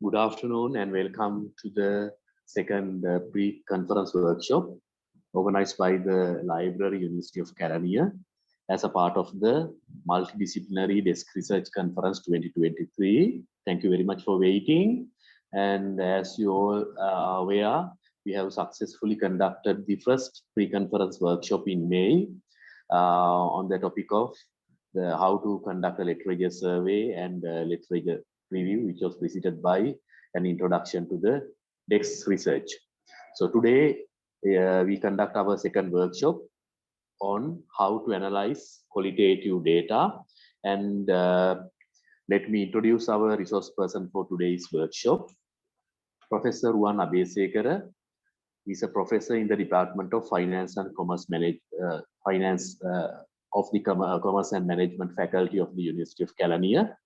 Good afternoon and welcome to the second pre-conference workshop organized by the Library University of Kelaniya as a part of the Multidisciplinary Desk Research Conference 2023. Thank you very much for waiting. And as you all are aware, we have successfully conducted the first pre-conference workshop in May on the topic of how to conduct a literature survey and literature review, which was preceded by an introduction to the desk research. So today we conduct our second workshop on how to analyze qualitative data. And let me introduce our resource person for today's workshop. Professor Ruwan Abeysekera is a professor in the Department of Finance and Commerce of the Commerce and Management Faculty of the University of Kelaniya.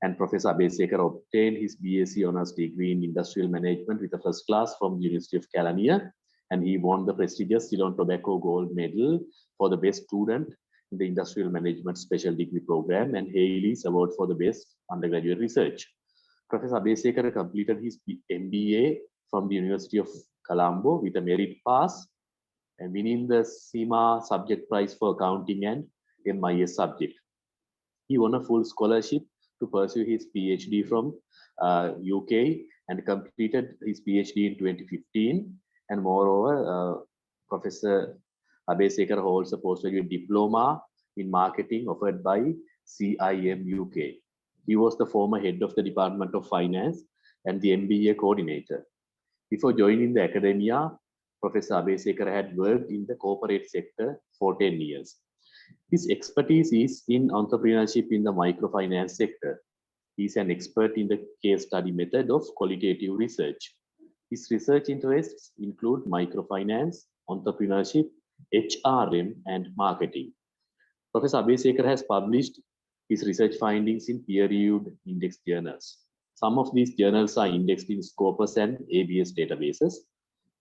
And Professor Abeysekera obtained his BSc Honours degree in Industrial Management with a first class from the University of Kelaniya. And he won the prestigious Ceylon Tobacco Gold Medal for the best student in the Industrial Management Special Degree Program and Haley's Award for the best undergraduate research. Professor Abeysekera completed his MBA from the University of Colombo with a merit pass and winning the CIMA subject prize for accounting and MIS subject. He won a full scholarship to pursue his PhD from UK and completed his PhD in 2015. And moreover, Professor Abeysekera holds a postgraduate diploma in marketing offered by CIM UK. He was the former head of the Department of Finance and the MBA coordinator. Before joining the academia, Professor Abeysekera had worked in the corporate sector for 10 years. His expertise is in entrepreneurship in the microfinance sector. He is an expert in the case study method of qualitative research. His research interests include microfinance, entrepreneurship, HRM, and marketing. Professor Abeysekera has published his research findings in peer-reviewed index journals. Some of these journals are indexed in Scopus and ABS databases.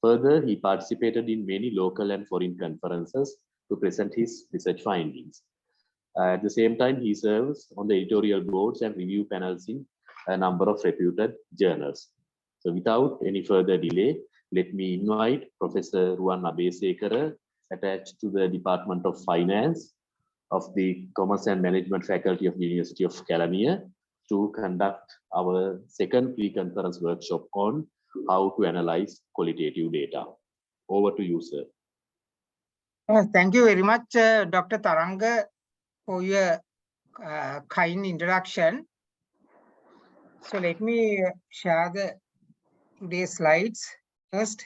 Further, he participated in many local and foreign conferences to present his research findings. At the same time, he serves on the editorial boards and review panels in a number of reputed journals. So without any further delay, let me invite Professor Ruwan Abeysekera, attached to the Department of Finance of the Commerce and Management Faculty of the University of Kelaniya, to conduct our second pre-conference workshop on how to analyze qualitative data. Over to you, sir. Thank you very much, Dr. Tharanga, for your kind introduction. So let me share the today's slides first.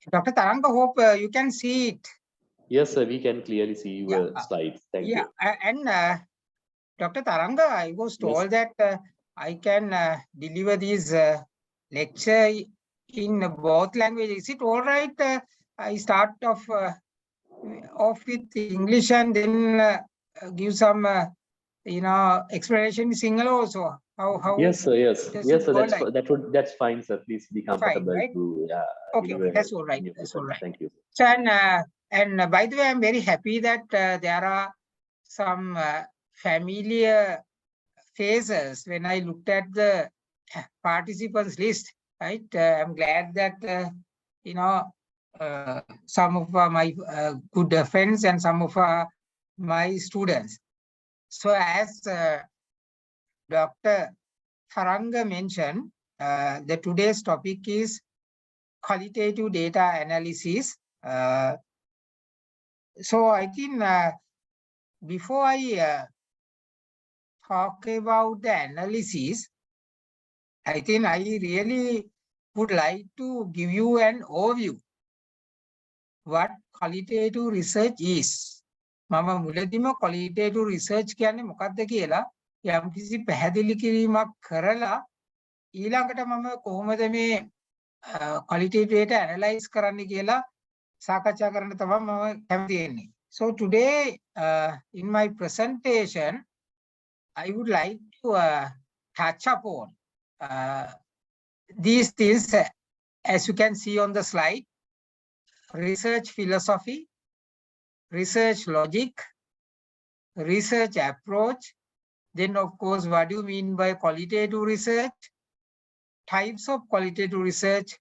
Dr. Tharanga, hope you can see it. Yes, sir, we can clearly see your slides. Thank you. And Dr. Tharanga, I was told that I can deliver this lecture in both languages. Is it all right? I start off with English and then give some, explanation in Sinhala also. How? Yes, sir. Yes, sir. That's fine, sir. Please be comfortable. Fine, right? Okay, that's all right. That's all right. Thank you. So and by the way, I'm very happy that there are some familiar faces when I looked at the participants list. Right, I'm glad that some of my good friends and some of my students. So as Dr. Tharanga mentioned, the today's topic is qualitative data analysis. So I think before I talk about the analysis, I think I really would like to give you an overview what qualitative research is. මම මුලදීම qualitative research කියන්නේ මොකක්ද කියලා යම්කිසි පැහැදිලි කිරීමක් කරලා ඊළඟට මම කොහොමද මේ qualitative data analyze කරන්න කියලා සාකච්ඡා කරන්න තමයි මම කැමති වෙන්නේ. So today in my presentation I would like to touch upon these things as you can see on the slide. research philosophy, research logic, research approach. Then, of course, what do you mean by qualitative research, types of qualitative research,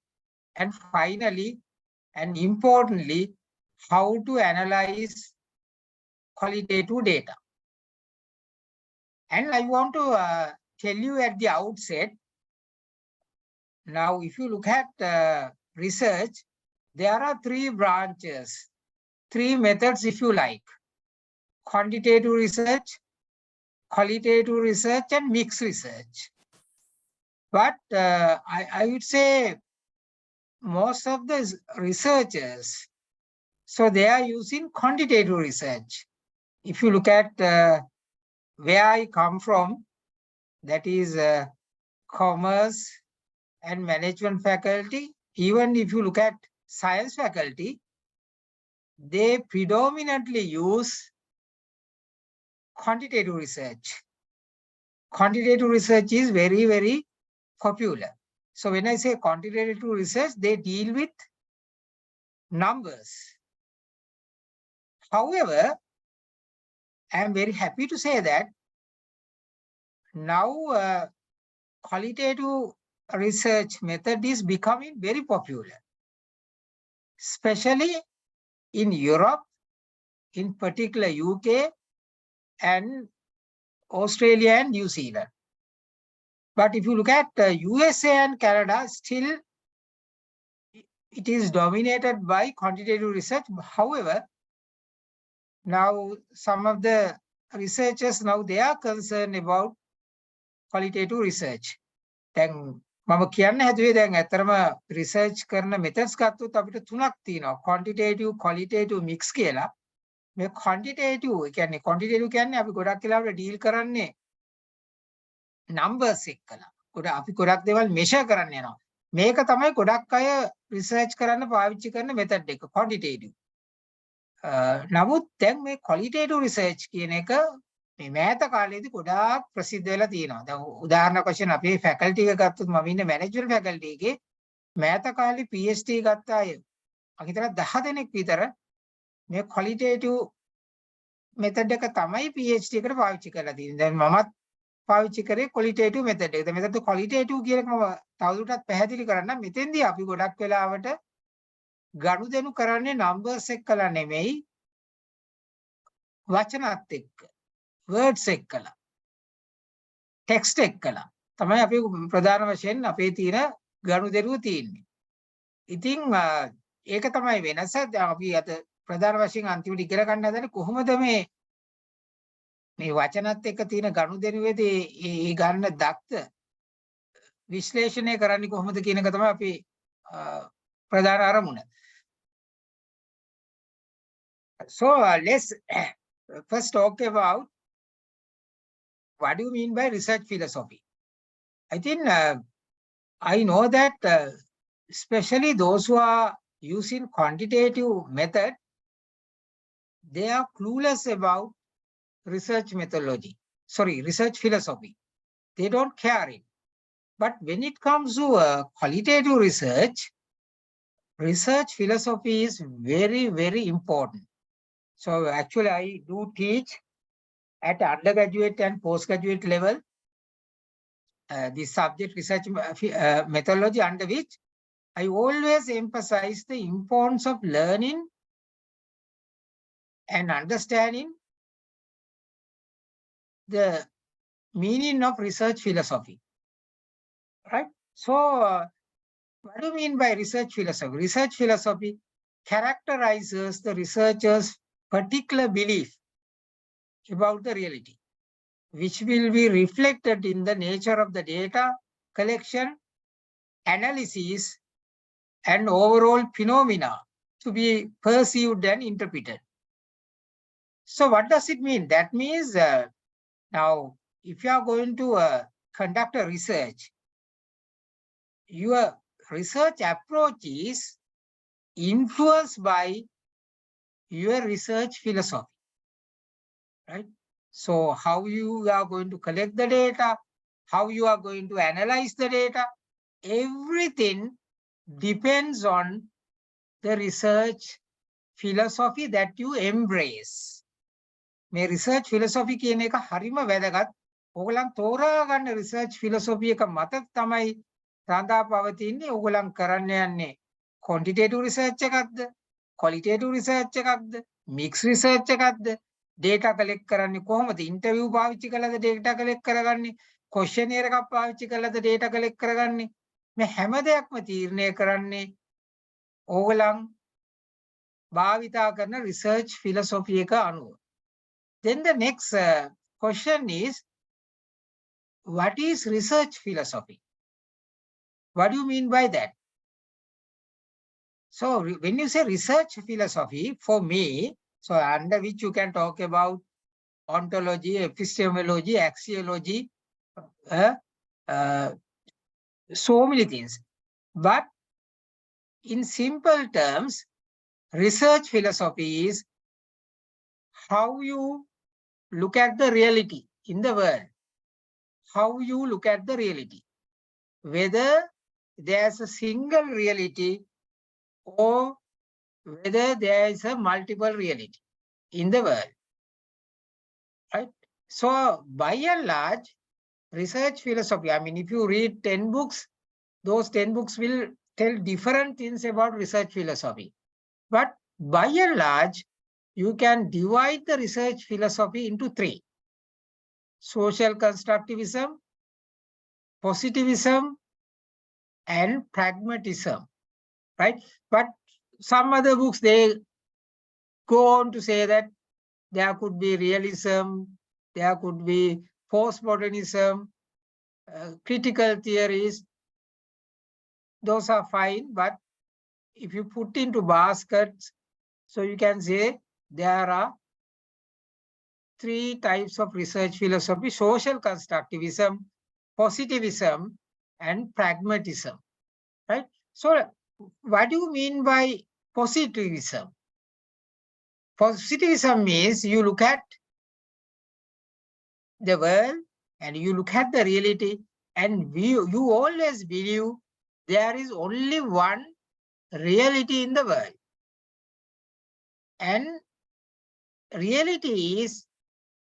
and finally, and importantly, how to analyze qualitative data. And I want to tell you at the outset, now if you look at research, there are three branches, three methods if you like: quantitative research, qualitative research, and mixed research. But I would say most of the researchers, so they are using quantitative research. If you look at where I come from, that is commerce and management faculty. Even if you look at science faculty, they predominantly use quantitative research. Quantitative research is very, very popular. So when I say quantitative research, they deal with numbers. However, I am very happy to say that now qualitative research method is becoming very popular, especially in Europe, in particular UK and Australia and New Zealand. But if you look at USA and Canada, still it is dominated by quantitative research. However, now some of the researchers, now they are concerned about qualitative research. Then මම කියන්න හැදුවේ දැන් ඇත්තටම research කරන methods ගත්තොත් අපිට තුනක් තියෙනවා, quantitative, qualitative, mix කියලා. මේ quantitative කියන්නේ quantitative කියන්නේ අපි ගොඩක් වෙලාවට ඩීල් කරන්නේ numbers එක්කලා. අපි ගොඩක් දේවල් measure කරන්න යනවා. මේක තමයි ගොඩක් අය රිසර්ච් කරන්න පාවිච්චි කරන මෙතඩ් එක quantitative. නමුත් දැන් මේ qualitative research කියන එක මේ මෑත කාලේදී ගොඩාක් ප්‍රසිද්ධ වෙලා තියෙනවා. දැන් උදාහරණයක් වශයෙන් අපේ ෆැකල්ටි එක ගත්තොත් මම ඉන්නේ මැනේජ්මන්ට් ෆැකල්ටි එකේ මෑත කාලේ PhD ගත්ත අය මම හිතනවා 10 දෙනෙක් විතර මේ qualitative method එක තමයි PhD එකට පාවිච්චි කරලා තියෙන්නේ. දැන් මමත් පාවිච්චි කරේ qualitative method එක. දැන් මෙතන qualitative කියන එක මම තවදුරටත් පැහැදිලි කරන්නම්. මෙතෙන්දී අපි ගොඩක් වෙලාවට ගනුදෙනු කරන්නේ numbers එක්කලා නෙමෙයි වචනත් එක්ක. words එක්කලා text එක්කලා තමයි අපි ප්‍රධාන වශයෙන් අපේ තියෙන ගනුදෙනුව තියෙන්නේ. ඉතින් ඒක තමයි වෙනස. දැන් අපි අද ප්‍රධාන වශයෙන් අන්තිමට ඉගෙන ගන්න හදන්නේ කොහොමද මේ වචනත් එක්ක තියෙන ගනුදෙනුවේදී ඒ ගන්න දක්ත විශ්ලේෂණය කරන්නේ කොහොමද කියන එක තමයි අපි ප්‍රධාන අරමුණ. So let's first talk about what do you mean by research philosophy? I think I know that especially those who are using quantitative method, they are clueless about research methodology. Sorry, research philosophy. They don't care it. But when it comes to qualitative research, research philosophy is very, very important. So actually I do teach at undergraduate and postgraduate level the subject research methodology, under which I always emphasize the importance of learning and understanding the meaning of research philosophy, right? So what do you mean by research philosophy? Research philosophy characterizes the researcher's particular belief about the reality, which will be reflected in the nature of the data collection, analysis, and overall phenomena to be perceived and interpreted. So what does it mean? That means now if you are going to conduct a research, your research approach is influenced by your research philosophy. Right? So how you are going to collect the data, how you are going to analyze the data, everything depends on the research philosophy that you embrace. මේ research philosophy කියන එක හරිම වැදගත්. ඕගලන් තෝරා ගන්න research philosophy එක මත තමයි රඳා පවතින්නේ. ඕගලන් කරන්න යන්නේ quantitative research එකක්ද, qualitative research එකක්ද, mixed research එකක්ද, data collect කරන්නේ කොහොමද, interview පාවිච්චි කළාද data collect කරගන්නේ, questionnaire එකක් පාවිච්චි කළාද data collect කරගන්නේ. මේ හැම දෙයක්ම තීරණය කරන්නේ ඕගලන් භාවිතා කරන research philosophy එක අනුව. Then the next question is, what is research philosophy? What do you mean by that? So when you say research philosophy, for me, so under which you can talk about ontology, epistemology, axiology, so many things. But in simple terms, research philosophy is how you look at the reality in the world. How you look at the reality. Whether there's a single reality or whether there is a multiple reality in the world. Right? So by and large, research philosophy, I mean, if you read 10 books, those 10 books will tell different things about research philosophy. But by and large, you can divide the research philosophy into 3. Social constructivism, positivism, and pragmatism. Right? But some other books, they go on to say that there could be realism, there could be postmodernism, critical theories. Those are fine, but if you put into baskets, so you can say there are 3 types of research philosophy: social constructivism, positivism, and pragmatism. Right? So what do you mean by positivism? Positivism means you look at the world and you look at the reality, and you always believe there is only one reality in the world. And reality is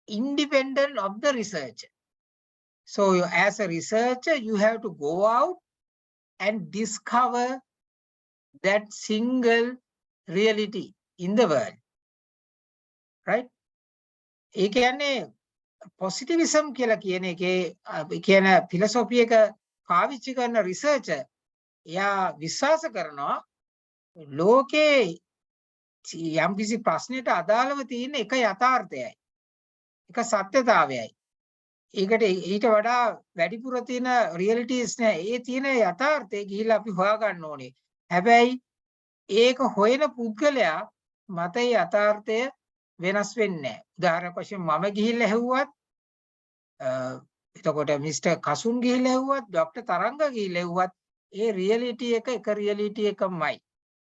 independent of the researcher. So as a researcher, you have to go out and discover that single reality in the world. Right? ඒ කියන්නේ positivism කියලා කියන එකේ කියන philosophy එක පාවිච්චි කරන researcher එයා විශ්වාස කරනවා ලෝකේ යම්කිසි ප්‍රශ්නයට අදාළව තියෙන එක යථාර්ථයයි. එක සත්‍යතාවයයි. ඒකට ඊට වඩා වැඩිපුර තියෙන realities නෑ. ඒ තියෙන යථාර්ථය ගිහිල්ලා අපි හොයාගන්න ඕනේ. හැබැයි ඒක හොයන පුද්ගලයා මත ඒ යථාර්ථය වෙනස් වෙන්නේ නැහැ. උදාහරණයක් වශයෙන් මම ගිහිල්ලා ඇහුවත් එතකොට මිස්ටර් කසුන් ගිහිල්ලා ඇහුවත් ડોක්ටර් තරංග ගිහිල්ලා ඇහුවත් ඒ රියැලිටි එක රියැලිටි එකමයි.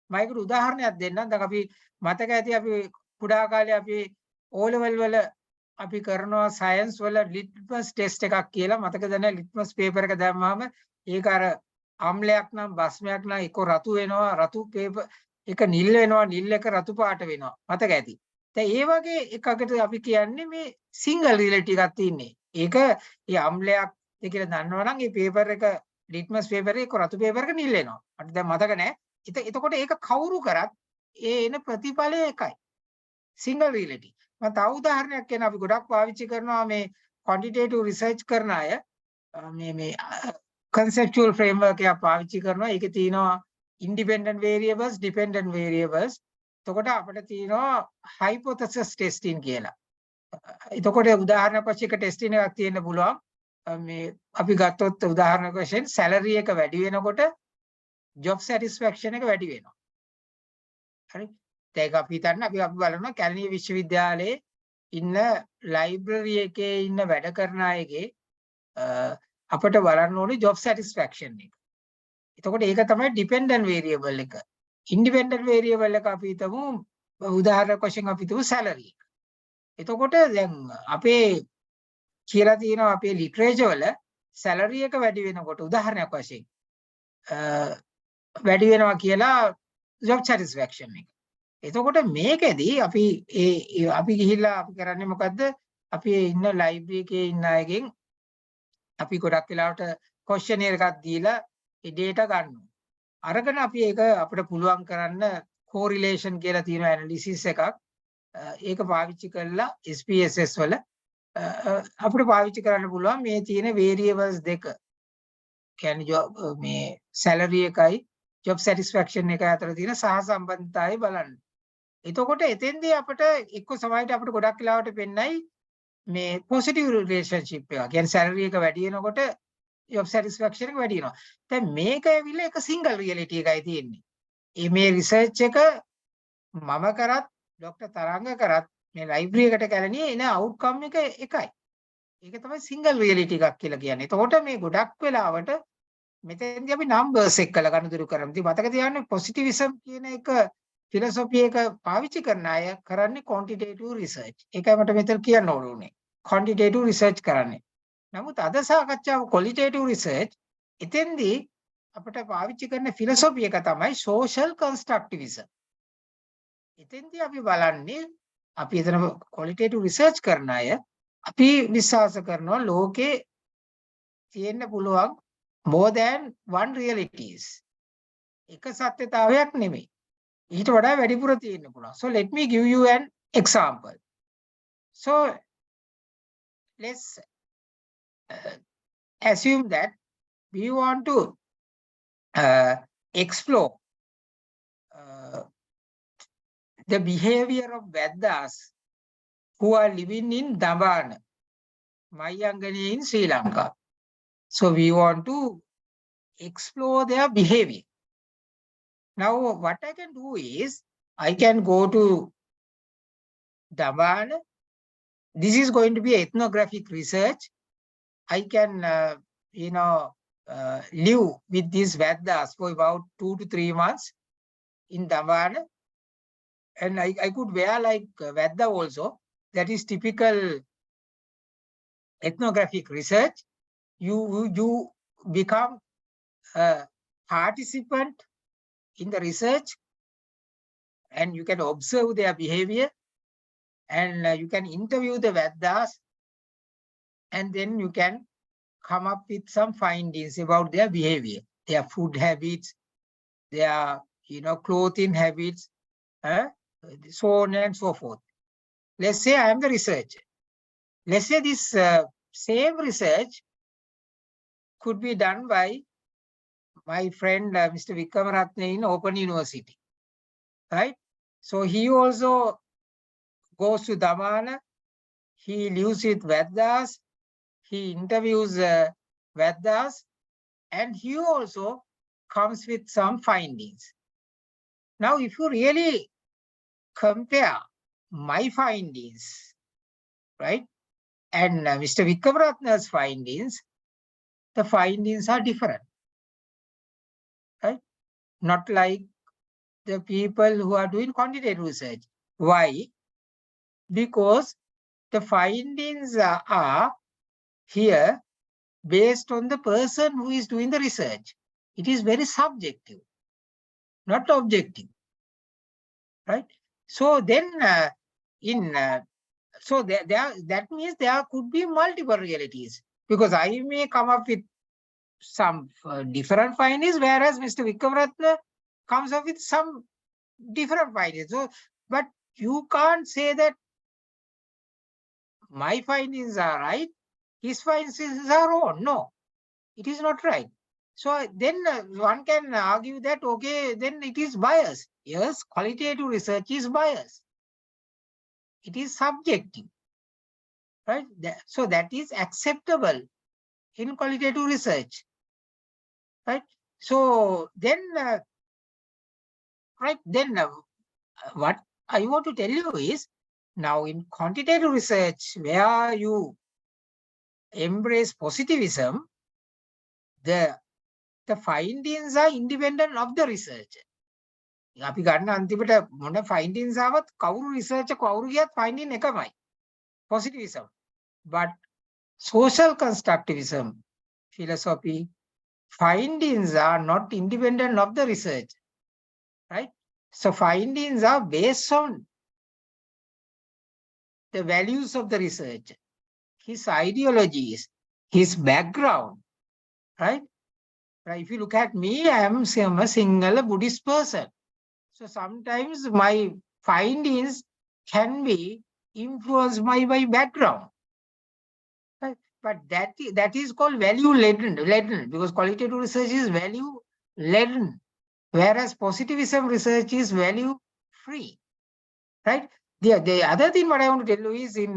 මම ඒකට උදාහරණයක් දෙන්නම්. දැන් අපි මතක ඇති අපි කුඩා කාලේ අපි O level වල අපි කරනවා සයන්ස් වල ලිට්මස් ටෙස්ට් එකක් කියලා. මතකද නැහැ? ලිට්මස් පේපර් එක දැම්මම ඒක අර අම්ලයක් නම් බස්මයක් නම් එක රතු වෙනවා, රතු පේපර් එක නිල් වෙනවා, නිල් එක රතු පාට වෙනවා. මතක ඇති. දැන් ඒ වගේ එකකට අපි කියන්නේ මේ සිංගල් රියැලිටි එකක් තියෙන්නේ. ඒක ඒ අම්ලයක් කියලා දන්නවනම් ඒ පේපර් එක ලිට්මස් පේපර් එක රතු පේපර් එක නිල් වෙනවා. මට දැන් මතක නැහැ. එතකොට ඒක කවුරු කරත් ඒ එන ප්‍රතිඵලය එකයි. Single reality. මම තව උදාහරණයක් කියන අපි ගොඩක් පාවිච්චි කරනවා මේ quantitative research කරන අය මේ conceptual framework එක පාවිච්චි කරනවා. ඒකේ තියෙනවා independent variables, dependent variables. එතකොට අපිට තියෙනවා hypothesis testing කියලා. එතකොට උදාහරණයක් වශයෙන් එක ටෙස්ටින් එකක් තියෙන්න පුළුවන්. මේ අපි ගත්තොත් උදාහරණයක් වශයෙන් salary එක වැඩි වෙනකොට job satisfaction එක වැඩි වෙනවා. හරි? ඒක අපි හිතන්න අපි බලනවා කැලණිය විශ්වවිද්‍යාලයේ ඉන්න ලයිබ්‍රරි එකේ ඉන්න වැඩ කරන අයගේ අපිට බලන්න ඕනේ job satisfaction එක. එතකොට ඒක තමයි dependent variable එක. independent variable එක අපි හිතමු උදාහරණයක් වශයෙන් අපි හිතමු salary එක. එතකොට දැන් අපේ කියලා තියෙනවා අපේ literature වල salary එක වැඩි වෙනකොට උදාහරණයක් වශයෙන් වැඩි වෙනවා කියලා job satisfaction එක. එතකොට මේකෙදී අපි ගිහිල්ලා අපි කරන්නේ මොකද්ද? අපි ඉන්න ලයිබ්‍රරි එකේ ඉන්න අයගෙන් අපි ගොඩක් වෙලාවට questionnaire එකක් දීලා ඒ data ගන්නවා. අරගෙන අපි ඒක අපිට පුළුවන් කරන්න correlation කියලා තියෙන analysis එකක්. ඒක පාවිච්චි කරලා SPSS වල අපිට පාවිච්චි කරන්න පුළුවන් මේ තියෙන variables දෙක. කියන්නේ මේ salary එකයි job satisfaction එක අතර තියෙන සහසම්බන්ධතාවය බලන්න. එතකොට එතෙන්දී අපිට එක්ක සමහරවිට අපිට ගොඩක් වෙලාවට පෙන්නයි මේ positive relationship එක. කියන්නේ salary එක වැඩි වෙනකොට job satisfaction එක වැඩි වෙනවා. දැන් මේක ඇවිල්ලා එක single reality එකයි තියෙන්නේ. මේ research එක මම කරත් ડોક્ટર තරංග කරත් මේ ලයිබ්‍රරි එකට කැලණියේ එන outcome එක එකයි. ඒක තමයි single reality එකක් කියලා කියන්නේ. එතකොට මේ ගොඩක් වෙලාවට මෙතෙන්දී අපි numbers එක්කලා ගනුදෙනු කරමු. ඉතින් මතක තියාගන්න positivism කියන එක philosophy එක පාවිච්චි කරන අය කරන්නේ quantitative research. ඒකයි මට මෙතන කියන්න ඕනේ. quantitative research කරන්නේ. නමුත් අද සාකච්ඡාව qualitative research එතෙන්දී අපිට පාවිච්චි කරන philosophy එක තමයි social constructivism. එතෙන්දී අපි බලන්නේ අපි එතන qualitative research කරන අය අපි විශ්වාස කරනවා ලෝකේ තියෙන්න පුළුවන් more than one realities. එක සත්‍යතාවයක් නෙමෙයි. ඊට වඩා වැඩිපුර තියෙන්න පුළුවන්. So let me give you an example. So let's assume that we want to explore the behavior of Vedas who are living in Dambana, Mayangani in Sri Lanka. So we want to explore their behavior. Now what I can do is, I can go to Dambana. This is going to be ethnographic research. I can, live with these Vedas for about 2 to 3 months in Dambana. And I could wear like Veda also. That is typical ethnographic research. You become a participant in the research and you can observe their behavior and you can interview the Vedas and then you can come up with some findings about their behavior, their food habits, their clothing habits, so on and so forth. Let's say I am the researcher. Let's say this same research could be done by my friend Mr. Vikramaratne in Open University, right? So he also goes to Dambana, he lives with Vedas, he interviews Vedas, and he also comes with some findings. Now, if you really compare my findings, right, and Mr. Vikramaratne's findings, the findings are different, right? Not like the people who are doing quantitative research. Why? Because the findings are here based on the person who is doing the research. It is very subjective, not objective, right? So then that means there could be multiple realities, because I may come up with some different findings, whereas Mr. Vikramaratne comes up with some different findings. So, but you can't say that my findings are right, his findings are wrong. No, it is not right. So then one can argue that, okay, then it is biased. Yes, qualitative research is biased. It is subjective, right? So that is acceptable in qualitative research, right? So then, what I want to tell you is, now in quantitative research, where you embrace positivism, the findings are independent of the researcher. අපි ගන්න අන්තිමට මොන findings ආවත් කවුරු researcher කවුරු ගියත් finding එකමයි. Positivism. But social constructivism philosophy, findings are not independent of the research, right? So findings are based on the values of the researcher, his ideologies, his background, right? Right. If you look at me, I am a single Buddhist person. So sometimes my findings can be influenced by my background. Right? But that is called value laden, because qualitative research is value laden, whereas positivism research is value free. Right? The other thing what I want to tell you is in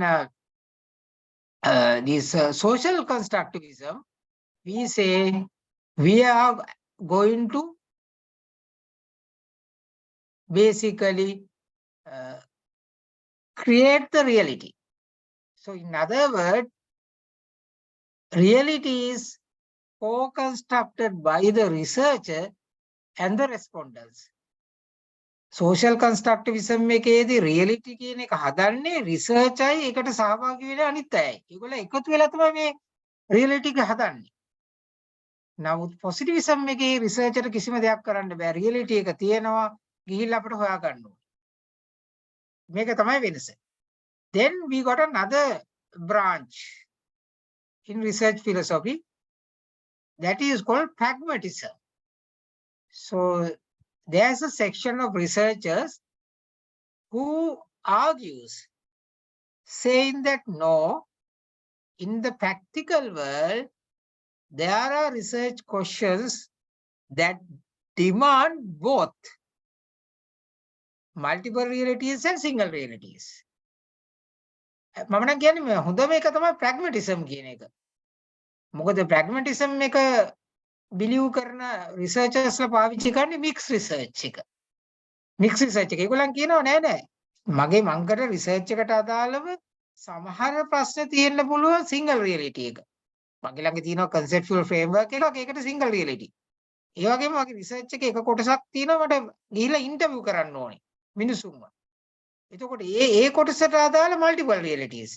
this social constructivism, we say we are going to basically create the reality. So in other words, reality is co-constructed by the researcher and the respondents. Social constructivism එකේදී reality කියන එක හදන්නේ research අය ඒකට සහභාගී වෙන අනිත් අයයි. ඒගොල්ලෝ එකතු වෙලා තමයි මේ reality එක හදන්නේ. නමුත් positivism එකේ researcher කිසිම දෙයක් කරන්න බෑ. reality එක තියෙනවා ගිහිල්ලා අපිට හොයා ගන්න ඕනේ. මේක තමයි වෙනස. Then we got another branch in research philosophy that is called pragmatism. So there's a section of researchers who argues saying that no, in the practical world, there are research questions that demand both multiple realities and single realities. මම නම් කියන්නේ හොඳම එක තමයි pragmatism කියන එක. මොකද pragmatism එක believe කරන researchersලා පාවිච්චි කරන්නේ mixed research එක. mixed research එක. ඒගොල්ලන් කියනවා නෑ නෑ. මගේ මං කරන research එකට අදාළව සමහර ප්‍රශ්න තියෙන්න පුළුවන් single reality එක. මගේ ළඟ තියෙනවා conceptual framework එකක් ඒකට single reality. ඒ වගේම මගේ research එකේ එක කොටසක් තියෙනවා මට ගිහිල්ලා interview කරන්න ඕනේ මිනිස්සුන්ව. එතකොට ඒ කොටසට අදාළ multiple realities.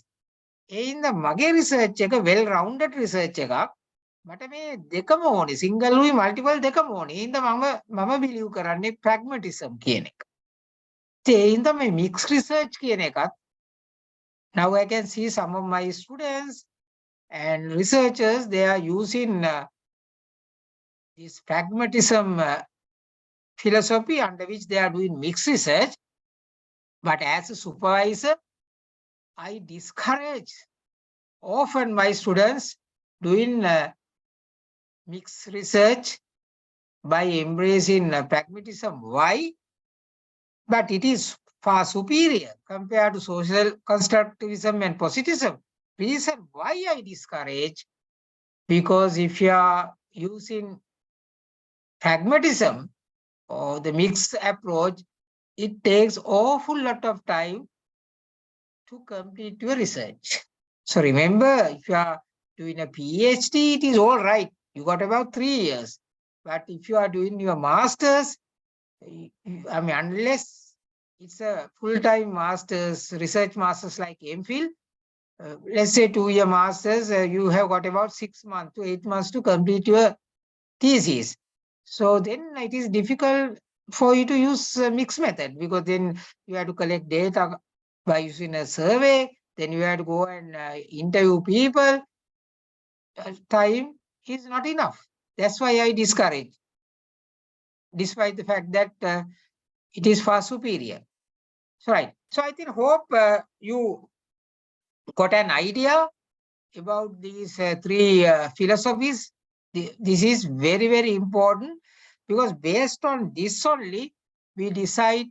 ඒ හින්දා මගේ research එක well rounded research එකක්. මට මේ දෙකම ඕනේ single උයි multiple දෙකම ඕනේ. ඒ හින්දා මම believe කරන්නේ pragmatism කියන එක. ඒ හින්දා මේ mixed research කියන එකත් now I can see some of my students and researchers, they are using this pragmatism philosophy under which they are doing mixed research. But as a supervisor, I discourage often my students doing mixed research by embracing pragmatism. Why? But it is far superior compared to social constructivism and positivism. Reason why I discourage, because if you are using pragmatism or the mixed approach, it takes awful lot of time to complete your research. So remember, if you are doing a PhD, it is all right. You got about 3 years. But if you are doing your master's, I mean, unless it's a full-time master's, research master's like MPhil, let's say 2-year masters, you have got about 6 months to 8 months to complete your thesis. So then it is difficult for you to use a mixed method, because then you have to collect data by using a survey, then you have to go and interview people. Time is not enough. That's why I discourage, despite the fact that it is far superior. So, right. So I think hope you got an idea about these 3 philosophies. This is very, very important, because based on this only, we decide,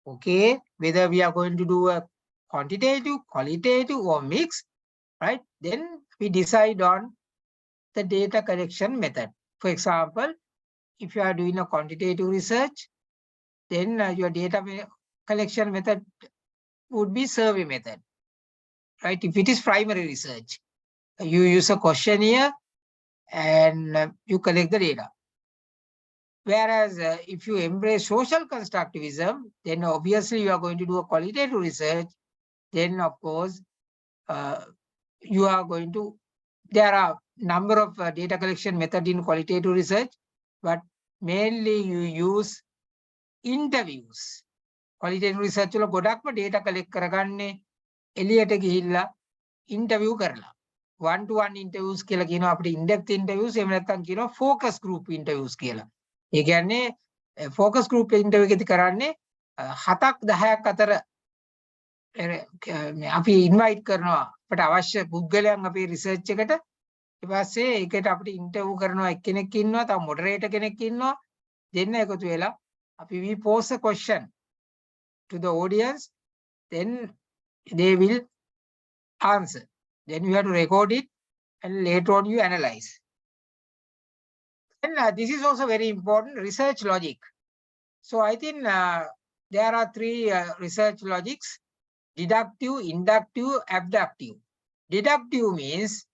okay, whether we are going to do a quantitative, qualitative or mixed, right? Then we decide on the data collection method. For example, if you are doing a quantitative research, then your data collection method would be survey method, right? If it is primary research, you use a questionnaire and you collect the data. Whereas if you embrace social constructivism, then obviously you are going to do a qualitative research. Then of course, you are going to, there are number of data collection method in qualitative research, but mainly you use interviews. Qualitative research වල ගොඩක්ම data collect කරගන්නේ එළියට ගිහිල්ලා interview කරලා. one to one interviews කියලා කියනවා අපිට in depth interviews එහෙම නැත්නම් කියනවා focus group interviews කියලා. ඒ කියන්නේ focus group interview එකේදී කරන්නේ 7ක් 10ක් අතර අපි invite කරනවා අපිට අවශ්‍ය පුද්ගලයන් අපේ research එකට. ඊට පස්සේ ඒකට අපිට interview කරනවා එක්කෙනෙක් ඉන්නවා තව moderator කෙනෙක් ඉන්නවා දෙන්න එකතු වෙලා අපි we pose a question to the audience, then they will answer. Then you have to record it and later on you analyze. And this is also very important, research logic. So I think there are three research logics: deductive, inductive, abductive. Deductive means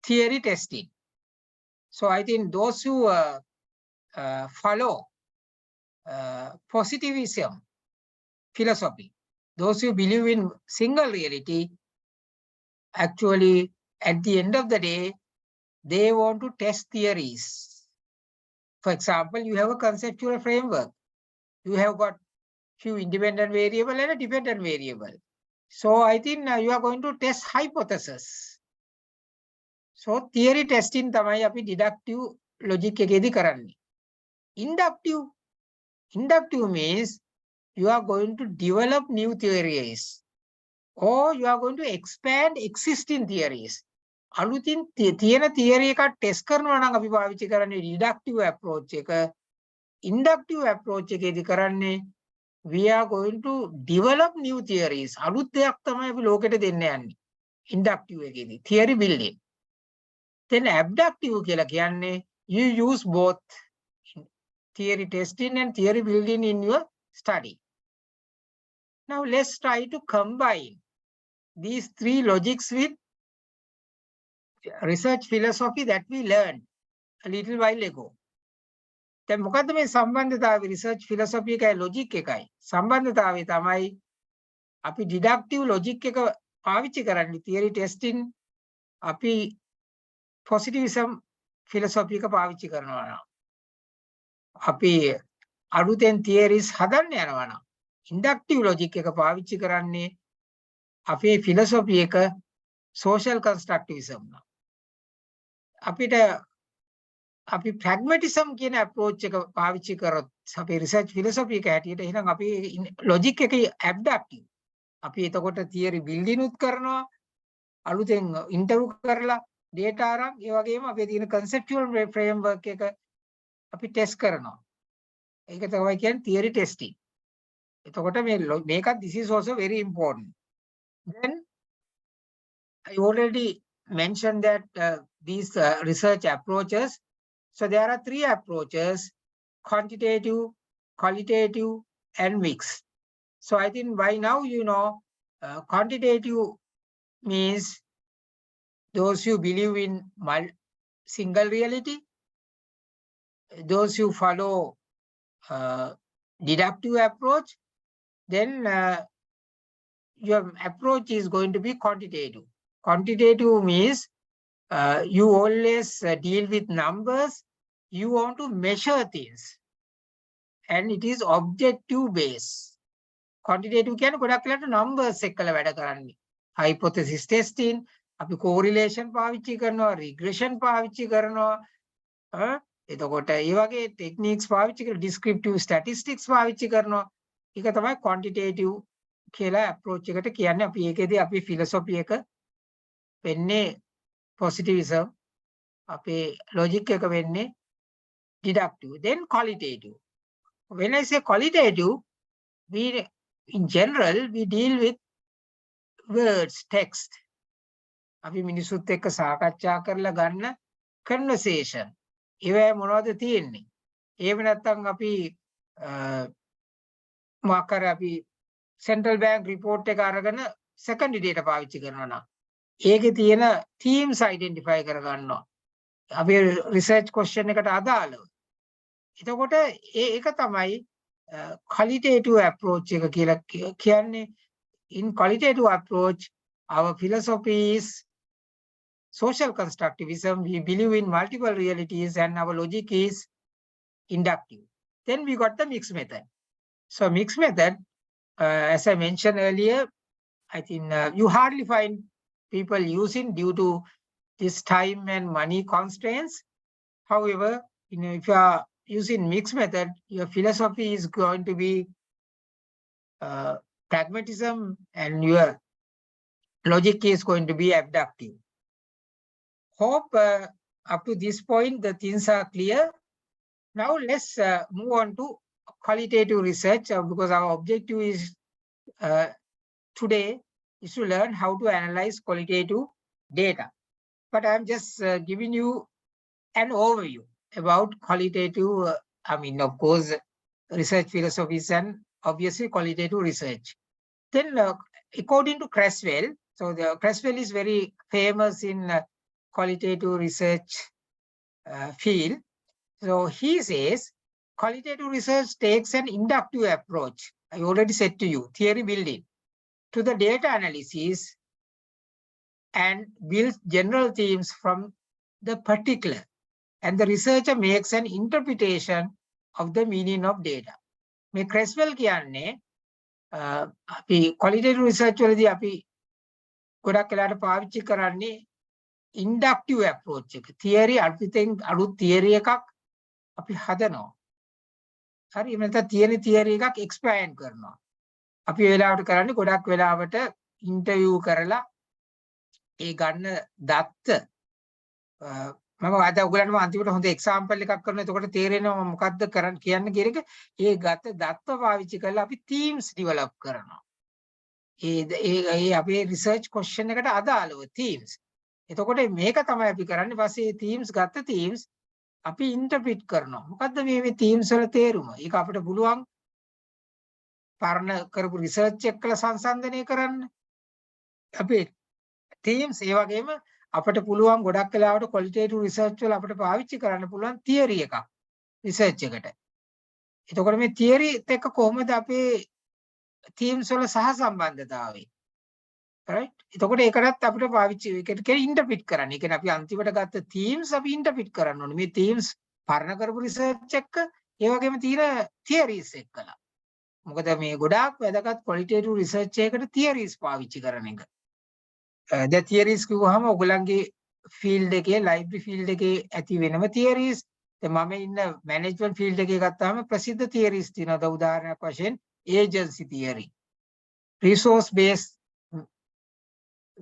theory testing. So I think those who follow positivism philosophy, those who believe in single reality, actually at the end of the day they want to test theories. For example, you have a conceptual framework, you have got few independent variable and a dependent variable. So I think you are going to test hypothesis. So theory testing තමයි අපි deductive logic එකේදී කරන්නේ. Inductive means you are going to develop new theories or you are going to expand existing theories. අලුතින් තියෙන theory එකක් test කරනවා නම් අපි පාවිච්චි කරන්නේ deductive approach එක. Inductive approach එකේදී කරන්නේ we are going to develop new theories. අලුත් දෙයක් තමයි අපි ලෝකෙට දෙන්න යන්නේ. Inductive එකේදී theory building. Then abductive කියලා කියන්නේ you use both theory testing and theory building in your study. Now let's try to combine these three logics with research philosophy that we learned a little while ago. දැන් මොකද්ද මේ සම්බන්ධතාවය research philosophy එකයි logic එකයි? සම්බන්ධතාවය තමයි අපි deductive logic එක පාවිච්චි කරන්නේ theory testing, අපි positivism philosophy එක පාවිච්චි කරනවා නම් අපි අලුතෙන් theories හදන්න යනවා නම් inductive logic එක පාවිච්චි කරන්නේ අපේ philosophy එක social constructivism නම් අපිට අපි pragmatism කියන approach එක පාවිච්චි කරොත් අපේ research philosophy එක හැටියට එහෙනම් අපි logic එක abductive. අපි එතකොට theory building උත් කරනවා අලුතෙන් interview කරලා data අරන් ඒ වගේම අපේ තියෙන conceptual framework එක අපි test කරනවා. ඒක තමයි කියන්නේ theory testing. එතකොට මේකත් this is also very important. Then I already mentioned that these research approaches. So there are three approaches: quantitative, qualitative, and mixed. So I think by now you know quantitative means those who believe in single reality, those who follow deductive approach, then your approach is going to be quantitative. Quantitative means you always deal with numbers, you want to measure things, and it is objective based. Quantitative කියන්නේ ගොඩක් වෙලාවට numbers එක්කලා වැඩ කරන්නේ. Hypothesis testing, අපි correlation පාවිච්චි කරනවා, regression පාවිච්චි කරනවා. එතකොට ඒ වගේ techniques පාවිච්චි කරලා descriptive statistics පාවිච්චි කරනවා. ඒක තමයි quantitative කියලා approach එකට කියන්නේ. අපි ඒකේදී අපි philosophy එක වෙන්නේ positivism, අපේ logic එක වෙන්නේ deductive. Then qualitative. When I say qualitative, we in general we deal with words, text. අපි මිනිසුත් එක්ක සාකච්ඡා කරලා ගන්න conversation. ඒවැ මොනවද තියෙන්නේ? එහෙම නැත්නම් අපි මොකක් හරි අපි central bank report එක අරගෙන secondary data පාවිච්චි කරනවා නම් ඒකේ තියෙන themes identify කර ගන්නවා. අපි research question එකට අදාළව. එතකොට ඒක තමයි qualitative approach එක කියලා කියන්නේ. In qualitative approach, our philosophy is social constructivism. We believe in multiple realities and our logic is inductive. Then we got the mixed method. So mixed method, as I mentioned earlier, I think you hardly find people using due to this time and money constraints. However, if you are using mixed method, your philosophy is going to be pragmatism and your logic is going to be abductive. Hope up to this point the things are clear. Now let's move on to qualitative research because our objective is today is to learn how to analyze qualitative data. But I'm just giving you an overview about qualitative, of course, research philosophies and obviously qualitative research. Then according to Creswell, so the Creswell is very famous in qualitative research field. So he says qualitative research takes an inductive approach. I already said to you, theory building, to the data analysis and builds general themes from the particular. And the researcher makes an interpretation of the meaning of data. මේ Creswell කියන්නේ අපි qualitative research වලදී අපි ගොඩක් වෙලාවට පාවිච්චි කරන්නේ inductive approach එක. theory අලුත් theory එකක් අපි හදනවා. හරි එහෙම නැත්නම් තියෙන theory එකක් expand කරනවා. අපි වෙලාවට කරන්නේ ගොඩක් වෙලාවට interview කරලා ඒ ගන්න දත්ත මම අද ඔයගලන්ටම අන්තිමට හොඳ එක්සැම්පල් එකක් කරනවා. එතකොට තේරෙනවා මොකද්ද කරන්න කියන්නේ කියන එක. ඒ ගත දත්ත පාවිච්චි කරලා අපි themes develop කරනවා. ඒ අපේ research question එකට අදාළව themes. එතකොට මේක තමයි අපි කරන්නේ. ඊපස්සේ themes ගත්ත themes අපි interpret කරනවා. මොකද්ද මේ themes වල තේරුම? ඒක අපිට පුළුවන් පරණ කරපු research එක්කලා සංසන්දනය කරන්න. අපි themes ඒ වගේම අපිට පුළුවන් ගොඩක් වෙලාවට qualitative research වල අපිට පාවිච්චි කරන්න පුළුවන් theory එකක් research එකට. එතකොට මේ theory එක්ක කොහොමද අපේ themes වල සහසම්බන්ධතාවය? right? එතකොට ඒකටත් අපිට පාවිච්චි ඒකට කියන interpret කරන්න. ඒ කියන්නේ අපි අන්තිමට ගත්ත themes අපි interpret කරන්න ඕනේ. මේ themes පරණ කරපු research එක්ක ඒ වගේම තියෙන theories එක්කලා. මොකද මේ ගොඩාක් වැදගත් qualitative research එකකට theories පාවිච්චි කරන එක. The theories කිව්වහම ඔයගලන්ගේ field එකේ library field එකේ ඇති වෙනම theories. දැන් මම ඉන්න management field එකේ ගත්තාම ප්‍රසිද්ධ theories තියෙනවා. උදාහරණයක් වශයෙන් agency theory, resource based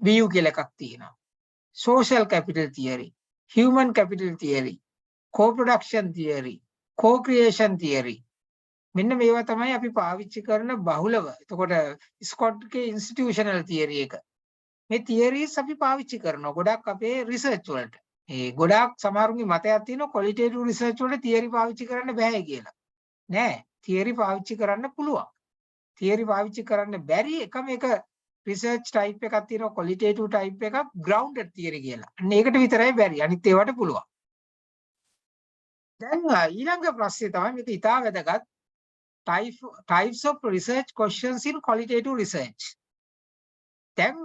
view කියලා එකක් තියෙනවා. social capital theory, human capital theory, co-production theory, co-creation theory. මෙන්න මේවා තමයි අපි පාවිච්චි කරන බහුලව. එතකොට ස්කොට්ගේ institutional theory එක. මේ theories අපි පාවිච්චි කරනවා ගොඩක් අපේ research වලට. ඒ ගොඩක් සමහරුන්ගේ මතයක් තියෙනවා qualitative research වලට theory පාවිච්චි කරන්න බෑ කියලා. නෑ, theory පාවිච්චි කරන්න පුළුවන්. theory පාවිච්චි කරන්න බැරි එකම එක research type එකක් තියෙනවා qualitative type එකක් grounded theory කියලා. අන්න ඒකට විතරයි බැරි. අනිත් ඒවාට පුළුවන්. දැන් ඊළඟ ප්‍රශ්නේ තමයි මේක ඉතා වැදගත්. Types of research questions in qualitative research. දැන්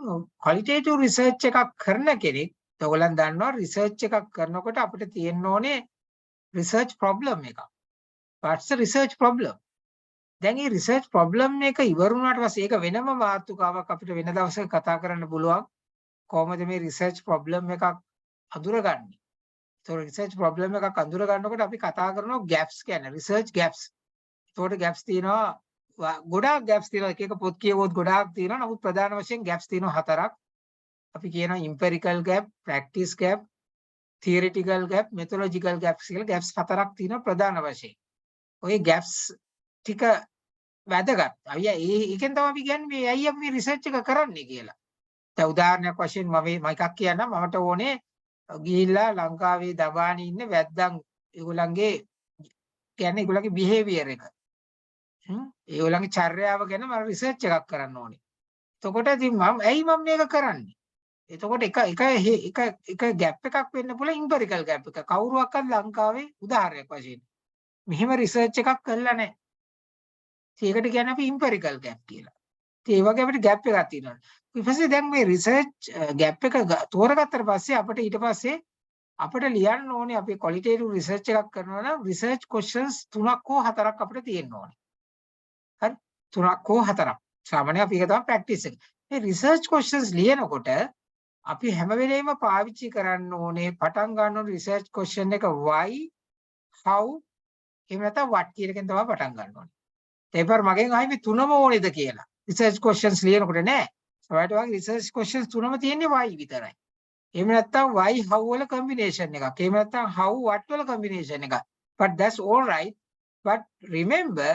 qualitative research එකක් කරන කෙනෙක් ඔයගොල්ලන් දන්නවා research එකක් කරනකොට අපිට තියෙන්න ඕනේ research problem එකක්. What's the research problem? දැන් මේ research problem එක ඉවර වුණාට පස්සේ ඒක වෙනම මාතෘකාවක් අපිට වෙන දවසක කතා කරන්න පුළුවන්. කොහොමද මේ research problem එකක් අඳුරගන්නේ? ඒතකොට research problem එකක් අඳුර ගන්නකොට අපි කතා කරනවා gaps ගැන, research gaps. ඒතකොට gaps තියෙනවා ගොඩාක් gaps තියෙනවා. එක එක පොත් කියවුවොත් ගොඩාක් තියෙනවා. නමුත් ප්‍රධාන වශයෙන් gaps තියෙනවා හතරක්. අපි කියනවා empirical gap, practice gap, theoretical gap, methodological gaps කියලා gaps හතරක් තියෙනවා ප්‍රධාන වශයෙන්. ඔය gaps ටික වැදගත්. ඒකෙන් තමයි අපි කියන්නේ මේ ඇයි අපි මේ රිසර්ච් එක කරන්නේ කියලා. දැන් උදාහරණයක් වශයෙන් මම එකක් කියන්නම්. මමට ඕනේ ගිහිල්ලා ලංකාවේ දබානේ ඉන්න වැද්දන් ඒගොල්ලන්ගේ කියන්නේ ඒගොල්ලන්ගේ behavior එක. ඒගොල්ලන්ගේ චර්යාව ගැන මම රිසර්ච් එකක් කරන්න ඕනේ. එතකොට ඉතින් ඇයි මම මේක කරන්නේ? එතකොට එක ગેප් එකක් වෙන්න පුළුවන් ඉම්පිරිකල් ગેප් එක. කවුරුවක්වත් ලංකාවේ උදාහරණයක් වශයෙන් මෙහෙම රිසර්ච් එකක් කරලා නැහැ. ඒකට කියන්නේ අපි ඉම්පිරිකල් ગેප් කියලා. ඉතින් ඒ වගේ අපිට ગેප් එකක් තියෙනවා. ඊට පස්සේ දැන් මේ රිසර්ච් ગેප් එක තෝරගත්තට පස්සේ අපිට ඊට පස්සේ අපිට ලියන්න ඕනේ අපි ක්වොලිටේටිව් රිසර්ච් එකක් කරනවා නම් රිසර්ච් ක්වෙස්චන්ස් 3ක් හෝ 4ක් අපිට තියෙන්න ඕනේ. 3ක් හෝ 4ක්. සාමාන්‍යයෙන් අපි ඒක තමයි ප්‍රැක්ටිස් එක. මේ රිසර්ච් ක්වෙස්චන්ස් ලියනකොට අපි හැම වෙලේම පාවිච්චි කරන්න ඕනේ පටන් ගන්න ඕනේ රිසර්ච් ක්වෙස්චන් එක why, how, එහෙම නැත්නම් what කියන එකෙන් තමයි පටන් ගන්න ඕනේ. ඒපර මගෙන් අහයි මේ තුනම ඕනේද කියලා. රිසර්ච් ක්වෙස්චන්ස් ලියනකොට නෑ. ඔයාලට වගේ රිසර්ච් ක්වෙස්චන්ස් තුනම තියෙන්නේ why විතරයි. එහෙම නැත්නම් why how වල combination එකක්. එහෙම නැත්නම් how what වල combination එකක්. But that's all right. But remember,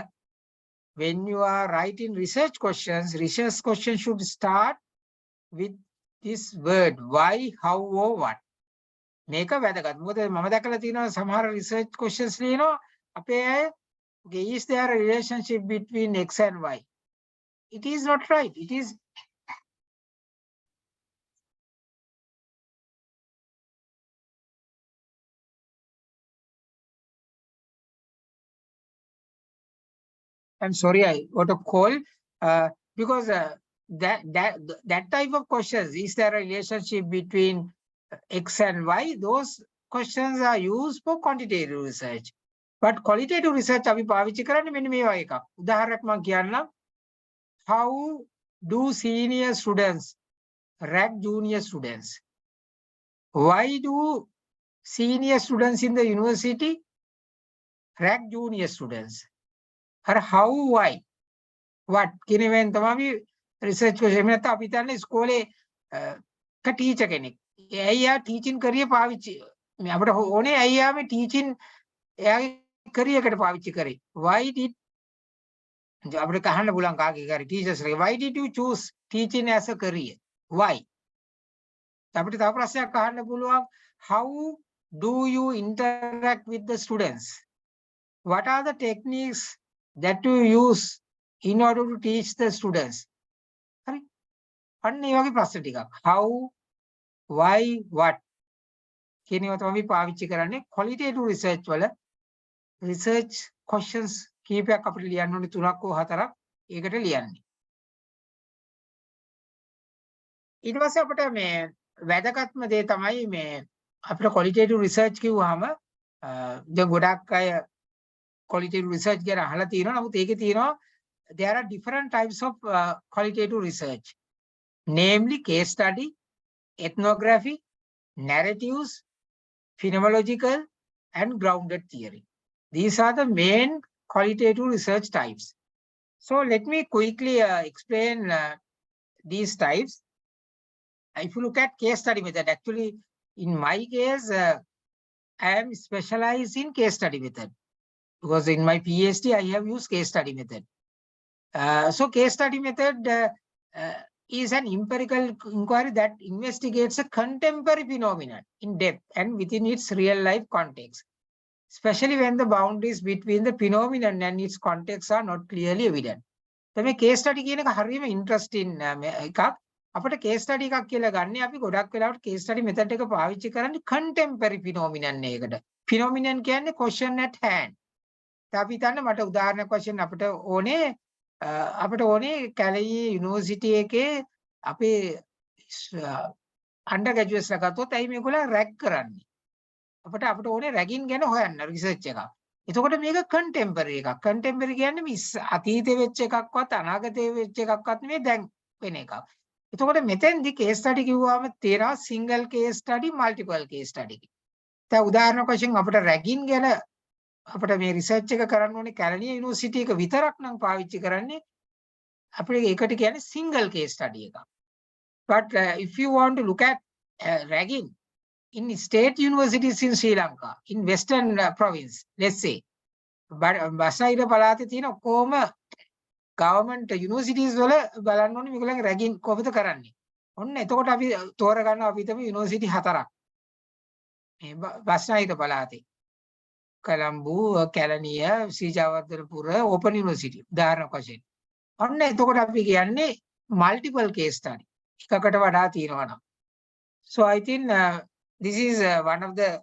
when you are writing research questions should start with this word why, how or what. මේක වැදගත්. මොකද මම දැකලා තියෙනවා සමහර research questions ලියනවා අපේ අය is there a relationship between x and y? It is not right. It is I'm sorry, I got a call because that type of questions, is there a relationship between x and y? Those questions are used for quantitative research. But qualitative research අපි පාවිච්චි කරන්නේ මෙන්න මේ වගේ එකක්. උදාහරණයක් මම කියන්නම්. How do senior students rank junior students? Why do senior students in the university rank junior students? Or how, why, what කියන වෙන තමයි රිසර්ච් ක්වෙස්චන්. එහෙම නැත්නම් අපි හිතන්නේ ඉස්කෝලේ ටීචර් කෙනෙක්. එයා ටීචින් කරිය පාවිච්චි අපිට ඕනේ අයියා මේ ටීචින් එයාගේ කරියකට පාවිච්චි කරේ. Why did අපිට අහන්න පුළුවන් කාගේ හරි ටීචර්ස් ගේ why did you choose teaching as a career? Why? අපිට තව ප්‍රශ්නයක් අහන්න පුළුවන් how do you interact with the students? What are the techniques that you use in order to teach the students? හරි. අන්න ඒ වගේ ප්‍රශ්න ටිකක්. How, why, what කියන ඒවා තමයි පාවිච්චි කරන්නේ qualitative research වල. research questions කීපයක් අපිට ලියන්න ඕනේ 3ක් හෝ 4ක් ඒකට ලියන්නේ. ඊට පස්සේ අපිට මේ වැදගත්ම දේ තමයි මේ අපිට qualitative research කිව්වහම දැන් ගොඩක් අය qualitative research ගැන අහලා තියෙනවා. නමුත් ඒකේ තියෙනවා there are different types of qualitative research, namely case study, ethnography, narratives, phenomenological and grounded theory. These are the main qualitative research types. So let me quickly explain these types. If you look at case study method, actually in my case I am specialized in case study method because in my PhD I have used case study method. So case study method is an empirical inquiry that investigates a contemporary phenomenon in depth and within its real life context, especially when the boundaries between the phenomenon and its context are not clearly evident. So මේ case study කියන එක හරියම interesting එකක්. අපිට case study එකක් කියලා ගන්න අපි ගොඩක් වෙලාවට case study method එක පාවිච්චි කරන්නේ contemporary phenomenon එකකට. phenomenon කියන්නේ question at hand. අපි හිතන්න මට උදාහරණයක් වශයෙන් අපිට ඕනේ කැලණිය යුනිවර්සිටි එකේ අපේ අන්ඩර් ග්‍රැජුවේට්ස් ලා ගත්තොත් ඇයි මේගොල්ලෝ රැග් කරන්නේ? අපිට ඕනේ රැගින් ගැන හොයන්න රිසර්ච් එකක්. එතකොට මේක කන්ටෙම්පරරි එකක්. කන්ටෙම්පරරි කියන්නේ මේ අතීතේ වෙච්ච එකක්වත් අනාගතේ වෙච්ච එකක්වත් නෙමෙයි දැන් වෙන එකක්. එතකොට මෙතෙන්දි case study කිව්වම තියෙනවා single case study, multiple case study. දැන් උදාහරණයක් වශයෙන් අපිට රැගින් ගැන අපිට මේ රිසර්ච් එක කරන්න ඕනේ කැලණිය යුනිවර්සිටි එක විතරක් නම් පාවිච්චි කරන්නේ අපිට ඒකට කියන්නේ single case study එකක්. But if you want to look at ragging in state universities in Sri Lanka, in Western province, let's say, but බස්නාහිර පළාතේ තියෙන කොහොම government universities වල බලන්න ඕනේ මේගොල්ලන්ගේ ragging කොහොමද කරන්නේ. ඔන්න එතකොට අපි තෝරගන්නවා අපි හිතමු යුනිවර්සිටි 4ක්. මේ බස්නාහිර පළාතේ. Colombo, Kelaniya, Sijawardhanapura, Open University, උදාහරණයක් වශයෙන්. ඔන්න එතකොට අපි කියන්නේ multiple case study. එකකට වඩා තියෙනවා නම්. So I think this is one of the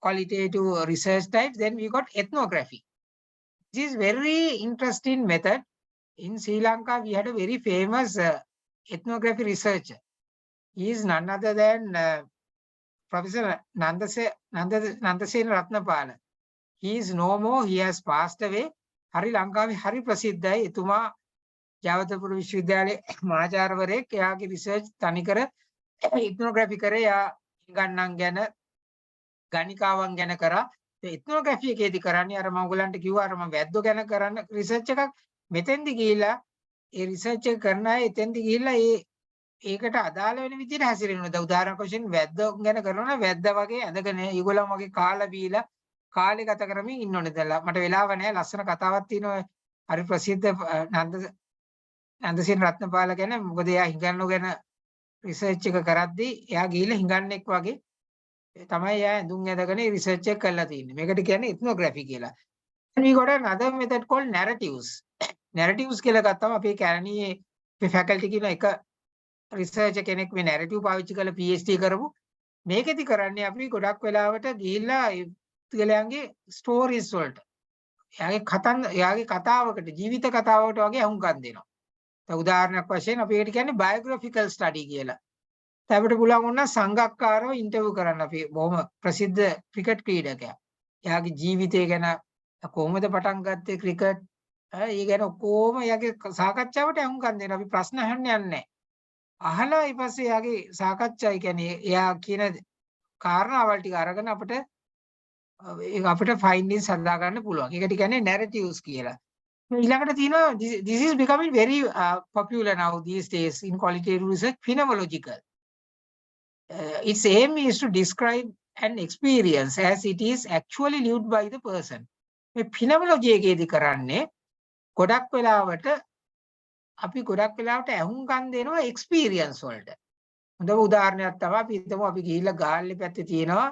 qualitative research types. Then we got ethnography. This is very interesting method. In Sri Lanka, we had a very famous ethnography researcher. He is none other than Professor Nandasena Ratnapala. He is no more. He has passed away. හරි ලංකාවේ හරි ප්‍රසිද්ධයි. එතුමා ජාවතපුර විශ්වවිද්‍යාලයේ මහාචාර්යවරයෙක්. එයාගේ research තනිකර ඉත්නෝග්‍රැෆි කරේ. එයා ගණන් ගැන ගණිකාවන් ගැන කරා. ඒ ඉත්නෝග්‍රැෆි එකේදී කරන්නේ අර මම ඔයගලන්ට කිව්වා අර මම වැද්දෝ ගැන කරන්න රිසර්ච් එකක්. මෙතෙන්දි ගිහිලා ඒ රිසර්ච් එක කරන අය එතෙන්දි ගිහිල්ලා ඒකට අදාළ වෙන විදිහට හැසිරෙනවා. දැන් උදාහරණයක් වශයෙන් වැද්දෝ ගැන කරනවා වැද්දා වගේ ඇඳගෙන ඒගොල්ලන් වගේ කාලා බීලා කාලේ ගත කරමින් ඉන්න ඕනේ. දැන් මට වෙලාව නැහැ. ලස්සන කතාවක් තියෙනවා. හරි ප්‍රසිද්ධ නන්දසිරි රත්නපාල ගැන. මොකද එයා හිඟන්නෝ ගැන රිසර්ච් එක කරද්දී එයා ගිහිල්ලා හිඟන්නෙක් වගේ තමයි එයා ඇඳුම් ඇඳගෙන රිසර්ච් එක කරලා තියෙන්නේ. මේකට කියන්නේ ඉත්නෝග්‍රැෆි කියලා. we got another method called narratives. narratives කියලා ගත්තම අපේ කැලණියේ අපේ faculty කියන එක රිසර්ච් කෙනෙක් මේ narrative පාවිච්චි කරලා PhD කරපු. මේකෙදි කරන්නේ අපි ගොඩක් වෙලාවට ගිහිල්ලා පුද්ගලයන්ගේ ස්ටෝරීස් වලට එයාගේ කතාවකට ජීවිත කතාවකට වගේ අහුම්කම් දෙනවා. දැන් උදාහරණයක් වශයෙන් අපි ඒකට කියන්නේ biographical study කියලා. අපිට පුළුවන් වුණා සංගක්කාරව ඉන්ටර්විව් කරන්න. අපි බොහොම ප්‍රසිද්ධ ක්‍රිකට් ක්‍රීඩකයා. එයාගේ ජීවිතය ගැන කොහොමද පටන් ගත්තේ ක්‍රිකට් ඒ ගැන ඔක්කොම එයාගේ සාකච්ඡාවට අහුම්කම් දෙනවා. අපි ප්‍රශ්න අහන්න යන්නේ නැහැ. අහලා ඊපස්සේ එයාගේ සාකච්ඡා කියන්නේ එයා කියන කාරණාවල් ටික අරගෙන අපිට ෆයින්ඩින්ග්ස් හදා ගන්න පුළුවන්. ඒකට කියන්නේ narratives කියලා. ඊළඟට තියෙනවා this is becoming very popular now these days in qualitative research, phenomenological. Its aim is to describe an experience as it is actually lived by the person. මේ phenomenology එකේදී කරන්නේ ගොඩක් වෙලාවට අහුම්කම් දෙනවා experience වලට. හොඳම උදාහරණයක් තමයි අපි හිතමු අපි ගිහිල්ලා ගාල්ලේ පැත්තේ තියෙනවා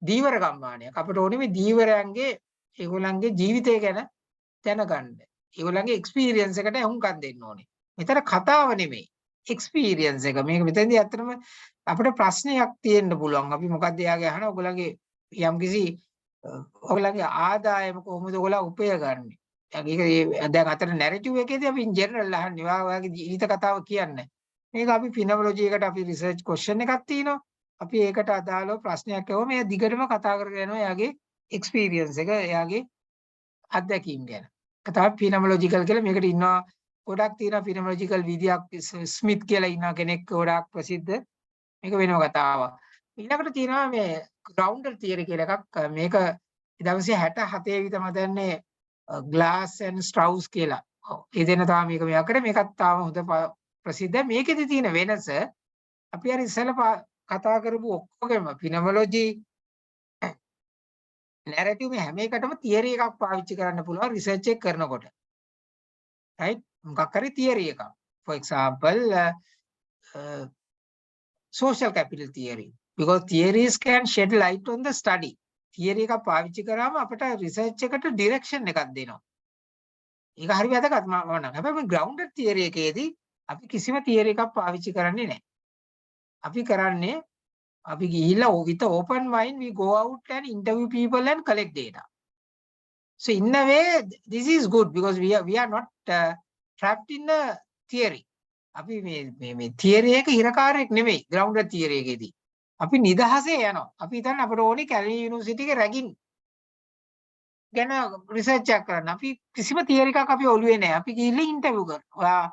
දීවර ගම්මානයක්. අපිට ඕනේ මේ දීවරයන්ගේ ඒගොල්ලන්ගේ ජීවිතය ගැන දැනගන්න. ඒගොල්ලන්ගේ එක්ස්පීරියන්ස් එකට අහුම්කම් දෙන්න ඕනේ. මෙතන කතාව නෙමෙයි එක්ස්පීරියන්ස් එක. මේක මෙතෙන්දී ඇත්තටම අපිට ප්‍රශ්නයක් තියෙන්න පුළුවන්. අපි මොකද්ද එයාගේ අහන ඔයගොල්ලන්ගේ යම්කිසි ඔයගොල්ලන්ගේ ආදායම කොහොමද ඔයගොල්ලෝ උපයගන්නේ? ඒක දැන් අතන නැරටිව් එකේදී අපි ඉන් ජෙනරල් අහන්නේ. ඔයාගේ ජීවිත කතාව කියන්නේ. මේක අපි ෆිනොමොලොජි එකට අපි රිසර්ච් ක්වෙස්චන් එකක් තියෙනවා. අපි ඒකට අදාළව ප්‍රශ්නයක් අහුවම එයා දිගටම කතා කරගෙන යනවා එයාගේ එක්ස්පීරියන්ස් එක එයාගේ අත්දැකීම් ගැන. ඒක තමයි ෆිනොමොලොජිකල් කියලා. මේකට ඉන්නවා ගොඩක් තියෙනවා ෆිනොමොලොජිකල් විදියක්. ස්මිත් කියලා ඉන්නවා කෙනෙක් ගොඩක් ප්‍රසිද්ධ. මේක වෙනම කතාවක්. ඊළඟට තියෙනවා මේ ග්‍රවුන්ඩර් තියරි කියලා එකක්. මේක 1967 විතර මතන්නේ ග්ලාස් ඇන්ඩ් ස්ට්‍රවුස් කියලා. ඒ දෙන්න තමයි මේක මෙයා කරේ. මේකත් තාම හොඳ ප්‍රසිද්ධයි. මේකෙදි තියෙන වෙනස අපි අර ඉස්සෙල්ලා කතා කරපු ඔක්කොගෙම ෆිනොමොලොජි නැරටිව් මේ හැම එකටම තියරි එකක් පාවිච්චි කරන්න පුළුවන් රිසර්ච් එක කරනකොට. right? මොකක් හරි තියරි එකක්. for example social capital theory, because theories can shed light on the study. Theory එකක් පාවිච්චි කරාම අපිට රිසර්ච් එකට ඩිරෙක්ෂන් එකක් දෙනවා. ඒක හරි වැදගත් මම නම්. හැබැයි ග්‍රවුන්ඩඩ් තියරි එකේදී අපි කිසිම තියරි එකක් පාවිච්චි කරන්නේ නැහැ. අපි කරන්නේ අපි ගිහිල්ලා with open mind we go out and interview people and collect data. So in a way this is good because we are not trapped in a theory. අපි මේ theory එක හිරකාරයක් නෙමෙයි grounded theory එකේදී. අපි නිදහසේ යනවා. අපි හිතන්නේ අපිට ඕනේ කැලණිය යුනිවර්සිටි එකේ රැගින් ගැන රිසර්ච් එකක් කරන්න. අපි කිසිම theory එකක් අපි ඔළුවේ නැහැ. අපි ගිහිල්ලා ඉන්ටර්විව් කරනවා. ඔයා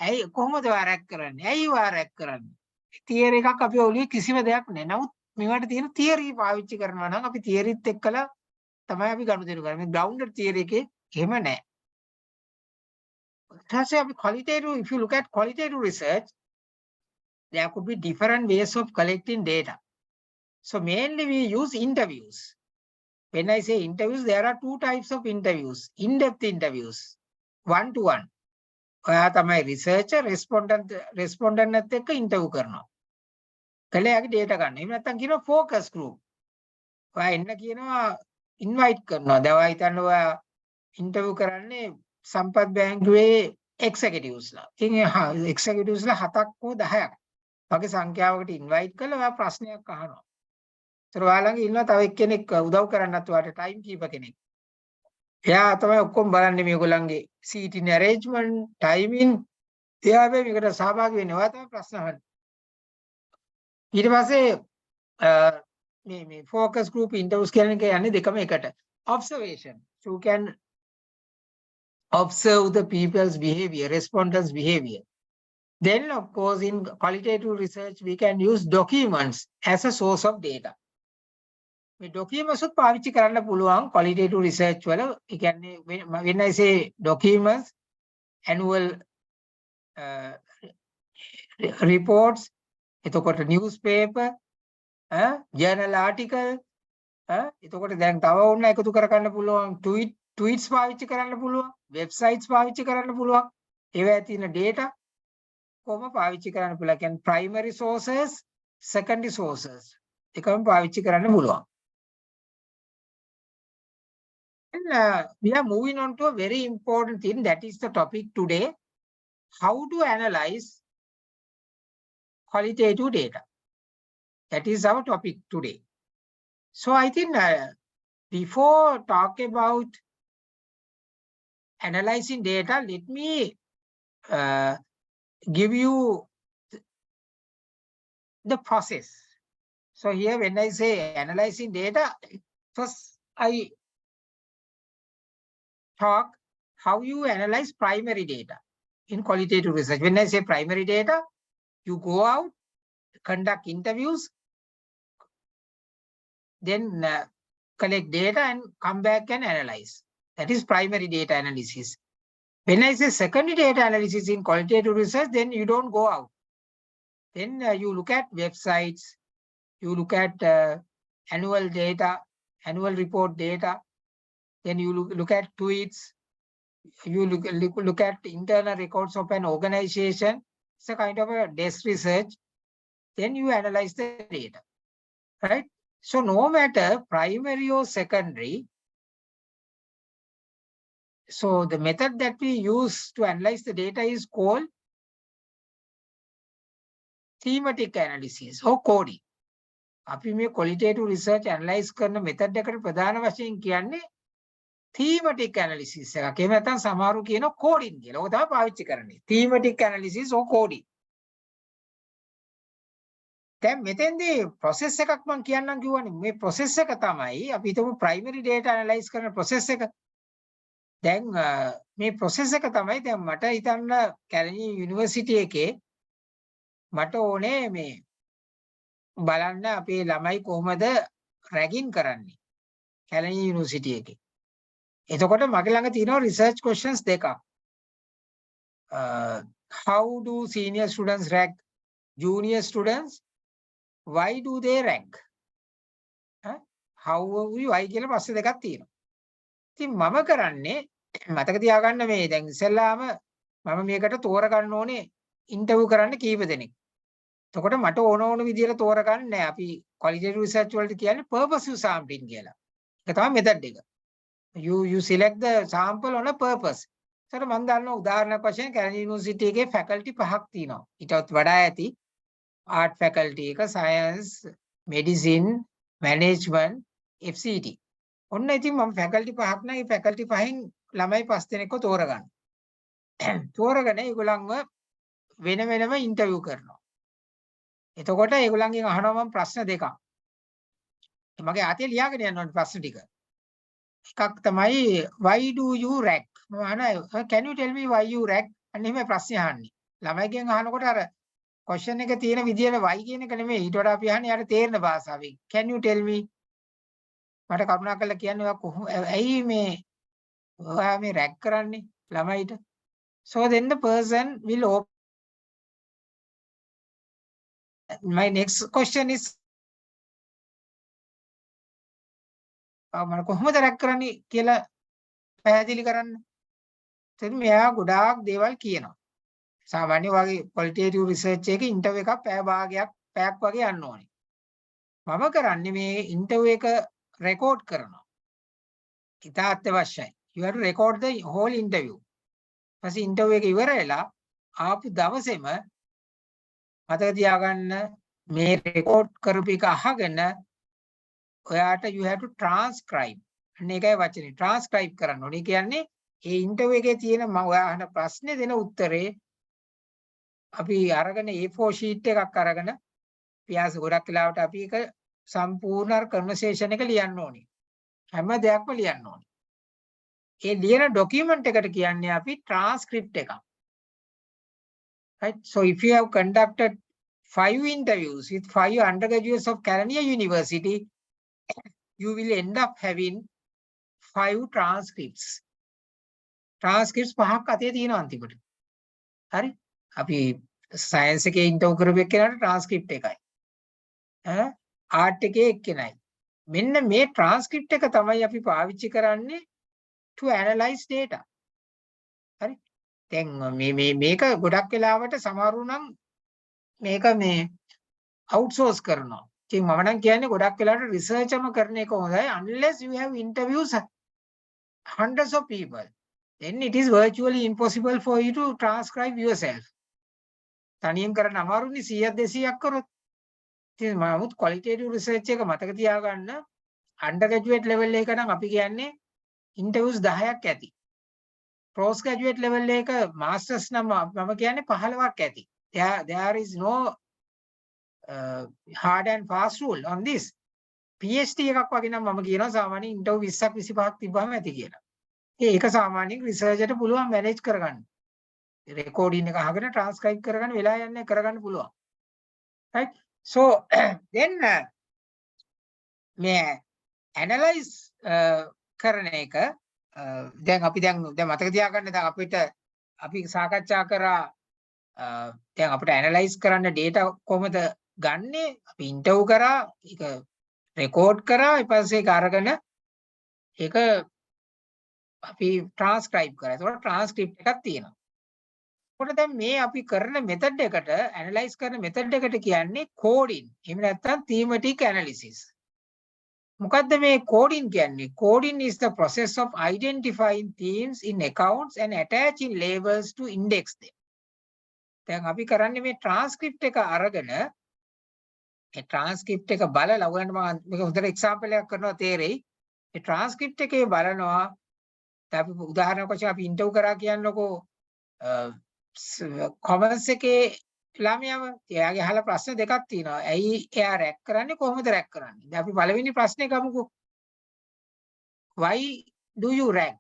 ඇයි කොහොමද ඔයා රැක් කරන්නේ? ඇයි ඔයා රැක් කරන්නේ? තියරි එකක් අපි ඔළුවේ කිසිම දෙයක් නැහැ. නමුත් මේවට තියෙන තියරි පාවිච්චි කරනවා නම් අපි තියරිත් එක්කලා තමයි අපි ගනුදෙනු කරන්නේ. මේ ග්‍රවුන්ඩඩ් තියරි එකේ එහෙම නැහැ. ඊටසේ අපි qualitative, if you look at qualitative research, there could be different ways of collecting data. So mainly we use interviews. When I say interviews, there are two types of interviews. In-depth interviews, one-to-one. ඔයා තමයි රිසර්චර් රෙස්පොන්ඩන්ට් එක්ක interview කරනවා. කළේ යාගේ data ගන්න. එහෙම නැත්නම් කියනවා ෆෝකස් ගෲප්. ඔයා එන්න කියනවා ඉන්වයිට් කරනවා. දැන් ඔයා හිතන්න ඔයා ඉන්ටර්විව් කරන්නේ සම්පත් බැංකුවේ එක්සිකියුටිව්ස්ලා. ඉතින් එක්සිකියුටිව්ස්ලා 7ක් හෝ 10ක් වගේ සංඛ්‍යාවකට ඉන්වයිට් කරලා ඔයා ප්‍රශ්නයක් අහනවා. ඒතර ඔයා ළඟ ඉන්නවා තව එක්කෙනෙක් උදව් කරන්නත් ඔයාට ටයිම් කීපර් කෙනෙක්. එයා තමයි ඔක්කොම බලන්නේ මේගොල්ලන්ගේ සීටින් ඇරේන්ජ්මන්ට් ටයිමින්. එයා හැබැයි මේකට සහභාගී වෙන්නේ. ඔයා තමයි ප්‍රශ්න අහන්නේ. ඊට පස්සේ මේ ෆෝකස් ගෲප් ඉන්ටර්විව්ස් කියන්නේ දෙකම එකට. Observation. you can observe the people's behavior, respondents' behavior. Then, of course, in qualitative research, we can use documents as a source of data. මේ documents උත් පාවිච්චි කරන්න පුළුවන් qualitative research වල. ඒ කියන්නේ when I say documents, annual reports, එතකොට newspaper, journal article, එතකොට දැන් තව ඕන එකතු කරගන්න පුළුවන් tweets පාවිච්චි කරන්න පුළුවන්, websites පාවිච්චි කරන්න පුළුවන්. ඒවා තියෙන data කොහොම පාවිච්චි කරන්න පුළුවන්. කියන්නේ primary sources, secondary sources එකම පාවිච්චි කරන්න පුළුවන්. And we are moving on to a very important thing, that is the topic today: how to analyze qualitative data. That is our topic today. So I think before talk about analyzing data, let me give you the process. So here when I say analyzing data, first I talk how you analyze primary data in qualitative research. When I say primary data, you go out, conduct interviews, then collect data and come back and analyze. That is primary data analysis. When I say secondary data analysis in qualitative research, then you don't go out. Then you look at websites, you look at annual data, annual report data, then you look at tweets, you look at internal records of an organization. It's a kind of a desk research. Then you analyze the data, right? So no matter primary or secondary, so the method that we use to analyze the data is called thematic analysis or coding. අපි මේ qualitative research analyze කරන method එකට ප්‍රධාන වශයෙන් කියන්නේ thematic analysis එකක්. එහෙම නැත්නම් සමහරු කියනවා coding කියලා. ඔක තමයි පාවිච්චි කරන්නේ. Thematic analysis or coding. දැන් මෙතෙන්දී process එකක් මම කියන්නම් කිව්වනේ. මේ process එක තමයි අපි හිතමු primary data analyze කරන process එක. දැන් මේ process එක තමයි දැන් මට හිතන්න කැලණිය යුනිවර්සිටි එකේ මට ඕනේ මේ බලන්න අපේ ළමයි කොහොමද රැගින් කරන්නේ කැලණිය යුනිවර්සිටි එකේ. එතකොට මගේ ළඟ තියෙනවා research questions දෙකක්. How do senior students rag junior students? Why do they rag? How why කියලා ප්‍රශ්න දෙකක් තියෙනවා. ඉතින් මම කරන්නේ මතක තියාගන්න මේ දැන් ඉස්සෙල්ලාම මම මේකට තෝරගන්න ඕනේ ඉන්ටර්විව් කරන්න කීප දෙනෙක්. එතකොට මට ඕන විදියට තෝරගන්න නෑ. අපි qualitative research වලට කියන්නේ purposive sampling කියලා. ඒක තමයි method එක. You select the sample on a purpose. ඒකට මම දන්නවා උදාහරණයක් වශයෙන් කැලණිය යුනිවර්සිටි එකේ faculty පහක් තියෙනවා. ඊටත් වඩා ඇති art faculty එක, science, medicine, management, FCT. ඔන්න ඉතින් මම faculty පහක් නම් ඒ faculty පහෙන් ළමයි 5 දෙනෙක්ව තෝරගන්න. තෝරගෙන ඒගොල්ලන්ව වෙන වෙනම ඉන්ටර්විව් කරනවා. එතකොට ඒගොල්ලන්ගෙන් අහනවා මම ප්‍රශ්න දෙකක්. මගේ ආතේ ලියාගෙන යන්න ඕනේ ප්‍රශ්න ටික. එකක් තමයි why do you rag? මම අහනවා can you tell me why you rag? අන්න එහෙම ප්‍රශ්න අහන්නේ. ළමයිගෙන් අහනකොට අර question එක තියෙන විදියට why කියන එක නෙමෙයි. ඊට වඩා අපි අහන්නේ යාට තේරෙන භාෂාවෙන්. Can you tell me? මට කරුණාකරලා කියන්න ඔයා කොහොම ඇයි මේ ඔයා මේ රැග් කරන්නේ ළමයිට? So then the person will open. My next question is මම කොහොමද රැග් කරන්නේ කියලා පැහැදිලි කරන්න. එතන මෙයා ගොඩාක් දේවල් කියනවා. සාමාන්‍ය වගේ qualitative research එකේ ඉන්ටර්විව් එකක් පැයක් වගේ යන්න ඕනේ. මම කරන්නේ මේ ඉන්ටර්විව් එක record කරනවා. ඉතා අත්‍යවශ්‍යයි. You have to record the whole interview. ඊපස්සේ ඉන්ටර්විව් එක ඉවර වෙලා ආපු දවසේම මතක තියාගන්න මේ record කරපු එක අහගෙන ඔයාට you have to transcribe. අන්න ඒකයි වචනේ transcribe කරන්න ඕනේ. කියන්නේ ඒ ඉන්ටර්විව් එකේ තියෙන මම ඔයා අහන ප්‍රශ්නේ දෙන උත්තරේ අපි අරගෙන A4 sheet එකක් අරගෙන පියාස ගොඩක් වෙලාවට අපි ඒක සම්පූර්ණ conversation එක ලියන්න ඕනේ. හැම දෙයක්ම ලියන්න ඕනේ. ඒ ලියන document එකට කියන්නේ අපි transcript එකක්. Right? So if you have conducted 5 interviews with 5 undergraduates of Kelaniya University, you will end up having 5 transcripts. Transcripts පහක් අතේ තියෙනවා අන්තිමට. හරි? අපි science එකේ ඉන්ටර්වයුව කරපු එක්කෙනාට transcript එකයි. art එකේ එක්කෙනයි. මෙන්න මේ transcript එක තමයි අපි පාවිච්චි කරන්නේ to analyze data. හරි? දැන් මේක ගොඩක් වෙලාවට සමහරු නම් මේක මේ outsource කරනවා. ඉතින් මම නම් කියන්නේ ගොඩක් වෙලාවට research එකම කරන එක හොඳයි unless you have interviews hundreds of people. Then it is virtually impossible for you to transcribe yourself. තනියෙන් කරන්න අමාරුනේ 100ක් 200ක් කරොත්. ඉතින් මමුත් qualitative research එක මතක තියාගන්න undergraduate level එක නම් අපි කියන්නේ interviews 10ක් ඇති. postgraduate level එක masters නම් මම කියන්නේ 15ක් ඇති. There is no hard and fast rule on this. PhD එකක් වගේ නම් මම කියනවා සාමාන්‍ය interview 20ක් 25ක් තිබ්බම ඇති කියලා. ඒක සාමාන්‍යයෙන් researcher ට පුළුවන් manage කරගන්න. recording එක අහගෙන transcribe කරගන්න වෙලා යන්නේ කරගන්න පුළුවන්. Right? So then මේ analyze කරන එක දැන් මතක තියාගන්න දැන් අපිට අපි සාකච්ඡා කරා දැන් අපිට analyze කරන්න data කොහොමද ගන්නෙ අපි interview කරා ඒක record කරා ඊට පස්සේ ඒක අරගෙන ඒක අපි transcribe කරා. ඒකට transcript එකක් තියෙනවා. ඒකට දැන් මේ අපි කරන method එකට analyze කරන method එකට කියන්නේ coding. එහෙම නැත්නම් thematic analysis. මොකද්ද මේ coding කියන්නේ? Coding is the process of identifying themes in accounts and attaching labels to index them. දැන් අපි කරන්නේ මේ transcript එක අරගෙන ඒ transcript එක බලලා ඔයගලන්ට මම මේක හොඳට example එකක් කරනවා තේරෙයි. ඒ transcript එකේ බලනවා අපි උදාහරණයක් වශයෙන් අපි interview කරා කියන්නකෝ commerce එකේ ළමයාව එයාගේ අහලා ප්‍රශ්න දෙකක් තියෙනවා. ඇයි එයා රැක් කරන්නේ කොහොමද රැක් කරන්නේ? දැන් අපි පළවෙනි ප්‍රශ්නේ ගමුකෝ. Why do you rank?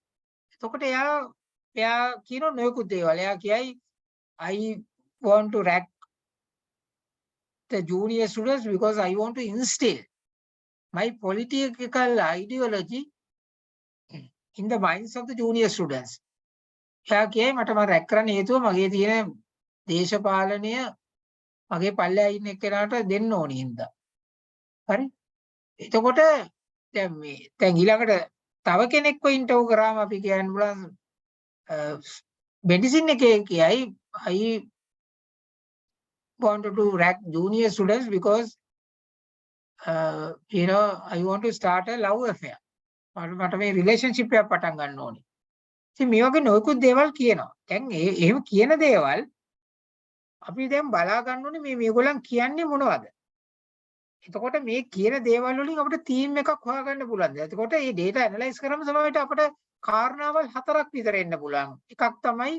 එතකොට එයා කියන නොයෙකුත් දේවල්. එයා කියයි I want to rank the junior students because I want to instill my political ideology in the minds of the junior students. එයා කියයි මට මම රැක් කරන්න හේතුව මගේ තියෙන දේශපාලනය මගේ පල්ලෙහා ඉන්න එක්කෙනාට දෙන්න ඕනි හින්දා. හරි? එතකොට දැන් ඊළඟට තව කෙනෙක්ව ඉන්ටර්වයුව කරාම අපි කියන්න බුණා මෙඩිසින් එකේ කියයි I wanted to rank junior students because I want to start a love affair. මට මේ රිලේෂන්ෂිප් එකක් පටන් ගන්න ඕනේ. ඉතින් මේ වගේ නොයෙකුත් දේවල් කියනවා. දැන් එහෙම කියන දේවල් අපි දැන් බලා ගන්න ඕනේ මේගොල්ලන් කියන්නේ මොනවද? එතකොට මේ කියන දේවල් වලින් අපිට තීම් එකක් හොයාගන්න පුළුවන්. එතකොට මේ data analyze කරාම සමහරවිට අපිට කාරණාවල් 4ක් විතර එන්න පුළුවන්. එකක් තමයි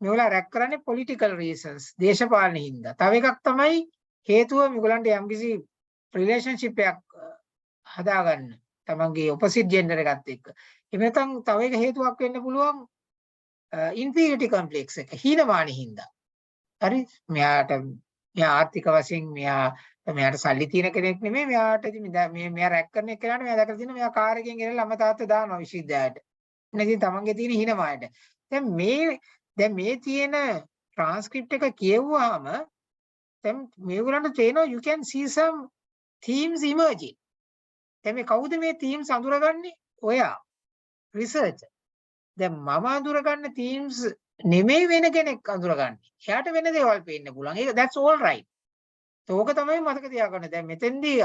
මේගොල්ලෝ රැක් කරන්නේ political reasons දේශපාලන හින්දා. තව එකක් තමයි හේතුව මේගොල්ලන්ට යම්කිසි relationship එකක් හදාගන්න. තමන්ගේ opposite gender එකත් එක්ක. එහෙම නැත්නම් තව එක හේතුවක් වෙන්න පුළුවන් inferiority complex එක හීනමානී හින්දා. හරි? මෙයා ආර්ථික වශයෙන් මෙයාට සල්ලි තියෙන කෙනෙක් නෙමෙයි. මෙයාට ඉතින් මෙයා රැක් කරන එක්කනට මෙයා දැකලා තියෙන මෙයා කාර් එකෙන් ගෙනල්ලා අම්මා තාත්තා දානවා විශ්වවිද්‍යාලයට. ඉතින් තමන්ගේ තියෙන හීනමානීට. දැන් මේ තියෙන transcript එක කියවුවාම දැන් මේගොල්ලන්ට තේනවා you can see some themes emerging. දැන් මේ කවුද මේ themes අඳුරගන්නේ? ඔයා researcher. දැන් මම අඳුරගන්න themes නෙමෙයි වෙන කෙනෙක් අඳුරගන්නේ. එයාට වෙන දේවල් පේන්න පුළුවන්. ඒක that's all right. ඒක තමයි මතක තියාගන්න. දැන් මෙතෙන්දී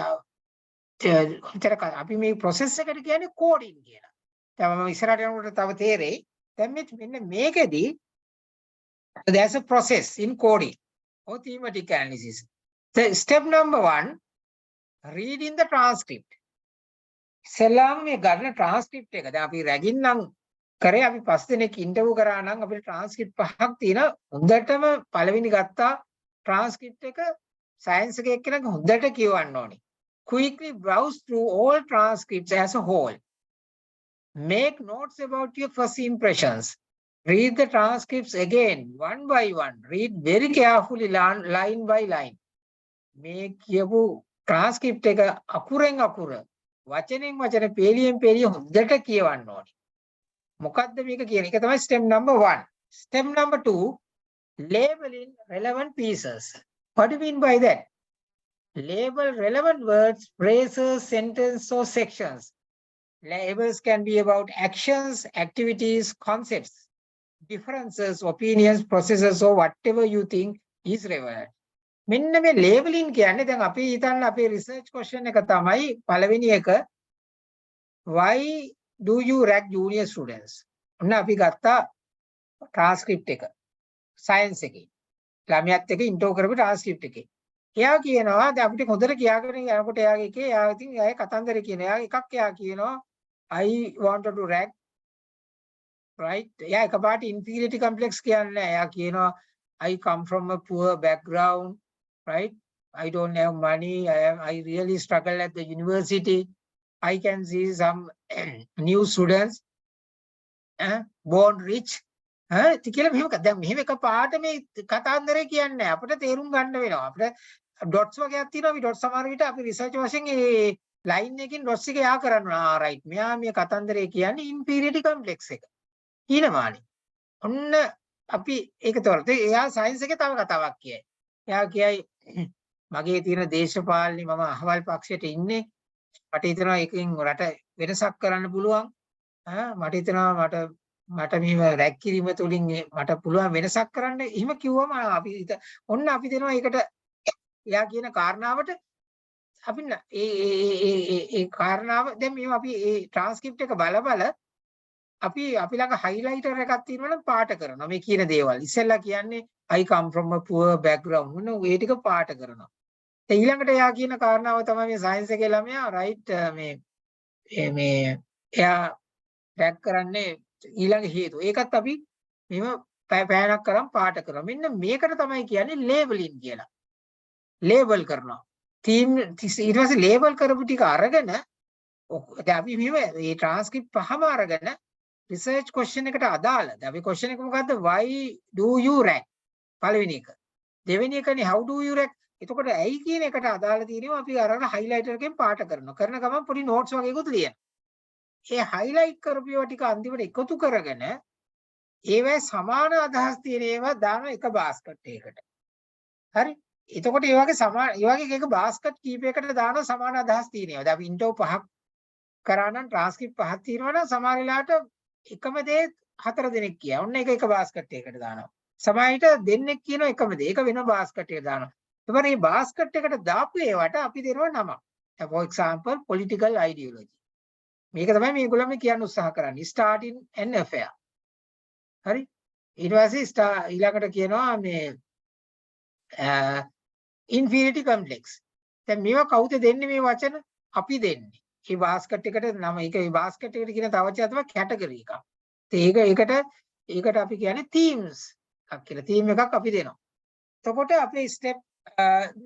අපි මේ process එකට කියන්නේ coding කියලා. දැන් මම ඉස්සරහට යනකොට තව තේරෙයි. දැන් මෙන්න මේකෙදී there's a process in coding or thematic analysis. The step number 1, reading the transcript. ඉස්සෙල්ලාම මේ ගන්න transcript එක. දැන් අපි රැගින් නම් කරේ අපි 5 දිනක් ඉන්ටර්විව් කරා නම් අපිට transcript 5ක් තියෙනවා. හොඳටම පළවෙනි ගත්තා transcript එක science එකේ එක්කෙනෙක් හොඳට කියවන්න ඕනේ. Quickly browse through all transcripts as a whole. Make notes about your first impressions. Read the transcripts again, one by one. Read very carefully, line by line. Make your transcript එක අකුරෙන් අකුර වචනෙන් වචන පේලියෙන් පේලිය හොඳට කියවන්න ඕනේ. මොකද්ද මේක කියන එක තමයි step number 1. Step number 2, labeling relevant pieces. What do you mean by that? Label relevant words, phrases, sentences or sections. Labels can be about actions, activities, concepts, differences, opinions, processes or whatever you think is relevant. මෙන්න මේ labeling කියන්නේ දැන් අපි හිතන්න අපේ research question එක තමයි පළවෙනි එක, why do you rank junior students? ඔන්න අපි ගත්තා transcript එක science එකේ ළමයාත් එක්ක ඉන්ටරෝ කරපු transcript එකේ. එයා කියනවා දැන් අපිට හොඳට කියාගෙන යනකොට එයාගේ එකේ එයා ඉතින් එයාගේ කතන්දරේ කියන එයා එකක් එයා කියනවා I wanted to rank, right? එයා එකපාරට inferiority complex කියන්නේ එයා කියනවා I come from a poor background, right? I don't have money. I really struggle at the university. I can see some new students born rich. කියලා මෙහෙම දැන් මෙහෙම එකපාරට මේ කතාන්දරේ කියන්නේ අපිට තේරුම් ගන්න වෙනවා. අපිට dots වගේක් තියෙනවා. අපි dots සමහර විට අපි research වශයෙන් ඒ line එකකින් dots එක යා කරනවා. right. මෙයා මේ කතාන්දරේ කියන්නේ inferiority complex එක. ඊනමානේ. ඔන්න අපි ඒක තවරට එයා science එකේ තව කතාවක් කියයි. එයා කියයි මගේ තියෙන දේශපාලනේ මම අහවල් පක්ෂයට ඉන්නේ. මට හිතෙනවා ඒකෙන් රට වෙනසක් කරන්න පුළුවන්. මට හිතෙනවා මට මෙහෙම රැක් කිරීම තුලින් මට පුළුවන් වෙනසක් කරන්න. එහෙම කිව්වම අපි ඔන්න අපි දෙනවා ඒකට එයා කියන කාරණාවට අපි ඒ කාරණාව දැන් මේව අපි ඒ ට්‍රාන්ස්ක්‍රිප්ට් එක බල අපි ළඟ highlighter එකක් තියෙනවා නම් පාට කරනවා මේ කියන දේවල්. ඉස්සෙල්ලා කියන්නේ I come from a poor background. මොන ඒ ටික පාට කරනවා. ඊළඟට එයා කියන කාරණාව තමයි මේ සයන්ස් එකේ ළමයා right මේ එයා රැක් කරන්නේ ඊළඟ හේතු. ඒකත් අපි මෙහෙම පෑනක් කරන් පාට කරනවා. මෙන්න මේකට තමයි කියන්නේ labeling කියලා. label කරනවා. theme ඊට පස්සේ label කරපු ටික අරගෙන දැන් අපි මෙහෙම මේ transcript පහම අරගෙන research question එකට අදාළ. දැන් අපි question එක මොකද්ද? Why do you rank? පළවෙනි එක. දෙවෙනි එකනේ how do you rank? එතකොට ඇයි කියන එකට අදාළ තියෙනවා අපි අරගෙන highlighter එකෙන් පාට කරනවා. කරන ගමන් පොඩි notes වගේකුත් ලියනවා. ඒ highlight කරපු ඒවා ටික අන්තිමට එකතු කරගෙන ඒවැ සමාන අදහස් තියෙන ඒවා දාන එක basket එකකට. හරි? එතකොට ඒ වගේ එක basket කීපයකට දානවා සමාන අදහස් තියෙන ඒවා. දැන් අපි intro 5ක් කරා නම් transcript 5ක් තියෙනවා නම් සමහර වෙලාවට එකම දේ 4 දෙනෙක් කියනවා. ඔන්න එක basket එකකට දානවා. සමහරවිට දෙන්නෙක් කියනවා එකම දේ. ඒක වෙන basket එකකට දානවා. ඊට මේ basket එකට දාපු ඒවට අපි දෙනවා නමක්. For example political ideology. මේක තමයි මේගොල්ලෝ මේ කියන්න උත්සාහ කරන්නේ. starting an affair. හරි? ඊට පස්සේ ඊළඟට කියනවා මේ inferiority complex. දැන් මේවා කවුද දෙන්නේ මේ වචන? අපි දෙන්නේ. මේ basket එකට නම ඒක මේ basket එකට කියන තව වචනයක් තමයි category එකක්. ඒකට අපි කියන්නේ themes එකක් කියලා. theme එකක් අපි දෙනවා. එතකොට අපේ step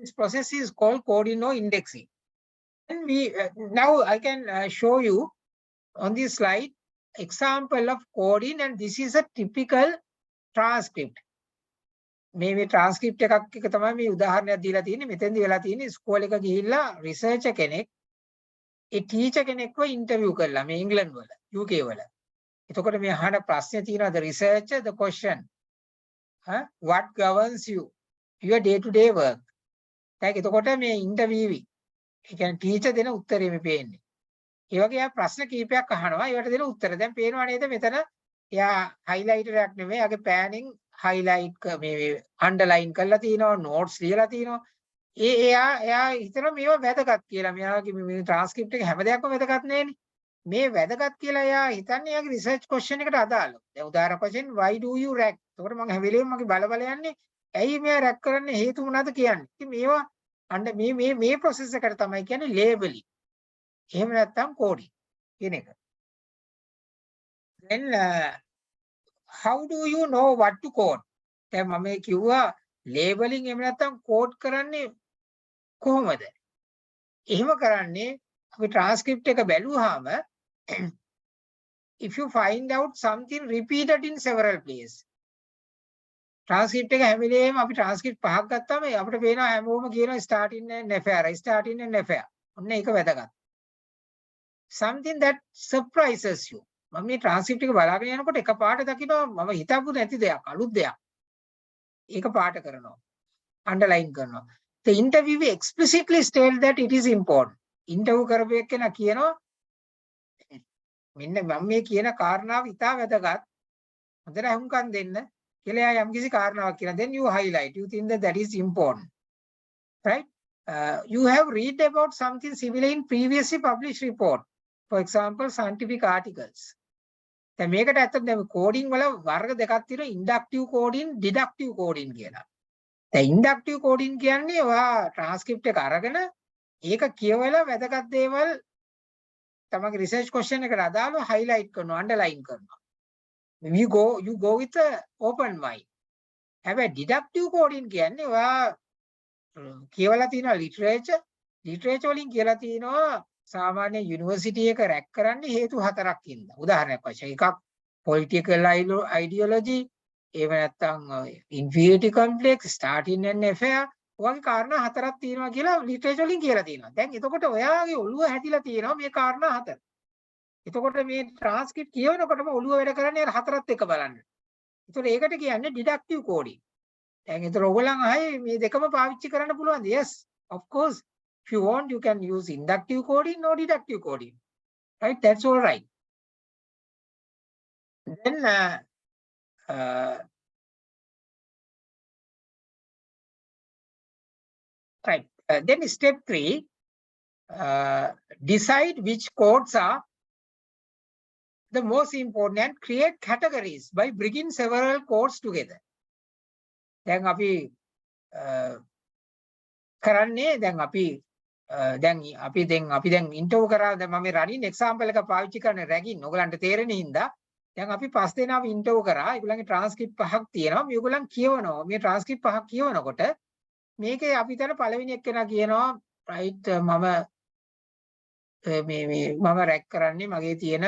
this process is called coding or indexing. And now I can show you on this slide example of coding, and this is a typical transcript. මේ transcript එකක් එක තමයි මේ උදාහරණයක් දීලා තියෙන්නේ. මෙතෙන්දි වෙලා තියෙන්නේ ස්කෝල් එක ගිහිල්ලා researcher කෙනෙක් ඒ ටීචර් කෙනෙක්ව ඉන්ටර්විව් කරලා මේ ඉංග්ලන්ඩ් වල UK වල. එතකොට මේ අහන ප්‍රශ්නේ තියෙනවා the researcher the question what governs you your day to day work. දැන් එතකොට මේ ඉන්ටර්විවි ඒ කියන්නේ ටීචර් දෙන උත්තරේ මේ පේන්නේ. ඒ වගේ එයා ප්‍රශ්න කීපයක් අහනවා. ඒවට දෙන උත්තර දැන් පේනවා නේද මෙතන එයා highlighter එකක් නෙමෙයි එයාගේ පෑනින් highlight මේ underline කරලා තියෙනවා notes ලියලා තියෙනවා. එයා හිතනවා මේවා වැදගත් කියලා. මෙයාගේ මේ transcript එක හැම දෙයක්ම වැදගත් නෑනේ. මේ වැදගත් කියලා එයා හිතන්නේ එයාගේ research question එකට අදාළව. දැන් උදාහරණ වශයෙන් why do you rank? එතකොට මම හැම වෙලේම මගේ බල යන්නේ ඇයි මෙයා රැක් කරන්න හේතු මොනවද කියන්නේ. ඉතින් මේවා අන්න මේ process එකට තමයි කියන්නේ labeling. එහෙම නැත්නම් coding කියන එක. Then how do you know what to code? දැන් මම කිව්වා labeling එහෙම නැත්නම් code කරන්නේ කොහොමද? එහෙම කරන්නේ අපි transcript එක බැලුවාම if you find out something repeated in several places. Transcript එක හැම වෙලේම අපි transcript පහක් ගත්තාම අපිට පේනවා හැමෝම කියනවා starting and affair, starting and affair. ඔන්න ඒක වැදගත්. Something that surprises you. මම මේ transcript එක බලාගෙන යනකොට එකපාරට දකිනවා මම හිතපු නැති දෙයක්, අලුත් දෙයක්. ඒක පාට කරනවා. underline කරනවා. The interviewer explicitly stated that it is important. interview කරපු එක්කෙනා කියනවා මෙන්න මම මේ කියන කාරණාව ඉතා වැදගත්. හොඳට අහුම්කම් දෙන්න කියලා යම්කිසි කාරණාවක් කියලා. Then you highlight. You think that is important. Right? You have read about something similar in previously published report. For example, scientific articles. දැන් මේකට ඇත්තට දැන් කෝඩින් වල වර්ග දෙකක් තියෙනවා. inductive coding, deductive coding කියලා. දැන් inductive coding කියන්නේ ඔයා transcript එක අරගෙන ඒක කියවලා වැදගත් දේවල් තමගේ research question එකට අදාළව highlight කරනවා, underline කරනවා. You go with a open mind. හැබැයි deductive coding කියන්නේ ඔයා කියවලා තියෙන literature වලින් කියලා තියෙනවා සාමාන්‍ය යුනිවර්සිටි එක රැක් කරන්න හේතු හතරක් ඉඳලා. උදාහරණයක් වශයෙන් එකක් political ideology, එහෙම නැත්නම් inferiority complex, starting and affair වගේ කාරණා හතරක් තියෙනවා කියලා literature වලින් කියලා තියෙනවා. දැන් එතකොට ඔයාගේ ඔළුව හැදිලා තියෙනවා මේ කාරණා හතර. එතකොට මේ transcript කියවනකොටම ඔළුව වැඩ කරන්නේ අර හතරත් එක බලන්න. ඒතකොට ඒකට කියන්නේ deductive coding. දැන් ඒතර ඔයගොල්ලන් ආයේ මේ දෙකම පාවිච්චි කරන්න පුළුවන්ද? Yes, of course. If you want, you can use inductive coding or deductive coding. Right? That's all right. Then right. Then step 3, decide which codes are the most important and create categories by bringing several codes together. දැන් අපි කරන්නේ දැන් අපි දැන් ඉන්ටර්වයුව කරා දැන් මම රනින් example එක පාවිච්චි කරන්නේ රැගින් ඔයගලන්ට තේරෙන හින්දා දැන් අපි 5 දෙනාම ඉන්ටර්වයුව කරා ඒගොල්ලන්ගේ ට්‍රාන්ස්ක්‍රිප්ට් 5ක් තියෙනවා මේගොල්ලන් කියවනවා මේ ට්‍රාන්ස්ක්‍රිප්ට් 5ක් කියවනකොට මේකේ අපි තන පළවෙනි එක්කෙනා කියනවා රයිට් මම රැක් කරන්නේ මගේ තියෙන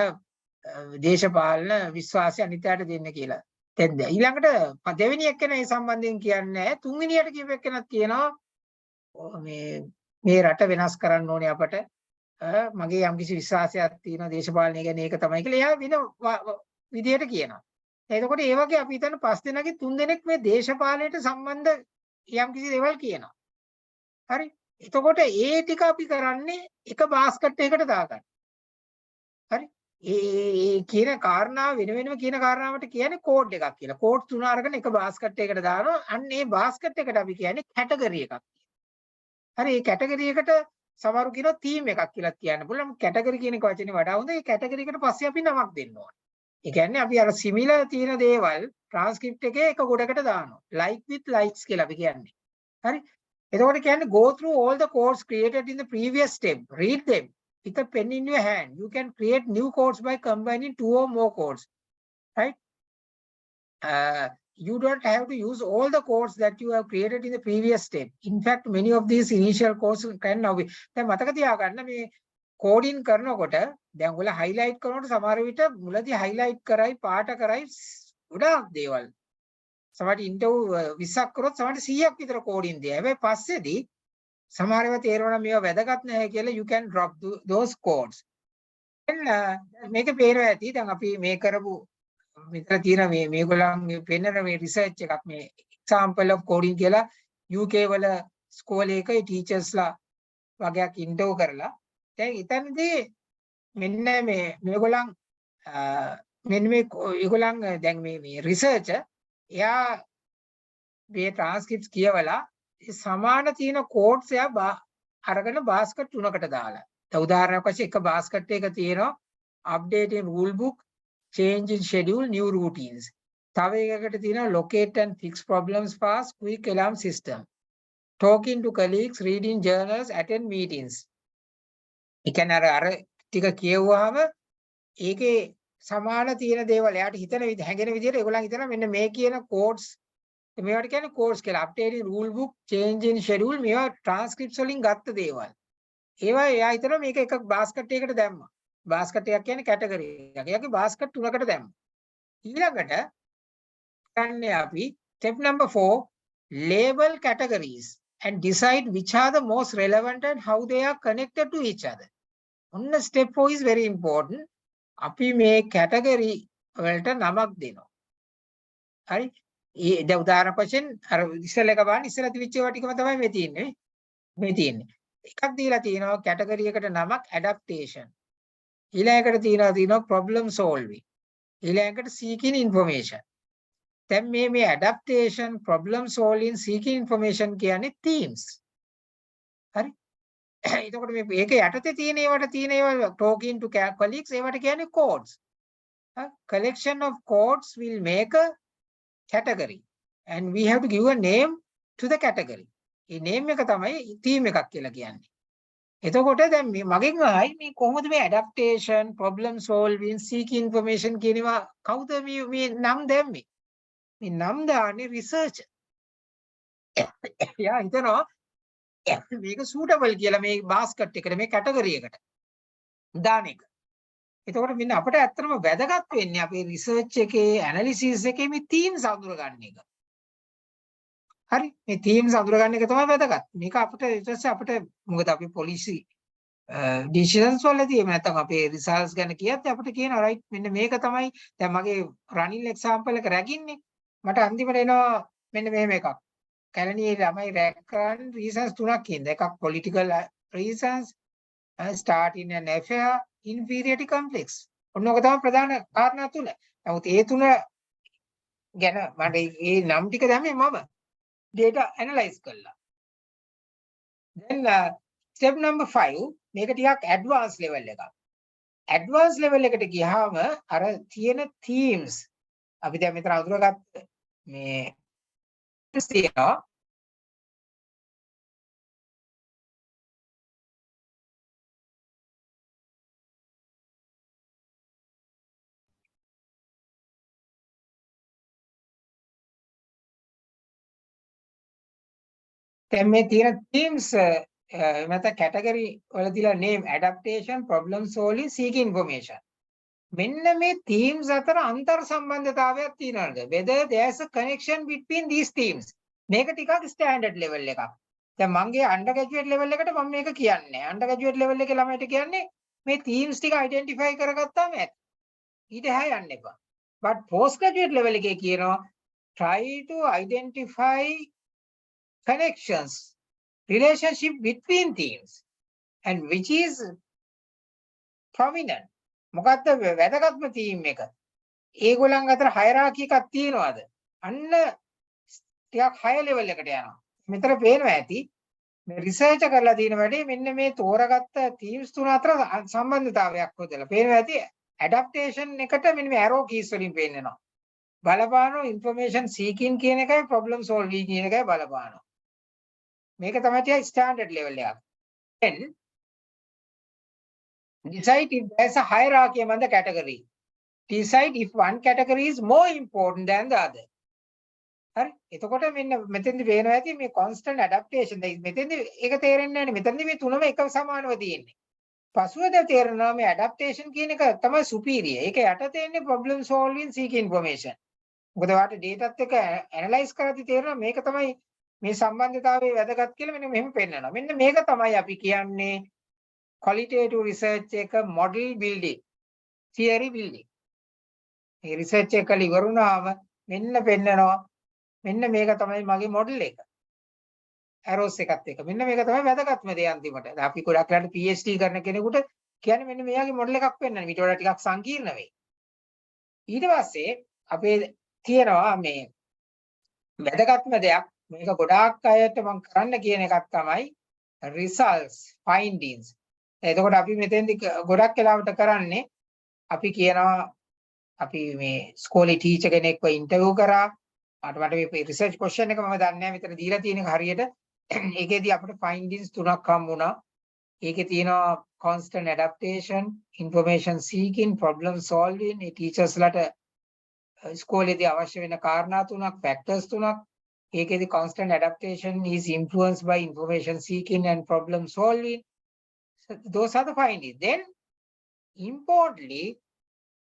දේශපාලන විශ්වාසය අනිත්‍යයට දෙන්න කියලා. දැන් ඊළඟට දෙවෙනි එක්කෙනා ඒ සම්බන්ධයෙන් කියන්නේ තුන්වෙනියට කියපු එක්කෙනාත් කියනවා මේ රට වෙනස් කරන්න ඕනේ අපට මගේ යම්කිසි විශ්වාසයක් තියෙනවා දේශපාලනය ගැන ඒක තමයි කියලා එයා වෙන විදියට කියනවා. එතකොට ඒ වගේ අපි හිතන 5 දෙනාගේ 3 දෙනෙක් මේ දේශපාලනයට සම්බන්ධ යම්කිසි දේවල් කියනවා. හරි? එතකොට ඒ ටික අපි කරන්නේ එක බාස්කට් එකකට දාගන්න. හරි? ඒ කියන කාරණාව වෙන වෙනම කියන කාරණාවට කියන්නේ කෝඩ් එකක් කියලා. කෝඩ් 3 අරගෙන එක බාස්කට් එකකට දානවා. අන්න ඒ බාස්කට් එකට අපි කියන්නේ කැටගරි එකක්. හරි මේ කැටගරි එකට සමහරු කියනවා තීම් එකක් කියලා කියන්න පුළුවන්. කැටගරි කියන එක වචනේ වඩා හොඳ. ඒ කැටගරි එකට පස්සේ අපි නමක් දෙන්න ඕනේ. ඒ කියන්නේ අපි අර සිමිලර් තියෙන දේවල් ට්‍රාන්ස්ක්‍රිප්ට් එකේ එක ගොඩකට දානවා. like with likes කියලා අපි කියන්නේ. හරි? එතකොට කියන්නේ go through all the codes created in the previous step. Read them with a pen in your hand. You can create new codes by combining 2 or more codes. Right? You don't have to use all the codes that you have created in the previous step. In fact, many of these initial codes can now be. දැන් මතක තියාගන්න මේ coding කරනකොට දැන් ඔයාලා highlight කරනකොට සමහර විට මුලදී highlight කරයි පාට කරයි ගොඩාක් දේවල්. සමහරට ඉන්ටර්වයුව 20ක් කරොත් සමහරට 100ක් විතර coding දෙයි. හැබැයි පස්සේදී සමහර ඒවා තේරෙනවා මේවා වැදගත් නැහැ කියලා you can drop those codes. මේක පේනවා ඇති. දැන් අපි මේ කරපු මෙතන තියෙන මේගොල්ලන් පෙන්නන මේ රිසර්ච් එකක් මේ example of coding කියලා UK වල ස්කෝලේ එකේ ටීචර්ස්ලා වගේක් ඉන්ටර්වයුව කරලා දැන් එතනදී මෙන්න මේගොල්ලන් මෙන්න මේ ඒගොල්ලන් දැන් මේ රිසර්චර් එයා මේ ට්‍රාන්ස්ක්‍රිප්ට්ස් කියවලා සමාන තියෙන කෝඩ්ස් එයා අරගෙන බාස්කට් තුනකට දාලා. දැන් උදාහරණයක් වශයෙන් එක බාස්කට් එක තියෙනවා update in rule book, change in schedule, new routines. තව එකකට තියෙනවා locate and fix problems fast, quick alarm system. Talking to colleagues, reading journals, attend meetings. ඒ කියන්නේ අර ටික කියවුවාම ඒකේ සමාන තියෙන දේවල් එයාට හිතන හැඟෙන විදිහට ඒගොල්ලන් හිතනවා මෙන්න මේ කියන කෝඩ්ස් මේවට කියන්නේ කෝඩ්ස් කියලා. update in rule book, change in schedule මේවා transcripts වලින් ගත්ත දේවල්. ඒවා එයා හිතනවා මේක එක බාස්කට් එකකට දැම්මා. basket එකක් කියන්නේ category එකක්. ඒකේ basket තුනකට දැම්මා. ඊළඟට ගන්නේ අපි step number 4 label categories and decide which are the most relevant and how they are connected to each other. On step 4 is very important. අපි මේ category වලට නමක් දෙනවා. හරි? දැන් උදාහරණ වශයෙන් අර ඉස්සෙල්ලා එක බලන්න ඉස්සෙල්ලා තිබිච්ච ඒවා ටිකම තමයි මේ තියෙන්නේ. මේ තියෙන්නේ. එකක් දීලා තියෙනවා category එකට නමක් adaptation. ඊළඟට තියෙනවා problem solving. ඊළඟට seeking information. දැන් මේ adaptation, problem solving, seeking information කියන්නේ themes. හරි? එතකොට මේ ඒක යටතේ තියෙන ඒවට තියෙන ඒවා talking to colleagues ඒවට කියන්නේ codes. Collection of codes will make a category and we have to give a name to the category. A name එක තමයි theme එකක් කියලා කියන්නේ. එතකොට දැන් මගෙන් ආයි මේ කොහොමද මේ adaptation, problem solving, seeking information කියනවා කවුද මේ නම් දැම්මේ? මේ නම් දාන්නේ researcher. යා හිතනවා මේක suitable කියලා මේ basket එකට මේ category එකට දාන එක. එතකොට මෙන්න අපිට ඇත්තටම වැදගත් වෙන්නේ අපේ research එකේ analysis එකේ මේ themes අඳුරගන්න එක. හරි? මේ themes අඳුරගන්න එක තමයි වැදගත්. මේක අපිට ඊට පස්සේ අපිට මොකද අපි policy decisions වලදී එහෙම නැත්නම් අපේ results ගැන කියද්දී අපිට කියනවා right මෙන්න මේක තමයි දැන් මගේ running example එක රැගින්නේ මට අන්තිමට එනවා මෙන්න මෙහෙම එකක්. කැලණියේ ළමයි රැග් කරන් reasons තුනක් ඉඳ එකක් political reasons, starting an affair, inferiority complex. ඔන්නෝක තමයි ප්‍රධාන කාරණා තුන. නමුත් ඒ තුන ගැන මට මේ නම් ටික දැම්මේ මම data analyze කළා. Then step number 5 මේක ටිකක් advanced level එකක්. Advanced level එකට ගියාම අර තියෙන themes අපි දැන් මෙතන අඳුරගත්ත මේ තියෙනවා දැන් මේ තියෙන themes නැත්නම් category වල දීලා name adaptation, problem solving, seeking information. මෙන්න මේ themes අතර අන්තර් සම්බන්ධතාවයක් තියෙනවද? Whether there's a connection between these themes. මේක ටිකක් standard level එකක්. දැන් මගේ undergraduate level එකට මම මේක කියන්නේ. undergraduate level එකේ ළමයිට කියන්නේ මේ themes ටික identify කරගත්තාම ඇති. ඊට එහා යන්න එපා. but postgraduate level එකේ කියනවා try to identify connections, relationship between themes and which is prominent. මොකද්ද වැදගත්ම theme එක? ඒගොල්ලන් අතර hierarchy එකක් තියෙනවද? අන්න ටිකක් higher level එකට යනවා. මෙතන පේනවා ඇති මේ රිසර්ච් කරලා තියෙන වැඩේ මෙන්න මේ තෝරාගත්ත themes තුන අතර සම්බන්ධතාවයක් හොදලා පේනවා ඇති adaptation එකට මෙන්න මේ arrow keys වලින් පේන්නනවා. බලපානවා information seeking කියන එකයි problem solving කියන එකයි බලපානවා. මේක තමයි තිය standard level එකක්. then decide if there's a hierarchy among the category. Decide if one category is more important than the other. හරි? එතකොට මෙන්න මෙතෙන්දි පේනවා ඇති මේ constant adaptation. දැන් මෙතෙන්දි ඒක තේරෙන්නේ නැහැ නේ. මෙතෙන්දි මේ තුනම එක සමානව තියෙන්නේ. පසුවද තේරෙනවා මේ adaptation කියන එක තමයි superior. ඒක යටතේ ඉන්නේ problem solving, seeking information. මොකද ඔයාලට dataත් එක්ක analyze කරද්දී තේරෙනවා මේක තමයි මේ සම්බන්ධතාවයේ වැදගත් කියලා මෙන්න මෙහෙම පෙන්නනවා. මෙන්න මේක තමයි අපි කියන්නේ qualitative research එක model building, theory building. මේ research එක ඉවරුනාම මෙන්න පෙන්නනවා මෙන්න මේක තමයි මගේ model එක. arrows එකත් එක්ක. මෙන්න මේක තමයි වැදගත්ම දේ අන්තිමට. අපි ගොඩක් වෙලාවට PhD කරන කෙනෙකුට කියන්නේ මෙන්න මෙයාගේ model එකක් පෙන්නන්න. ඊට වඩා ටිකක් සංකීර්ණ වෙයි. ඊට පස්සේ අපේ තියෙනවා මේ වැදගත්ම දෙයක් මේක ගොඩාක් අයට මම කරන්න කියන එකක් තමයි results, findings. එතකොට අපි මෙතෙන්දි ගොඩක් වෙලාවට කරන්නේ අපි කියනවා අපි මේ ස්කෝලේ ටීචර් කෙනෙක්ව ඉන්ටර්විව් කරා. මට මේ රිසර්ච් ක්වෙස්චන් එක මම දන්නේ නැහැ මෙතන දීලා තියෙන එක හරියට. ඒකෙදි අපිට findings තුනක් හම්බුණා. ඒකේ තියෙනවා constant adaptation, information seeking, problem solving. මේ ටීචර්ස්ලාට ස්කෝලේදී අවශ්‍ය වෙන කාරණා තුනක්, factors තුනක්. ඒකෙදි constant adaptation is influenced by information seeking and problem solving. So those are the findings. Then importantly,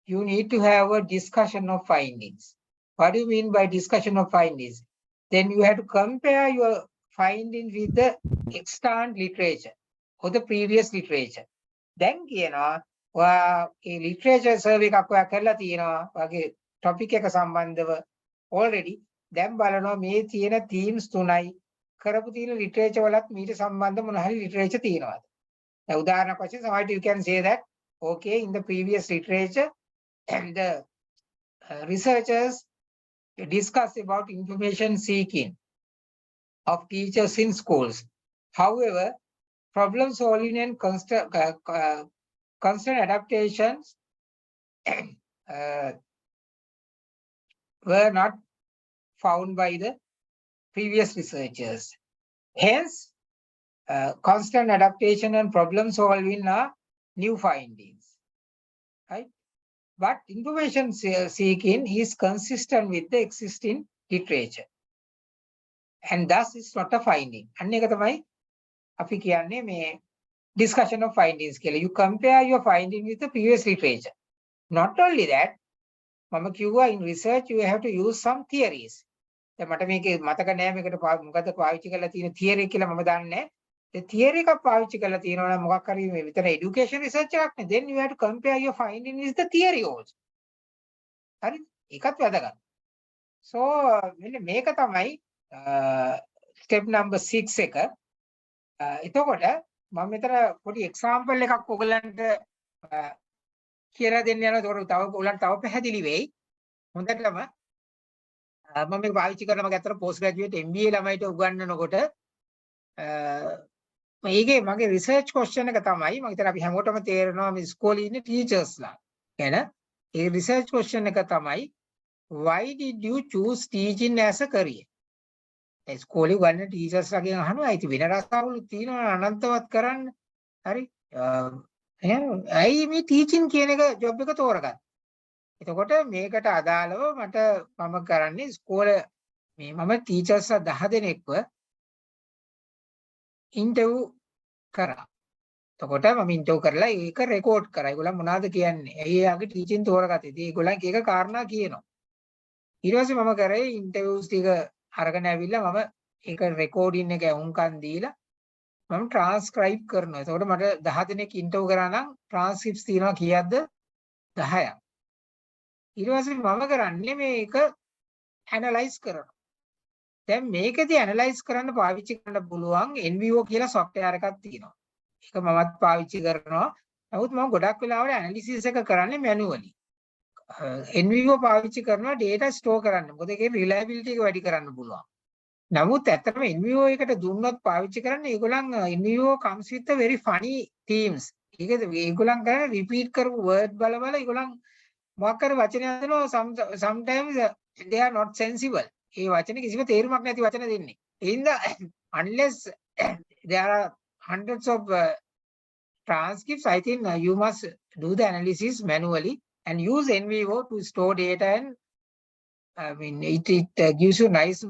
you need to have a discussion of findings. What do you mean by discussion of findings? Then you have to compare your findings with the extant literature or the previous literature. Then A literature survey එකක් ඔයා කරලා තියෙනවා වගේ topic එක සම්බන්ධව already දැන් බලනවා මේ තියෙන themes තුනයි කරපු තියෙන literature වලත් මීට සම්බන්ධ මොන හරි literature තියෙනවාද? දැන් උදාහරණයක් වශයෙන් somewhat you can say that okay, in the previous literature and the researchers discuss about information seeking of teachers in schools. However, problem solving and constant adaptations were not found by the previous researchers. Hence, constant adaptation and problem solving are new findings, right? But information seeking is consistent with the existing literature, and thus is not a finding. අන්න ඒක තමයි අපි කියන්නේ මේ discussion of findings කියලා. You compare your finding with the previous literature. Not only that, මම කිව්වා in research you have to use some theories. දැන් මට මේකේ මතක නෑ මේකට මොකද පාවිච්චි කරලා තියෙන theory කියලා මම දන්නේ නෑ. The theory එකක් පාවිච්චි කරලා තියෙනවා නම් මොකක් හරි මේ විතර education research එකක් නේ. Then you have to compare your finding with the theory also. හරි? ඒකත් වැදගත්. So මෙන්න මේක තමයි step number 6 එක. එතකොට මම මෙතන පොඩි example එකක් ඔයගලන්ට කියලා දෙන්න යනවා. ඒකට තව ඔයගලන්ට තව පැහැදිලි වෙයි. හොඳටම මම මේක පාවිච්චි කරනවා. මම අතර postgraduate MBA ළමයිට උගන්වනකොට මේකේ මගේ රිසර්ච් ක්වෙස්චන් එක තමයි මම හිතන අපි හැමෝටම තේරෙනවා මේ ඉස්කෝලේ ඉන්න ටීචර්ස්ලා ගැන. ඒ රිසර්ච් ක්වෙස්චන් එක තමයි why did you choose teaching as a career? ඒ ඉස්කෝලේ ගන්න ටීචර්ස්ලාගෙන් අහනවා ඉතින් වෙන රසාවලුත් තියෙනවා අනන්තවත් කරන්න. හරි? එහෙනම් ඇයි මේ ටීචින් කියන එක ජොබ් එක තෝරගත්තේ? එතකොට මේකට අදාළව මම කරන්නේ ඉස්කෝලේ මේ මම ටීචර්ස්ලා 10 දෙනෙක්ව ඉන්ටර්විව් කරා. එතකොට මම ඉන්ටර්විව් කරලා ඒක රෙකෝඩ් කරා. ඒගොල්ලන් මොනවද කියන්නේ? ඇයි එයාගේ ටීචින් තෝරගත්තේ? ඉතින් ඒගොල්ලන් එක කාරණා කියනවා. ඊට පස්සේ මම කරේ ඉන්ටර්විව්ස් ටික අරගෙන ඇවිල්ලා මම ඒක රෙකෝඩින් එක වුන්කන් දීලා මම ට්‍රාන්ස්ක්‍රයිබ් කරනවා. එතකොට මට 10 දෙනෙක් ඉන්ටර්විව් කරා නම් ට්‍රාන්ස්ක්‍රිප්ට්ස් තියෙනවා කීයක්ද? 10ක්. ඊට පස්සේ මම කරන්නේ මේක ඇනලයිස් කරනවා. දැන් මේකදී ඇනලයිස් කරන්න පාවිච්චි කරන්න පුළුවන් NVO කියලා software එකක් තියෙනවා. ඒක මමත් පාවිච්චි කරනවා. නමුත් මම ගොඩක් වෙලාවට ඇනලිසිස් එක කරන්නේ මැනුවලි. NVO පාවිච්චි කරනවා data store කරන්න. මොකද ඒකේ reliability එක වැඩි කරන්න පුළුවන්. නමුත් ඇත්තටම NVO එකට දුන්නොත් පාවිච්චි කරන්න ඒගොල්ලන් NVO comes with a very funny themes. ඒකද ඒගොල්ලන් කරන්නේ repeat කරපු word බල ඒගොල්ලන් මොකක් කර වචනයක් දෙනවා sometimes they are not sensible. ඒ වචනේ කිසිම තේරුමක් නැති වචන දෙන්නේ. ඒ හින්දා unless there are hundreds of transcripts, I think you must do the analysis manually and use NVO to store data, and I mean it gives you nice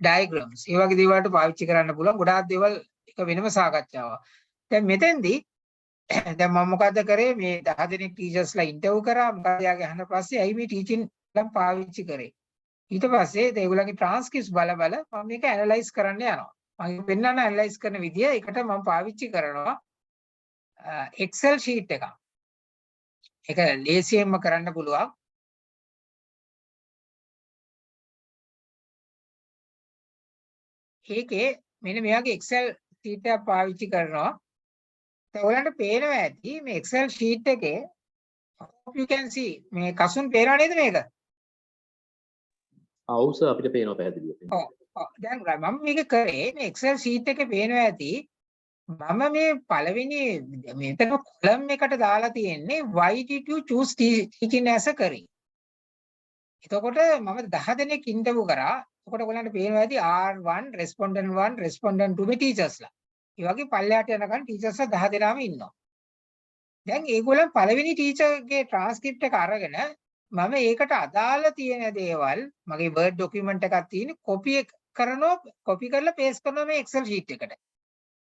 diagrams. ඒ වගේ දේවල් වලට පාවිච්චි කරන්න පුළුවන්. ගොඩාක් දේවල් එක වෙනම සාකච්ඡාවක්. දැන් මෙතෙන්දී දැන් මම මොකද්ද කරේ මේ 10 දෙනෙක් ටීචර්ස්ලා ඉන්ටර්විව් කරා. මොකද යාගේ අහන ප්‍රශ්නේ ඇයි මේ ටීචින් නම් පාවිච්චි කරේ? ඊට පස්සේ ඒගොල්ලන්ගේ ට්‍රාන්ස්ක්‍රිප්ට්ස් බල මම මේක ඇනලයිස් කරන්න යනවා. මම පෙන්නන ඇනලයිස් කරන විදිය ඒකට මම පාවිච්චි කරනවා Excel sheet එකක්. ඒක ලේසියෙන්ම කරන්න පුළුවන්. ඒකේ මෙන්න මෙයාගේ Excel sheet එක පාවිච්චි කරනවා. දැන් ඔයාලන්ට පේනවා ඇති මේ Excel sheet එකේ you can see මේ කසුන් පේනව නේද මේක? අවුස අපිට පේනවා පැහැදිලිව. ඔව්. දැන් මම මේක කරේ මේ Excel sheet එකේ පේනවා ඇති මම මේ පළවෙනි මෙතන කොලම් එකට දාලා තියෙන්නේ why did you choose teaching as a career? එතකොට මම 10 දෙනෙක් ඉන්ටර්විව් කරා. එතකොට ඔයගලන්ට පේනවා ඇති R1 respondent 1 respondent 2 මේ ටීචර්ස්ලා. ඒ වගේ පල්ලෙහාට යනකන් ටීචර්ස්ලා 10 දෙනාම ඉන්නවා. දැන් ඒගොල්ලන් පළවෙනි ටීචර්ගේ ට්‍රාන්ස්ක්‍රිප්ට් එක අරගෙන මම ඒකට අදාළ තියෙන දේවල් මගේ Word document එකක් තියෙන කොපි කරලා paste කරනවා මේ Excel sheet එකට.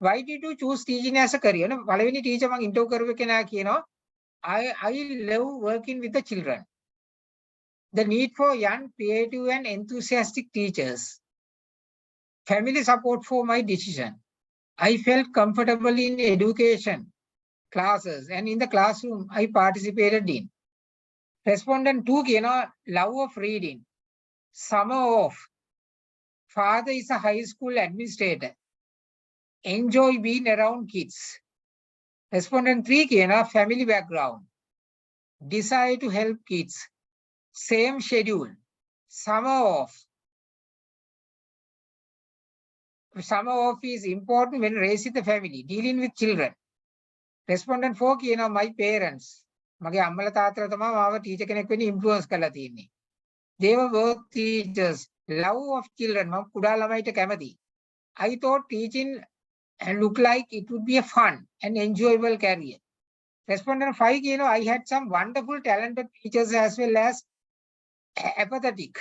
Why did you choose teaching as a career? පළවෙනි ටීචර් මම ඉන්ටර්විව් කරපු කෙනා කියනවා I love working with the children. The need for young, creative and enthusiastic teachers. Family support for my decision. I felt comfortable in education, classes and in the classroom I participated in. Respondent 2 love of reading. Summer off. Father is a high school administrator. Enjoy being around kids. Respondent 3 family background. Desire to help kids. Same schedule. Summer off. Summer off is important when raising the family, dealing with children. Respondent 4 my parents. මගේ අම්මලා තාත්තලා තමයි මාව teacher කෙනෙක් වෙන්න influence කරලා තියෙන්නේ. They were work teachers, love of children. මම කුඩා ළමයිට කැමතියි. I thought teaching and look like it would be a fun and enjoyable career. Respondent 5 I had some wonderful talented teachers as well as apathetic,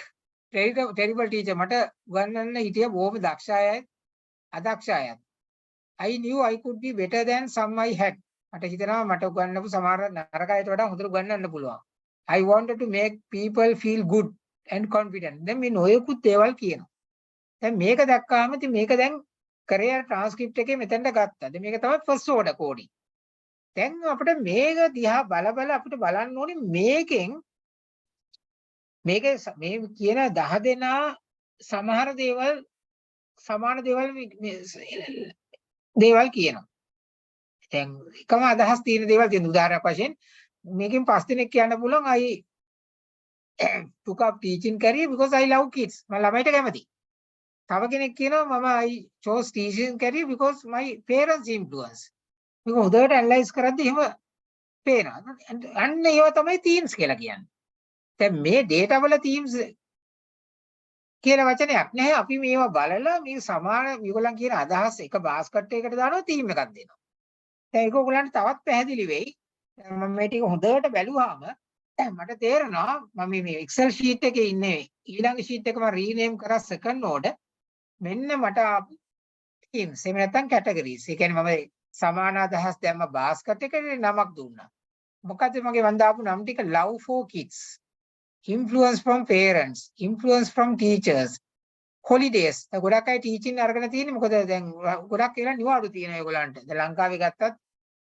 terrible teacher. මට උගන්වන්න හිටිය බොහොම දක්ෂ අයයි අදක්ෂ අයයි. I knew I could be better than some I had. මට හිතෙනවා මට උගන්වපු සමහර නරක අයට වඩා හොඳට උගන්වන්න පුළුවන්. I wanted to make people feel good and confident. දැන් මේ නොයෙකුත් දේවල් කියනවා. දැන් මේක දැක්කාම ඉතින් මේක දැන් career transcript එකේ මෙතනට ගත්තා. දැන් මේක තමයි first order coding. දැන් අපිට මේක දිහා බල අපිට බලන්න ඕනේ මේකෙන් මේකේ මේ කියන 10 දෙනා සමහර දේවල් සමාන දේවල් කියනවා. දැන් එකම අදහස් තියෙන දේවල් තියෙන උදාහරණයක් වශයෙන් මේකෙන් 5 දෙනෙක් කියන්න පුළුවන් I took up teaching career because I love kids. මම ළමයිට කැමතියි. තව කෙනෙක් කියනවා මම I chose teaching career because my parents influence. මේක හොඳට ඇනලයිස් කරද්දී එහෙම පේනවා. අන්න ඒවා තමයි themes කියලා කියන්නේ. දැන් මේ data වල themes කියලා වචනයක් නැහැ. අපි මේවා බලලා මේ සමාන මේගොල්ලන් කියන අදහස් එක බාස්කට් එකකට දානවා theme එකක් දෙනවා. දැන් ඒක ඔයගොල්ලන්ට තවත් පැහැදිලි වෙයි. මම මේ ටික හොඳට බැලුවාම මට තේරෙනවා මම මේ Excel sheet එකේ ඉන්නේ ඊළඟ sheet එක මම rename කරා second order. මෙන්න මට themes එහෙම නැත්නම් categories. ඒ කියන්නේ මම සමාන අදහස් දැම්ම බාස්කට් එකට නමක් දුන්නා. මොකද මගේ මම දාපු නම් ටික love for kids, influence from parents, influence from teachers, holidays. ගොඩක් අය ටීචින් අරගෙන තියෙන්නේ මොකද දැන් ගොඩක් ඒලා නිවාඩු තියෙනවා ඒගොල්ලන්ට. දැන් ලංකාවේ ගත්තත්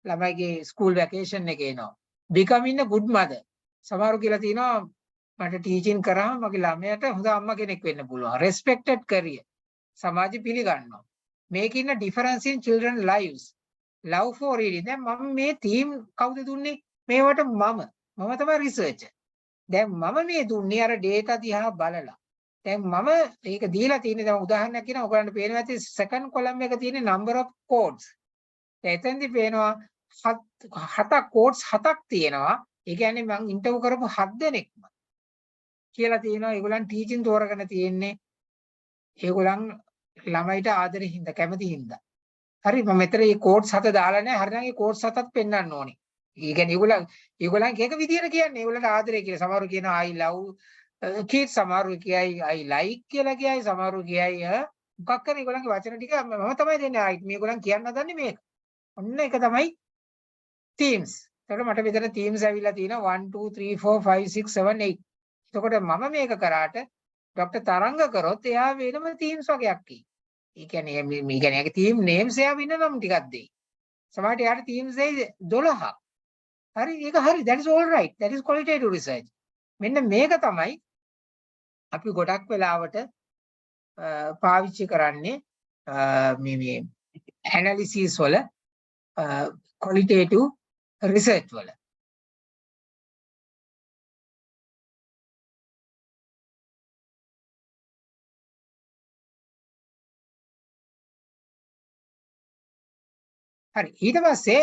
ළමයිගේ ස්කූල් වැකේෂන් එක එනවා. becoming a good mother. සමහරු කියලා තියෙනවා මට ටීචින් කරාම මගේ ළමයාට හොඳ අම්මා කෙනෙක් වෙන්න පුළුවන්. respected career. සමාජෙ පිළිගන්නවා. making a difference in children's lives. love for reading. දැන් මම මේ theme කවුද දුන්නේ? මේවට මම තමයි researcher. දැන් මම මේ දුන්නේ අර data දිහා බලලා. දැන් මම මේක දීලා තියෙන්නේ දැන් උදාහරණයක් කියනවා ඔයගලන්ට පේනවා ඇති second column එක තියෙන්නේ number of codes. එතෙන්දි පේනවා 7ක් codes 7ක් තියෙනවා. ඒ කියන්නේ මම ඉන්ටර්විව් කරපු 7 දෙනෙක්ම කියලා තියෙනවා ඒගොල්ලන් ටීචින් තෝරගෙන තියෙන්නේ ඒගොල්ලන් ළමයිට ආදරෙ හින්දා කැමති හින්දා. හරි මම මෙතන මේ codes 7 දාලා නැහැ. හරිනම් මේ codes 7ක් පෙන්වන්න ඕනේ. ඒ කියන්නේ ඒගොල්ලන් එක විදියට කියන්නේ ඒගොල්ලන්ට ආදරේ කියලා. සමහරව කියනවා I love kids, සමහරව කියයි I like කියලා කියයි, සමහරව කියයි මොකක් කරේ ඒගොල්ලන්ගේ වචන ටික මම තමයි දෙන්නේ. ආයිත් මේගොල්ලන් කියන්න හදන්නේ මේක. ඔන්න ඒක තමයි themes. එතකොට මට මෙතන themes ඇවිල්ලා තියෙනවා 1 2 3 4 5 6 7 8. එතකොට මම මේක කරාට ડોક્ટર තරංග කරොත් එයා වෙනම themes වගේක් කි. ඒ කියන්නේ මේ කියන්නේ ඒකේ theme names එයා වෙන නම් ටිකක් දෙයි. සමහරට එයාට themes දෙයි 12ක්. හරි ඒක හරි. that is all right. that is qualitative research. මෙන්න මේක තමයි අපි ගොඩක් වෙලාවට පාවිච්චි කරන්නේ මේ analysis වල qualitative research වල. හරි ඊට පස්සේ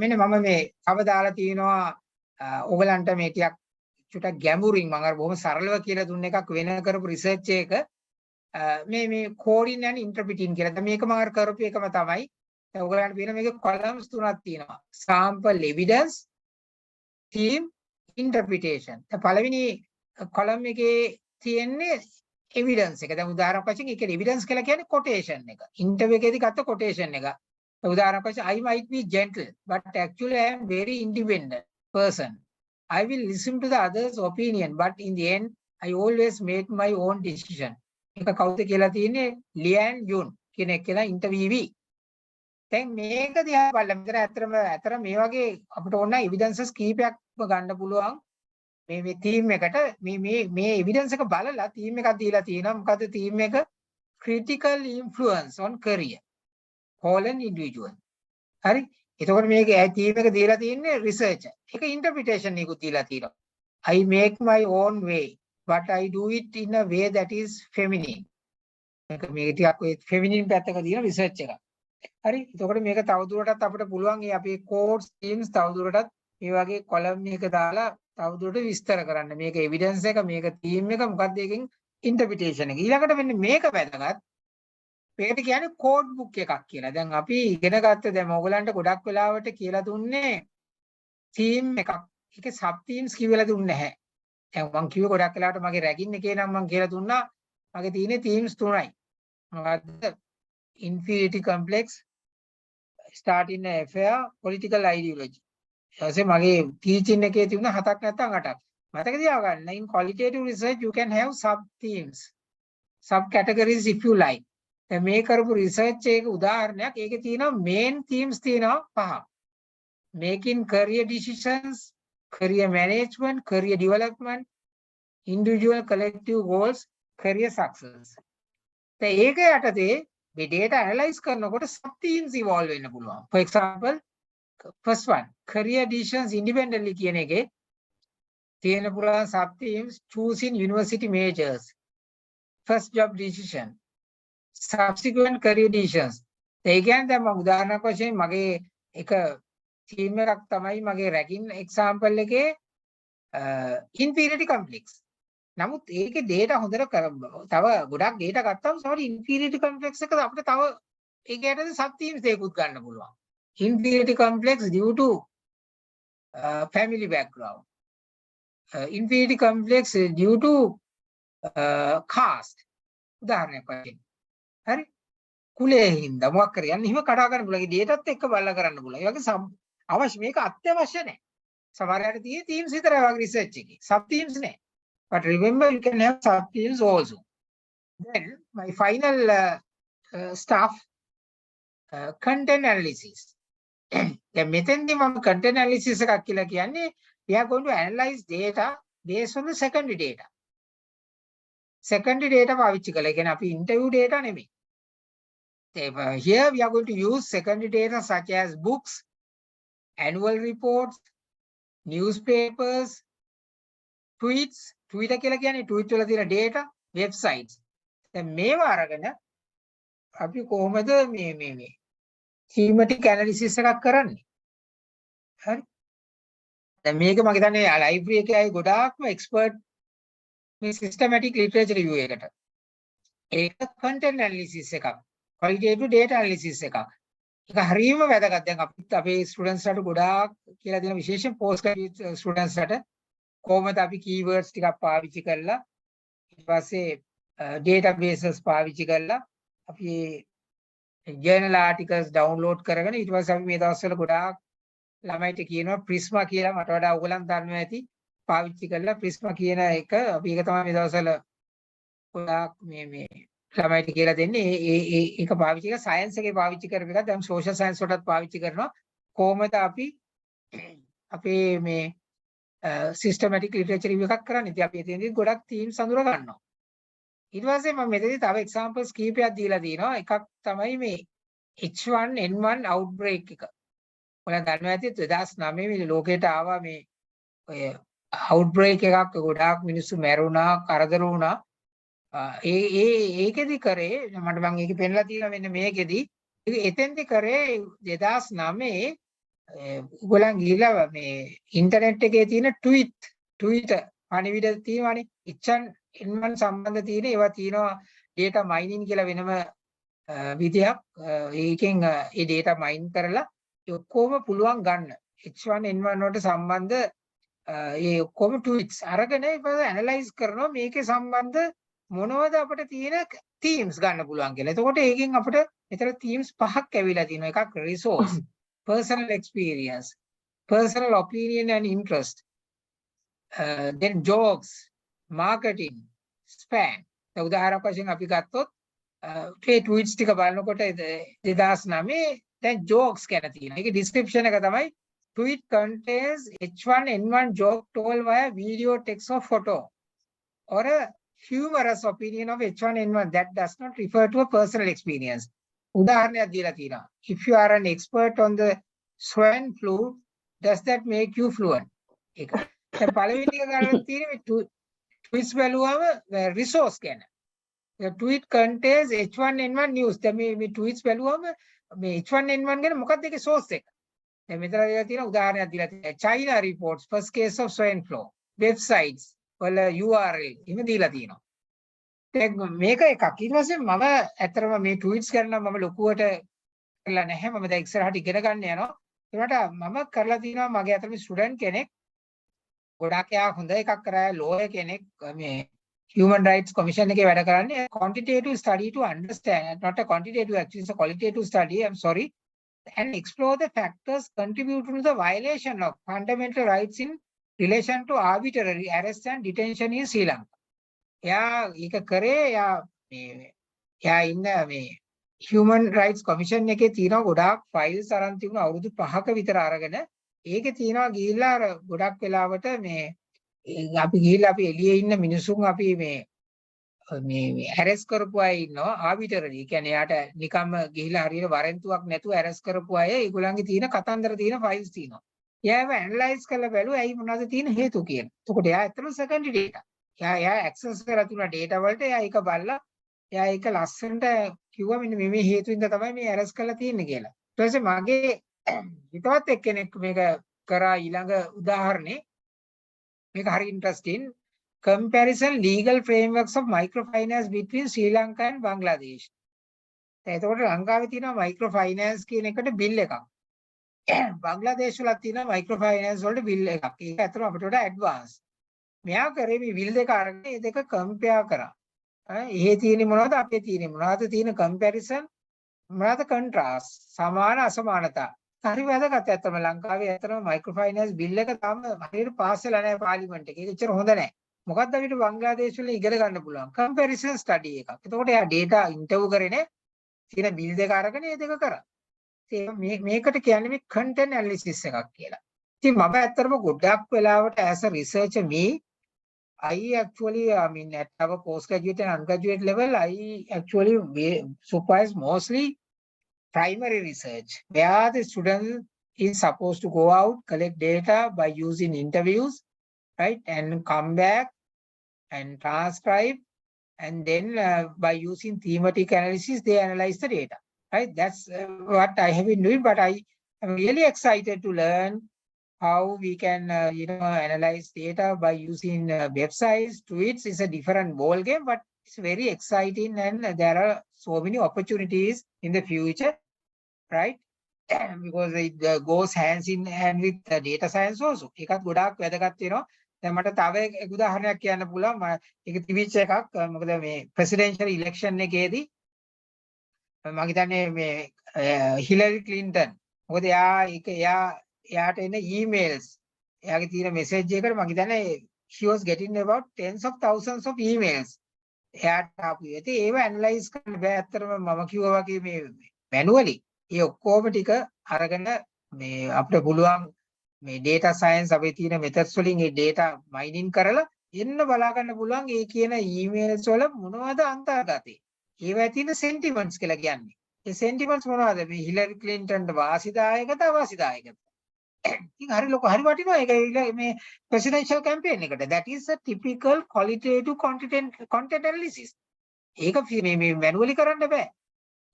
මෙන්න මම මේ තව දාලා තියෙනවා ඔයගලන්ට මේ ටිකක් චුට්ටක් ගැඹුරින් මම අර බොහොම සරලව කියලා දුන්න එකක් වෙන කරපු රිසර්ච් එක මේ coding and interpreting කියලා. දැන් මේක මම අර කරපු එකම තමයි. දැන් ඔයගලන්ට පේන මේකේ columns තුනක් තියෙනවා. sample evidence, theme, interpretation. දැන් පළවෙනි column එකේ තියෙන්නේ evidence එක. දැන් උදාහරණයක් වශයෙන් ඒකේ evidence කියලා කියන්නේ quotation එක. interview එකේදී ගත්ත quotation එක. උදාහරණයක් වශයෙන් I might be gentle but actually I am very independent. person. I will listen to the others' opinion, but in the end, I always make my own decision. එක කවුද කියලා තියෙන්නේ ලියන් යුන් කියන එක කියලා ඉන්ටර්වියුවී. දැන් මේක දිහා බලලා මෙතන ඇත්තටම මේ වගේ අපිට ඕන එවිඩන්සස් කීපයක්ම ගන්න පුළුවන් මේ තීම් එකට මේ එවිඩන්ස් එක බලලා තීම් එකක් දීලා තියෙනවා. මොකද තීම් එක critical influence on career colon individual. හරි. එතකොට මේක තීම් එක දීලා තියෙන්නේ රිසර්ච්. ඒක ඉන්ටර්ප්‍රිටේෂන් එකකුත් දීලා තියෙනවා. I make my own way but I do it in a way that is feminine. මේක ටිකක් ඔය feminine පැත්තක තියෙන රිසර්ච් එකක්. හරි. එතකොට මේක තවදුරටත් අපිට පුළුවන් මේ අපේ කෝඩ්ස් තීම්ස් තවදුරටත් මේ වගේ කොලම් එක දාලා තවදුරටත් විස්තර කරන්න. මේක එවිඩන්ස් එක, මේක තීම් එක, මොකක්ද එකකින් ඉන්ටර්ප්‍රිටේෂන් එක. ඊළඟට මෙන්න මේක වැදගත්. මේකට කියන්නේ කෝඩ් බුක් එකක් කියලා. දැන් අපි ඉගෙන ගත්ත දැන් ඔයගලන්ට ගොඩක් වෙලාවට කියලා දුන්නේ තීම් එකක්. ඒකේ සබ් තීම්ස් කියලා දුන්නේ නැහැ. දැන් මම කිව්ව ගොඩක් වෙලාවට මගේ රැගින් එකේ නම් මම කියලා දුන්නා මගේ තියෙන්නේ තීම්ස් තුනයි. මොකද්ද? inferiority complex, starting an affair, political ideology. ඊට මගේ teaching එකේ තිබුණ 7ක් නැත්නම් 8ක්. මතක තියාගන්න. In qualitative research you can have sub themes, sub categories if you like. දැන් මේ කරපු රිසර්ච් එකක උදාහරණයක් ඒකේ තියෙනවා main themes තියෙනවා 5. Making career decisions, career management, career development, individual collective goals, career success. දැන් ඒක යටතේ මේ data analyze කරනකොට sub themes evolve වෙන්න පුළුවන්. For example, first one, career decisions independently කියන එකේ තියෙන පුළුවන් sub themes choosing university majors, first job decision, subsequent career decisions. ඒ කියන්නේ දැන් මම උදාහරණයක් වශයෙන් මගේ එක තීම් එකක් තමයි මගේ රැගින් එක්සැම්පල් එකේ inferiority complex. නමුත් ඒකේ data හොඳට තව ගොඩක් data ගත්තාම සමහර inferiority complex එක අපිට තව ඒකටද sub themes දෙකකුත් ගන්න පුළුවන්. Inferiority complex due to family background. Inferiority complex due to caste. උදාහරණයක් වශයෙන්. හරි? කුලයේ හින්දා මොකක් කරේ යන්නේ එහෙම කඩා ගන්න පුළුවන්. ඒ dataත් එක්ක බලලා කරන්න පුළුවන්. ඒ වගේ අවශ්‍ය මේක අත්‍යවශ්‍ය නැහැ. සමහරවිට තියෙන themes විතරයි වගේ research එකේ. sub themes නැහැ. But remember you can have sub themes also. Then my final stuff, content analysis. දැන් මෙතෙන්දී මම content analysis එකක් කියලා කියන්නේ we are going to analyze data based on the secondary data. Secondary data පාවිච්චි කළා. ඒ කියන්නේ අපි interview data නෙමෙයි. Here we are going to use secondary data such as books, annual reports, newspapers, tweets, Twitter කියලා කියන්නේ tweet වල තියෙන data, websites. දැන් මේව අරගෙන අපි කොහොමද මේ thematic analysis එකක් කරන්නේ? හරි. දැන් මේක මම හිතන්නේ library එකේ අය ගොඩාක්ම expert මේ systematic literature review එකට. ඒක content analysis එකක්. qualitative data analysis එකක්. ඒක හරියම වැදගත්. දැන් අපේ students ලට ගොඩාක් කියලා දෙන විශේෂයෙන් postgraduate students ලට කොහොමද අපි keywords ටිකක් පාවිච්චි කරලා ඊට පස්සේ databases පාවිච්චි කරලා අපි journal articles download කරගෙන ඊට පස්සේ අපි මේ දවස්වල ගොඩාක් ළමයිට කියනවා prisma කියලා මට වඩා ඔයගලන් දන්නවා ඇති පාවිච්චි කරලා prisma කියන එක අපි ඒක තමයි මේ දවස්වල ගොඩාක් මේ ළමයිට කියලා දෙන්නේ ඒක පාවිච්චි කරලා science එකේ පාවිච්චි කරපු එකක් දැන් social science වලටත් පාවිච්චි කරනවා කොහොමද අපි අපේ මේ systematic literature review එකක් කරන්නේ. ඉතින් අපි එතනදී ගොඩක් themes අඳුර ගන්නවා. ඊට පස්සේ මම මෙතනදී තව examples කීපයක් දීලා තියෙනවා. එකක් තමයි මේ H1N1 outbreak එක. ඔයාලා දන්නවා ඇති 2009 මේ ලෝකයට ආවා මේ ඔය outbreak එකක් ගොඩාක් මිනිස්සු මැරුණා, කරදර වුණා. ඒකෙදි කරේ මට මම ඒකේ පෙන්නලා තියෙනවා මෙන්න මේකෙදි. එතෙන්දි කරේ 2009 උගලන් ගිහිලා මේ ඉන්ටර්නෙට් එකේ තියෙන Twitter පණිවිඩ තියෙනවානේ H1N1 සම්බන්ධ තියෙන ඒවා තියෙනවා data mining කියලා වෙනම විදියක් ඒකෙන් ඒ data mine කරලා ඔක්කොම පුළුවන් ගන්න H1N1 වලට සම්බන්ධ ඒ ඔක්කොම tweets අරගෙන ඒක ඇනලයිස් කරනවා මේකේ සම්බන්ධ මොනවද අපිට තියෙන themes ගන්න පුළුවන් කියලා. එතකොට ඒකෙන් අපිට මෙතන themes 5ක් ඇවිල්ලා තියෙනවා. එකක් resource, personal experience, personal opinion and interest, then jokes, marketing, spam. උදාහරණයක් වශයෙන් අපි ගත්තොත් ඒ tweets ටික බලනකොට 2009 දැන් jokes ගැන තියෙනවා. ඒකේ description එක තමයි tweet contains H1N1 joke told via video, text or photo, or a humorous opinion of H1N1 that does not refer to a personal experience. උදාහරණයක් දීලා තියෙනවා. If you are an expert on the swine flu, does that make you fluent? ඒක. දැන් පළවෙනි එක ගන්න තියෙන්නේ tweets බලුවම resource ගැන. The tweet contains H1N1 news. දැන් මේ tweets බලුවම මේ H1N1 ගැන මොකක්ද ඒකේ source එක? දැන් මෙතන දීලා තියෙන උදාහරණයක් දීලා තියෙනවා. China reports first case of swine flu. Websites වල URL එහෙම දීලා තියෙනවා. දැන් මේක එකක්. ඊට පස්සේ මම ඇත්තටම මේ tweets කරන මම ලොකුවට කරලා නැහැ. මම දැන් ඉස්සරහට ඉගෙන ගන්න යනවා. ඒකට මම කරලා තියෙනවා මගේ අතර ස්ටුඩන්ට් කෙනෙක් ගොඩක් යා හොඳ එකක් කරා ලෝයර් කෙනෙක් මේ human rights commission එකේ වැඩ කරන්නේ quantitative study to understand, not a quantitative actually, it's a qualitative study, I'm sorry, and explore the factors contributing to the violation of fundamental rights in relation to arbitrary arrest and detention in Sri Lanka. එයා ඒක කරේ එයා ඉන්න මේ human rights commission එකේ තියෙනවා ගොඩාක් files අරන් තිබුණා අවුරුදු 5ක විතර අරගෙන ඒකේ තියෙනවා ගිහිල්ලා අර ගොඩක් වෙලාවට මේ අපි ගිහිල්ලා අපි එළියේ ඉන්න මිනිසුන් අපි මේ arrest කරපු අය ඉන්නවා arbitrary. කියන්නේ යාට නිකම්ම ගිහිල්ලා හරියට වරෙන්තුවක් නැතුව arrest කරපු අය ඒගොල්ලන්ගේ තියෙන කතන්දර තියෙන files තියෙනවා. එයාව analyze කරලා බැලුවා ඇයි මොනවද තියෙන හේතු කියලා. එතකොට එයා ඇත්තටම secondary data. එයා access කරලා තිබුණ data වලට එයා ඒක බලලා එයා ඒක ලස්සනට කිව්වා මෙන්න මේ හේතුවෙන්ද තමයි මේ arrest කරලා තියෙන්නේ කියලා. ඊට පස්සේ මගේ හිතවත් එක්කෙනෙක් මේක කරා ඊළඟ උදාහරණේ මේක හරි interesting comparison legal frameworks of microfinance between Sri Lanka and Bangladesh. එතකොට ලංකාවේ තියෙනවා microfinance කියන එකට bill එකක්. බංග්ලාදේශ වල තියෙනවා microfinance වලට bill එකක්. ඒක ඇත්තටම අපිට වඩා advance. මෙයා කරේ මේ bill දෙක අරගෙන මේ දෙක compare කරා. එහෙ තියෙන්නේ මොනවද අපේ තියෙන්නේ මොනවද තියෙන comparison මොනවද contrast සමාන අසමානතා. හරි වැදගත් ඇත්තම ලංකාවේ ඇත්තටම microfinance bill එක තාම හරියට පාස් වෙලා නැහැ පාර්ලිමේන්තු එකේ. ඒක ඇත්තට හොඳ නැහැ. මොකද්ද අපිට බංග්ලාදේශ වල ඉගෙන ගන්න පුළුවන් comparison study එකක්. එතකොට එයා data interview කරේනේ තියෙන bill දෙක අරගෙන මේ දෙක කරා. මේකට කියන්නේ මේ content analysis එකක් කියලා. ඉතින් මම ඇත්තටම ගොඩක් වෙලාවට as a researcher I actually, I mean, at our postgraduate and undergraduate level, I actually supervise mostly primary research, where the student is supposed to go out, collect data by using interviews, right, and come back and transcribe, and then by using thematic analysis, they analyze the data, right? That's what I have been doing, but I am really excited to learn how we can, analyze data by using websites. Tweets is a different ball game, but it's very exciting, and there are so many opportunities in the future, right? Because it goes hands in hand with data science also. ඒකත් ගොඩාක් වැදගත් වෙනවා. දැන් මට තව එක උදාහරණයක් කියන්න පුළුවන්. ඒක තිබිච්ච එකක්. මොකද මේ presidential election එකේදී මම හිතන්නේ මේ හිලරි ක්ලින්ටන් මොකද එයාට එන emails එයාගේ තියෙන message එකකට මම හිතන්නේ she was getting about tens of thousands of emails එයාට ආපු. ඉතින් ඒව analyze කරන්න බෑ අත්‍තරම මම කිව්වා වගේ මේ manually ඒ ඔක්කොම ටික අරගෙන මේ අපිට පුළුවන් මේ data science අපේ තියෙන methods වලින් ඒ data mining කරලා එන්න බලා ගන්න පුළුවන් ඒ කියන emails වල මොනවද අන්තර්ගතේ. ඒවා තියෙන sentiments කියලා කියන්නේ. ඒ sentiments මොනවද? මේ හිලරි ක්ලින්ටන්ට වාසිදායකද අවාසිදායකද? ඉතින් හරි ලොකු හරි වටිනවා ඒක මේ presidential campaign එකට. That is a typical qualitative content analysis. ඒක මේ manually කරන්න බෑ.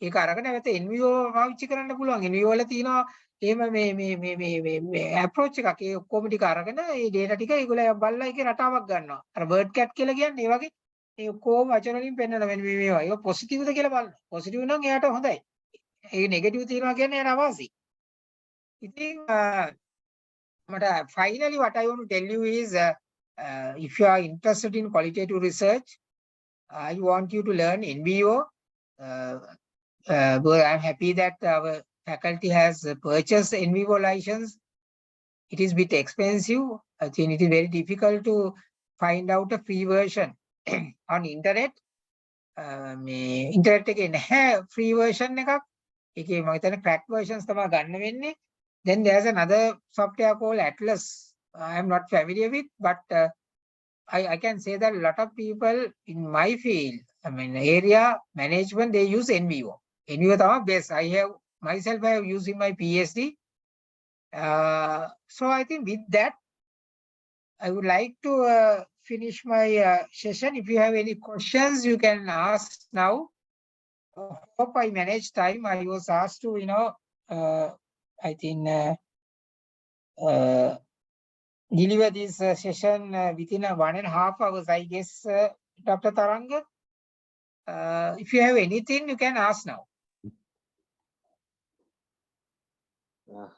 ඒක අරගෙන නැවත NVO පාවිච්චි කරන්න පුළුවන්. NVO වල තියෙනවා එහෙම මේ approach එකක්. ඒ ඔක්කොම ටික අරගෙන ඒ data ටික ඒගොල්ලෝ බලලා ඒකේ රටාවක් ගන්නවා. අර bird cat කියලා කියන්නේ ඒ වගේ ඒ ඔක්කොම වචන වලින් පෙන්නනවා මෙන්න මේවා. ඒක positive ද කියලා බලන්න. positive නම් එයාට හොඳයි. ඒ negative තියෙනවා කියන්නේ එයාට අවාසි. ඉතින් finally what I want to tell you is if you are interested in qualitative research, I want you to learn NVO. I'm happy that our faculty has purchased NVO license. it is a bit expensive. I think it is very difficult to find out a free version on internet. Internet එකේ නැහැ free version එකක්. ඒකේ මම හිතන්නේ crack versions තමයි ගන්න වෙන්නේ. Then there's another software called Atlas. I am not familiar with, but I can say that a lot of people in my field, I mean area management, they use NVO. NVO තමයි best. I have used in my PhD. So I think with that, I would like to finish my session. If you have any questions, you can ask now. Hope I managed time. I was asked to, I think deliver this session within 1.5 hours, I guess, Dr. Taranga. If you have anything, you can ask now.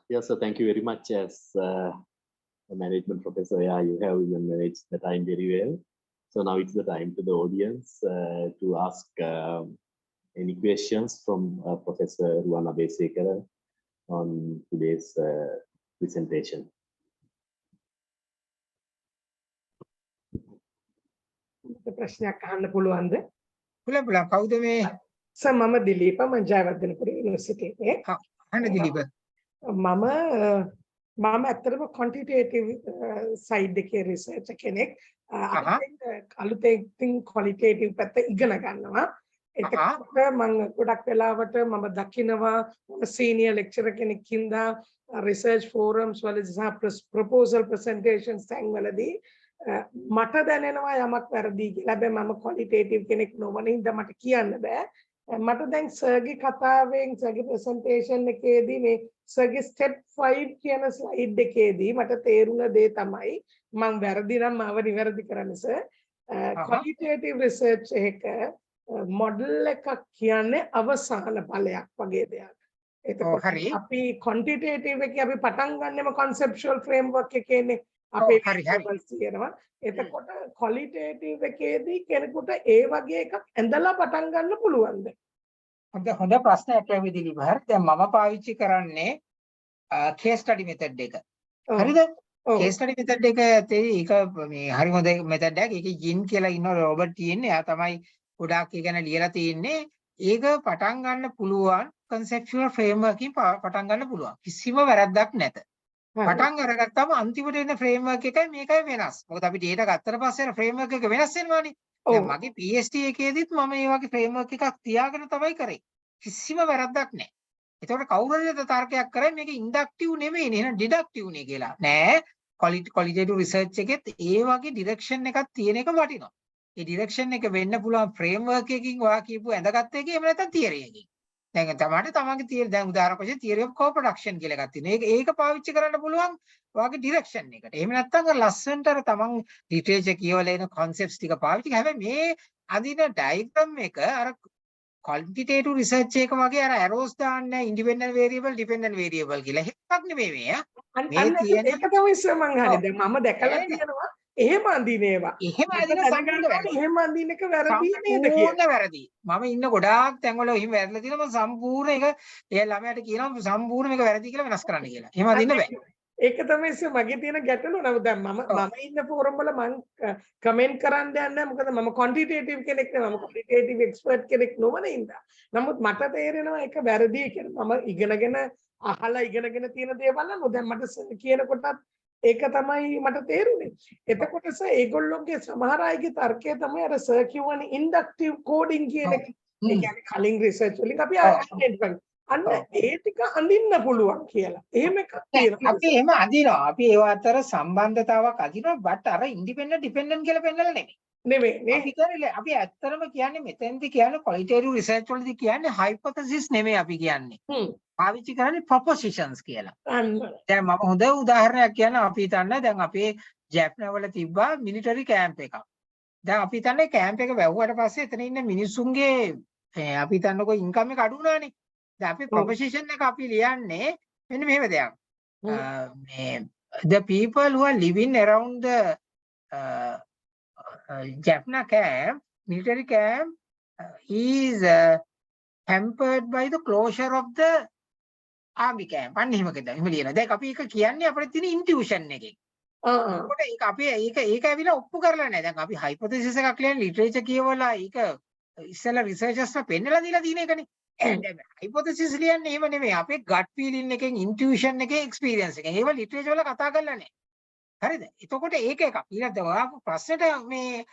Yes, sir. Thank you very much. As a management professor, yeah, you have even managed the time very well. So now it's the time to the audience to ask any questions from Professor Ruwan Abeysekera on today's presentation. ප්‍රශ්නයක් අහන්න පුළුවන්ද? පුළුවන්. කවුද මේ? Sir මම දිලීප මම Jayawardenepura university එකේ. අහන්න දිලීප. මම ඇත්තටම quantitative side එකේ research කෙනෙක්. අලුතෙන් qualitative පැත්ත ඉගෙන ගන්නවා. එතකොට මම ගොඩක් වෙලාවට මම දකිනවා senior lecturer කෙනෙක් හින්දා research forums වල සහ proposal presentations තැන්වලදී මට දැනෙනවා යමක් වැරදි කියලා. හැබැයි මම qualitative කෙනෙක් නොවන හින්දා මට කියන්න බෑ. මට දැන් සර්ගේ කතාවෙන් සර්ගේ presentation එකේදී මේ සර්ගේ step 5 කියන slide එකේදී මට තේරුණ දේ තමයි මම වැරදි නම් මාව නිවැරදි කරන්න සර්. qualitative research එක model එකක් කියන්නේ අවසාන ඵලයක් වගේ දෙයක්. එතකොට අපි quantitative එකේ අපි පටන් ගන්නෙම conceptual framework එකේනේ. අපේ තියෙනවා. එතකොට qualitative එකේදී කෙනෙකුට ඒ වගේ එකක් ඇඳලා පටන් ගන්න පුළුවන්ද? හොඳ ප්‍රශ්නයක් ඇවිදිලි බහර්. දැන් මම පාවිච්චි කරන්නේ case study method එක. හරිද? case study method එක ඒක මේ හරි හොඳ method එකක්. ඒකේ ජින් කියලා ඉන්න රොබර්ට් තියෙන්නේ. එයා තමයි ගොඩාක් ඒ ගැන ලියලා තියෙන්නේ. ඒක පටන් ගන්න පුළුවන් conceptual framework එකකින් පටන් ගන්න පුළුවන්. කිසිම වැරද්දක් නැත. පටන් අරගත්තම අන්තිමට එන framework එකයි මේකයි වෙනස්. මොකද අපි data ගත්තට පස්සේ framework එක වෙනස් වෙනවානේ. දැන් මගේ PhD එකේදීත් මම මේ වගේ framework එකක් තියාගෙන තමයි කරේ. කිසිම වැරද්දක් නැහැ. ඒතකොට කවුරු හරි තර්කයක් කරයි මේක ඉන්ඩක්ටිව් නෙමෙයිනේ එහෙනම් ඩිඩක්ටිව් නේ කියලා. නෑ qualitative research එකෙත් ඒ වගේ direction එකක් තියෙන එක වටිනවා. ඒ direction එක වෙන්න පුළුවන් framework එකකින් ඔයා කියපු ඇඳගත්ත එකේ එහෙම නැත්නම් theory එකකින්. දැන් තමයි තමන්ගේ theory දැන් උදාහරණයක් වශයෙන් theory of co-production කියලා එකක් තියෙනවා. ඒක පාවිච්චි කරන්න පුළුවන් ඔයාගේ direction එකට. එහෙම නැත්නම් අර ලස්සනට අර තමන් literature කියවලා එන concepts ටික පාවිච්චි කරලා හැබැයි මේ අදින diagram එක අර quantitative research එක වගේ අර arrows දාන්නේ independent variable dependent variable කියලා. එකක් නෙමෙයි මේ. මේ තියෙන එක තමයි සර් මං අහන්නේ. දැන් මම දැකලා තියෙනවා එහෙම අඳිනේවා. එහෙම අඳින සම්පූර්ණ එහෙම අඳින එක වැරදි නේද කියලා. වැරදි. මම ඉන්න ගොඩාක් තැන්වල එහෙම වැරදිලා තියෙනවා. මම සම්පූර්ණ ඒක ඒ ළමයාට කියනවා සම්පූර්ණ මේක වැරදි කියලා වෙනස් කරන්න කියලා. එහෙම අඳින්න බෑ. ඒක තමයි සර් මගේ තියෙන ගැටලුව. නමුත් දැන් මම ඉන්න ෆෝරම් වල මම කමෙන්ට් කරන්න යන්නේ නැහැ. මොකද මම quantitative කෙනෙක් නෙවෙයි. මම qualitative expert කෙනෙක් නොවන ඉඳා. නමුත් මට තේරෙනවා ඒක වැරදි කියලා. මම ඉගෙනගෙන අහලා ඉගෙනගෙන තියෙන දේවල් නෝ දැන් මට කියනකොටත් ඒක තමයි මට තේරුනේ. එතකොට සර් ඒගොල්ලෝගේ සමහර අයගේ තර්කය තමයි අර සර් කියවනේ ඉන්ඩක්ටිව් කෝඩින් කියන එක. ඒ කියන්නේ කලින් රිසර්ච් වලින් අපි අන්න ඒ ටික අඳින්න පුළුවන් කියලා. එහෙම එකක් තියෙනවා. අපි එහෙම අඳිනවා. අපි ඒව අතර සම්බන්ධතාවක් අඳිනවා. බට් අර ඉන්ඩිපෙන්ඩන්ට් ඩිපෙන්ඩන්ට් කියලා පෙන්නලා නෙමෙයි. නෙමෙයි. අපි ඇත්තටම කියන්නේ මෙතෙන්දි කියන්නේ qualitative research වලදී කියන්නේ hypothesis නෙමෙයි අපි කියන්නේ. පාවිච්චි කරන්නේ propositions කියලා. දැන් මම හොඳ උදාහරණයක් කියන්න අපි හිතන්න දැන් අපේ ජැප්නා වල තිබ්බා military camp එකක්. දැන් අපි හිතන්නේ camp එක වැහුවට පස්සේ එතන ඉන්න මිනිස්සුන්ගේ අපි හිතන්නකො income එක අඩු වුණානේ. දැන් අපි proposition එක අපි ලියන්නේ මෙන්න මෙහෙම දෙයක්. The people who are living around the Jaffna camp, military camp, is hampered by the closure of the ආමිකයන් අන්න එහෙමකද එහෙම ලියනවා. දැන් අපි ඒක කියන්නේ අපිට තියෙන ඉන්ටියුෂන් එකෙන්. එතකොට ඒක අපි ඒක ඇවිල්ලා ඔප්පු කරලා නැහැ. දැන් අපි හයිපොතෙසිස් එකක් ලියන ලිටරේචර් කියවලා ඒක ඉස්සෙල්ලා රිසර්චර්ස්ලා පෙන්නලා දීලා තියෙන එකනේ. දැන් හයිපොතෙසිස් ලියන්නේ එහෙම නෙමෙයි. අපේ ගට් ෆීලින් එකෙන් ඉන්ටියුෂන් එකෙන් එක්ස්පීරියන්ස් එකෙන්. ඒව ලිටරේචර් වල කතා කරලා නැහැ. හරිද? එතකොට ඒක එකක්. ඊළඟට ඔයාගේ ප්‍රශ්නෙට මේ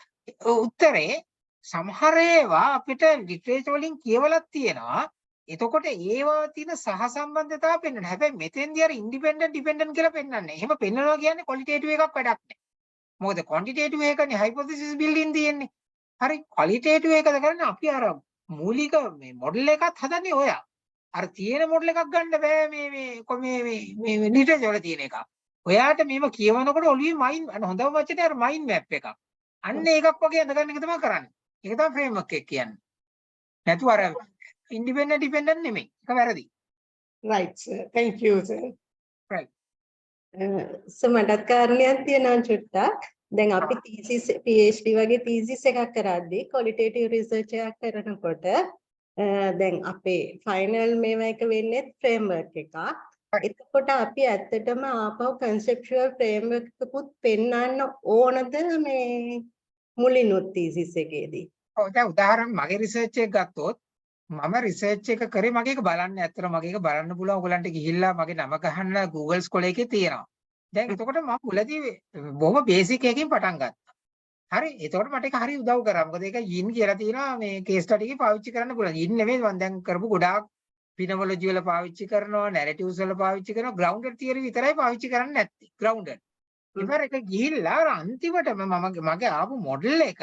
උත්තරේ සමහර ඒවා අපිට ලිටරේචර් වලින් කියවලක් තියෙනවා. එතකොට ඒවා තියෙන සහසම්බන්ධතාවය පෙන්වන්න. හැබැයි මෙතෙන්දී අර ඉන්ඩිපෙන්ඩන්ට් ඩිපෙන්ඩන්ට් කියලා පෙන්වන්නේ. එහෙම පෙන්වනවා කියන්නේ ක්වොලිටේටිව් එකක් වැඩක් නැහැ. මොකද ක්වොන්ටිටේටිව් එකනේ හයිපොතෙසිස් බිල්ඩින් තියෙන්නේ. හරි ක්වොලිටේටිව් එකද කරන්නේ අපි අර මූලික මේ මොඩල් එකක් හදන්නේ ඔයා. අර තියෙන මොඩල් එකක් ගන්න බෑ මේ ලිටරේචර් වල තියෙන එක. ඔයාට මේව කියවනකොට ඔළුවේ මයින්ඩ් හොඳම වචනේ අර මයින්ඩ් මැප් එකක්. අන්න ඒකක් වගේ අඳගන්න එක තමයි කරන්නේ. ඒක තමයි ෆ්‍රේම්වර්ක් එක කියන්නේ. නැතුව අර independent dependent නෙමෙයි. ඒක වැරදි. Right sir. Thank you sir. Right. So මටත් කාරණයක් තියෙනවා චුට්ටක්. දැන් අපි thesis PhD වගේ thesis එකක් කරද්දී qualitative research එකක් කරනකොට දැන් අපේ final මේවා එක වෙන්නේ framework එකක්. එතකොට අපි ඇත්තටම ආපහු conceptual framework එකකුත් පෙන්වන්න ඕනද මේ මුලිනුත් thesis එකේදී? ඔව් දැන් උදාහරණ මගේ රිසර්ච් එක ගත්තොත් මම රිසර්ච් එක කරේ මගේ එක බලන්න ඇත්තට මගේ එක බලන්න පුළුවන් ඔයගලන්ට ගිහිල්ලා මගේ නම ගහන්න Google ස්කෝලේ එකේ තියෙනවා. දැන් එතකොට මම මුලදී බොහොම බේසික් එකකින් පටන් ගත්තා. හරි එතකොට මට ඒක හරි උදව් කරා. මොකද ඒක yin කියලා තියෙනවා මේ කේස් ස්ටඩි එකේ පාවිච්චි කරන්න පුළුවන්. yin නෙමෙයි මම දැන් කරපු ගොඩාක් phenomenology වල පාවිච්චි කරනවා, narratives වල පාවිච්චි කරනවා, grounded theory විතරයි පාවිච්චි කරන්නේ නැත්තේ. grounded. ඉතින් ඒක ගිහිල්ලා අර අන්තිමටම මගේ ආපු මොඩල් එක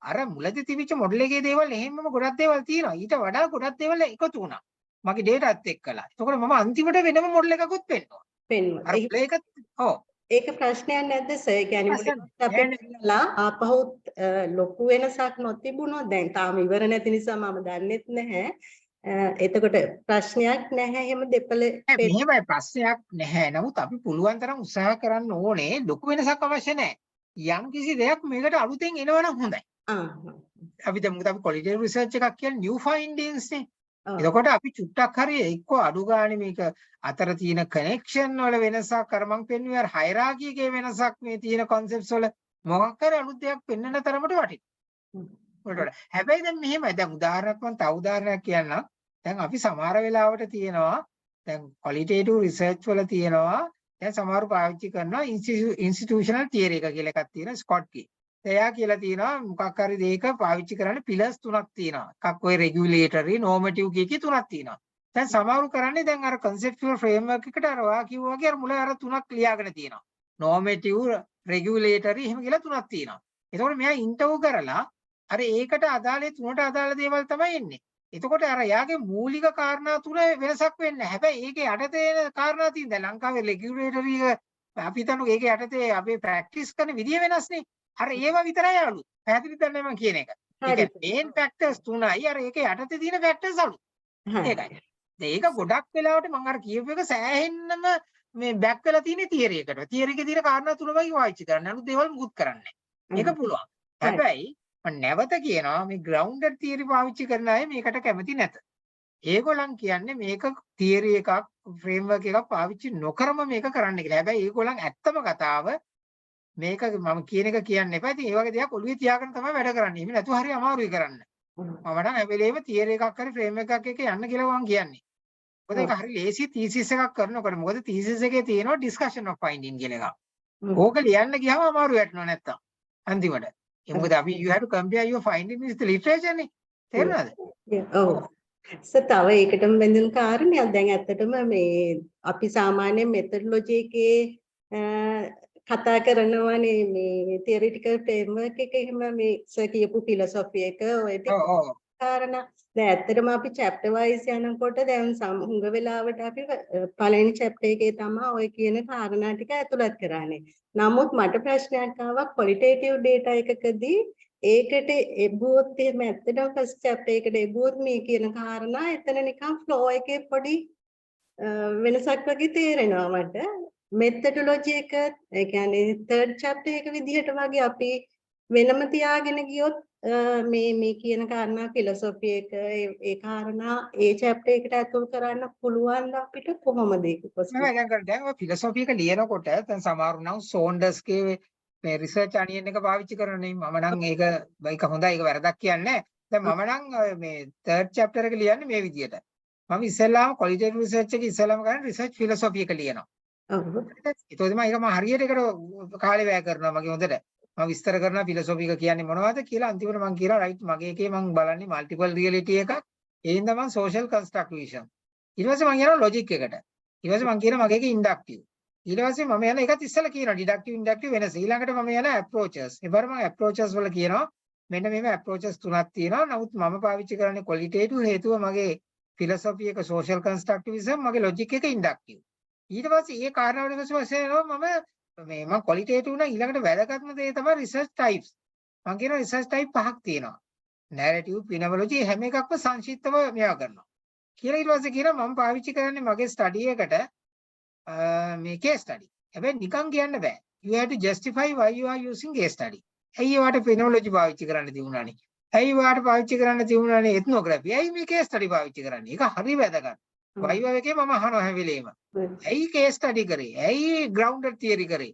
අර මුලදී තිබිච්ච මොඩල් එකේ දේවල් එහෙමම ගොඩක් දේවල් තියෙනවා. ඊට වඩා ගොඩක් දේවල් එකතු වුණා. මගේ dataත් එක්කලා. එතකොට මම අන්තිමට වෙනම මොඩල් එකකුත් පෙන්නුවා. පෙන්වුවා. අර ඒක ඔව්. ඒක ප්‍රශ්නයක් නැද්ද සර්? ඒ කියන්නේ මුලින්ම අපි පෙන්නලා ආපහු ලොකු වෙනසක් නොතිබුණොත් දැන් තාම ඉවර නැති නිසා මම දන්නෙත් නැහැ. එතකොට ප්‍රශ්නයක් නැහැ එහෙම දෙපළ මෙහෙමයි ප්‍රශ්නයක් නැහැ. නමුත් අපි පුළුවන් තරම් උත්සාහ කරන්න ඕනේ ලොකු වෙනසක් අවශ්‍ය නැහැ. යම් කිසි දෙයක් මේකට අලුතෙන් එනවනම් හොඳයි. අපි දැන් මොකද අපි qualitative research එකක් කියන්නේ new findings නේ. එතකොට අපි චුට්ටක් හරි එක්ක අඩු ගානේ මේක අතර තියෙන connection වල වෙනසක් අර මං පෙන්නුවේ අර hierarchy එකේ වෙනසක් මේ තියෙන concepts වල මොකක් හරි අලුත් දෙයක් පෙන්වන තරමට වටිනවා. හැබැයි දැන් මෙහෙමයි දැන් උදාහරණයක් මම තව උදාහරණයක් කියන්නම්. දැන් අපි සමහර වෙලාවට තියෙනවා දැන් qualitative research වල තියෙනවා දැන් සමහරව පාවිච්චි කරනවා institutional theory එක කියලා එකක් තියෙනවා ස්කොට්ගේ. එයා කියලා තියෙනවා මොකක් හරි දෙයක පාවිච්චි කරන්නේ pillars තුනක් තියෙනවා. එකක් ඔය regulatory normative කීකී තුනක් තියෙනවා. දැන් සමහරව කරන්නේ දැන් අර conceptual framework එකට අර වා කිව්වා වගේ අර මුල අර තුනක් ලියාගෙන තියෙනවා. normative regulatory එහෙම කියලා තුනක් තියෙනවා. එතකොට මෙයා ඉන්ටර්වයුව කරලා අර ඒකට අදාළ තුනට අදාළ දේවල් තමයි එන්නේ. එතකොට අර යාගේ මූලික කාරණා තුන වෙනසක් වෙන්නේ නැහැ. හැබැයි ඒකේ යටතේ කාරණා තියෙන දැන් ලංකාවේ රෙගියුලේටරි අපි හිතන්නේ ඒකේ යටතේ අපි ප්‍රැක්ටිස් කරන විදිය වෙනස්නේ. අර ඒව විතරයි අලුත්. පැහැදිලිද මම කියන එක? ඒක මේන් ෆැක්ටර්ස් තුනයි අර ඒකේ යටතේ තියෙන ෆැක්ටර්ස් අලුත්. ඒකයි. ඒක ගොඩක් වෙලාවට මම අර කියපු එක සෑහෙන්නම මේ බැක් වෙලා තියෙන තියරි එකට. තියරි එකේ තියෙන කාරණා තුනමයි පාවිච්චි කරන්නේ. අලුත් දේවල් මුකුත් කරන්නේ නැහැ. ඒක පුළුවන්. හැබැයි මම නැවත කියනවා මේ grounded theory පාවිච්චි කරන අය මේකට කැමති නැත. ඒගොල්ලන් කියන්නේ මේක theory එකක් framework එකක් පාවිච්චි නොකරම මේක කරන්න කියලා. හැබැයි ඒගොල්ලන් ඇත්තම කතාව මේක මම කියන එක කියන්න එපා. ඉතින් ඒ වගේ දේවල් ඔළුවේ තියාගෙන තමයි වැඩ කරන්නේ. එහෙම නැතුව හරි අමාරුයි කරන්න. මම නම් හැබැයි theory එකක් හරි framework එකක් එක යන්න කියලා මම කියන්නේ. මොකද ඒක හරි ලේසි thesis එකක් කරනකොට මොකද thesis එකේ තියෙනවා discussion of finding කියලා එකක්. ඕක ලියන්න ගියාම අමාරු වැටෙනවා නැත්තම් අන්තිමට. මොකද අපි you have to compare your findings with the literature නේ. තේරුණාද? ඔව්. තව ඒකටම බැඳුණු කාරණයක් දැන් ඇත්තටම මේ අපි සාමාන්‍ය මෙතඩොලොජි එකේ කතා කරනවානේ මේ theoretical framework එක එහෙම මේ සර් කියපු philosophy එක ඔය ටික කාරණා දැන් ඇත්තටම අපි chapter wise යනකොට දැන් හුඟ වෙලාවට අපි පළවෙනි chapter එකේ තමයි ඔය කියන කාරණා ටික ඇතුළත් කරන්නේ. නමුත් මට ප්‍රශ්නයක් ආවා qualitative data එකකදී ඒකට එබුවොත් එහෙම ඇත්තටම first chapter එකට එබුවොත් මේ කියන කාරණා එතන නිකන් flow එකේ පොඩි වෙනසක් වගේ තේරෙනවා මට. methodology එක ඒ කියන්නේ third chapter එක විදිහට වගේ අපි වෙනම තියාගෙන ගියොත් මේ කියන කාරණා ෆිලොසොෆි එක ඒ කාරණා ඒ chapter එකට ඇතුල් කරන්න පුළුවන් අපිට කොහොමද ඒක possible? මම දැන් ඔය ෆිලොසොෆි එක ලියනකොට දැන් සමහරු නම් සෝන්ඩර්ස්ගේ මේ රිසර්ච් අනියන් එක පාවිච්චි කරන්නේ මම නම් ඒක හොඳයි ඒක වැරදක් කියන්නේ දැන් මම නම් මේ third chapter එක ලියන්නේ මේ විදියට මම ඉස්සෙල්ලාම qualitative research එක ඉස්සෙල්ලාම කරන්නේ රිසර්ච් ෆිලොසොෆි එක ලියනවා ඒකෝද මම ඒක මම හරියට ඒකට කාලේ වැය කරනවා මගේ හොඳට මම විස්තර කරනවා ෆිලොසොෆි එක කියන්නේ මොනවද කියලා අන්තිමට මම කියනවා රයිට් මගේ එකේ මම බලන්නේ මල්ටිපල් රියැලිටි එකක් ඒ හින්දා මම සෝෂල් කන්ස්ට්‍රක්ටිවිසම් ඊට පස්සේ මම යනවා ලොජික් එකට ඊට පස්සේ මම කියනවා මගේ එකේ ඉන්ඩක්ටිව් ඊට පස්සේ මම යන එකත් ඉස්සෙල්ලා කියනවා ඩිඩක්ටිව් ඉන්ඩක්ටිව් වෙනස ඊළඟට මම යන ඇප්‍රෝචස් ඒබර මම ඇප්‍රෝචස් වල කියනවා මෙන්න මේව ඇප්‍රෝචස් තුනක් තියෙනවා නමුත් මම පාවිච්චි කරන්නේ ක්වොලිටේටිව් හේතුව මගේ ෆිලොසොෆි එක සෝෂල් කන්ස්ට්‍රක්ටිවිසම් මගේ ලොජික් එක ඉන්ඩක්ටිව් ඊට පස්සේ ඒ කාරණාවල පස්සේ මම ක්වොලිටේටිව් නම් ඊළඟට වැදගත්ම දේ තමයි රිසර්ච් ටයිප්ස් මම කියනවා රිසර්ච් ටයිප් පහක් තියෙනවා නැරටිව් පිනොමොලොජි හැම එකක්ම සංක්ෂිප්තව මේවා කරනවා කියලා ඊට පස්සේ කියනවා මම පාවිච්චි කරන්නේ මගේ ස්ටඩි එකට මේ case study. හැබැයි නිකන් කියන්න බෑ. You have to justify why you are using case study. ඇයි ඒවට phenomenology පාවිච්චි කරන්න තිබුණානේ? ඇයි ඒවට පාවිච්චි කරන්න තිබුණානේ ethnography? ඇයි මේ case study පාවිච්චි කරන්නේ? ඒක හරි වැදගත්. වයිවා එකේ මම අහනවා හැම වෙලේම. ඇයි case study කරේ? ඇයි grounded theory කරේ?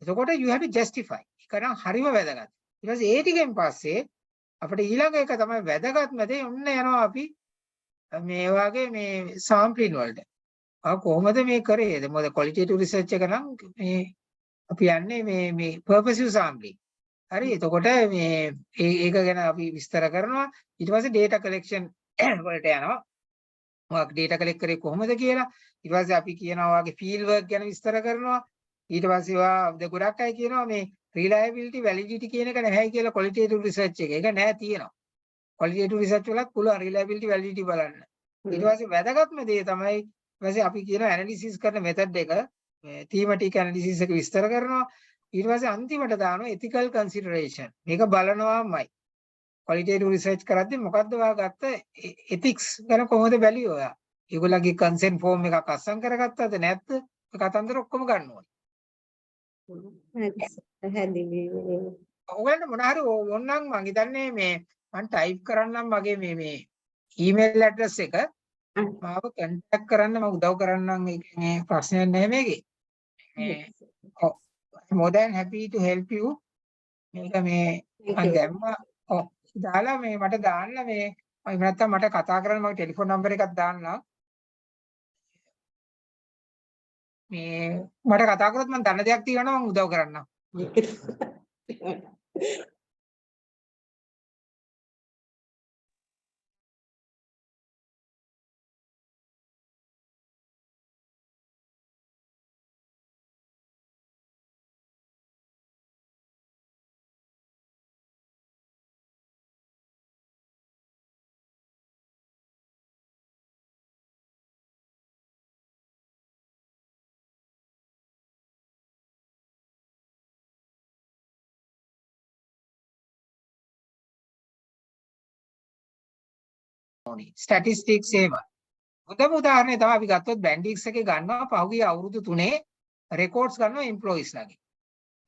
එතකොට you have to justify. ඒක නම් හරිම වැදගත්. ඊට පස්සේ ඒ ටිකෙන් පස්සේ අපිට ඊළඟ එක තමයි වැදගත්ම දේ ඔන්න යනවා අපි මේ වගේ මේ sampling වලට. කොහොමද මේ කරේ? මොකද qualitative research එක නම් මේ අපි යන්නේ මේ purposive sampling. හරි. එතකොට මේ ඒක ගැන අපි විස්තර කරනවා. ඊට පස්සේ data collection වලට යනවා. මොකක් data collect කරේ කොහොමද කියලා. ඊට පස්සේ අපි කියනවා වගේ field work ගැන විස්තර කරනවා. ඊට පස්සේ වා ගොඩක් අය කියනවා මේ reliability validity කියන එක නැහැයි කියලා qualitative research එක. ඒක නෑ තියෙනවා. qualitative research වලත් පුළුවන් reliability validity බලන්න. ඊට පස්සේ වැදගත්ම දේ තමයි ඊපස්සේ අපි කියන ඇනලිසිස් කරන මෙතඩ් එක මේ thematic analysis එක විස්තර කරනවා ඊට පස්සේ අන්තිමට දානවා ethical consideration මේක බලනවාමයි qualitative research කරද්දී මොකද්ද ඔයා ගත්ත ethics ගැන කොහොමද බැලුවේ ඔයා ඒගොල්ලන්ගේ consent form එකක් අස්සම් කරගත්තද නැත්ද ඒ කතන්දර ඔක්කොම ගන්න ඕනේ පැහැදිලි ඔයගොල්ලන්ට මොන හරි ඕනනම් මං හිතන්නේ මේ මං ටයිප් කරන්නම් මගේ මේ email address එක මාව contact කරන්න මම උදව් කරන්නම් මේ ප්‍රශ්නයක් නැහැ මේකේ. more than happy to help you. මේක මේ මම දැම්මා. දාලා මේ මට දාන්න මේ මම නැත්තම් මට කතා කරන්න මගේ ටෙලිෆෝන් නම්බර් එකක් දාන්න. මේ මට කතා කරොත් මම දන්න දෙයක් තියෙනවා මම උදව් කරන්නම්. ස්ටැටිස්ටික්ස් ඒව. හොඳම උදාහරණය තමයි අපි ගත්තොත් බැන්ඩික්ස් එකේ ගන්නවා පහුගිය අවුරුදු 3 රෙකෝඩ්ස් ගන්නවා එම්ප්ලොයිස් ලාගේ.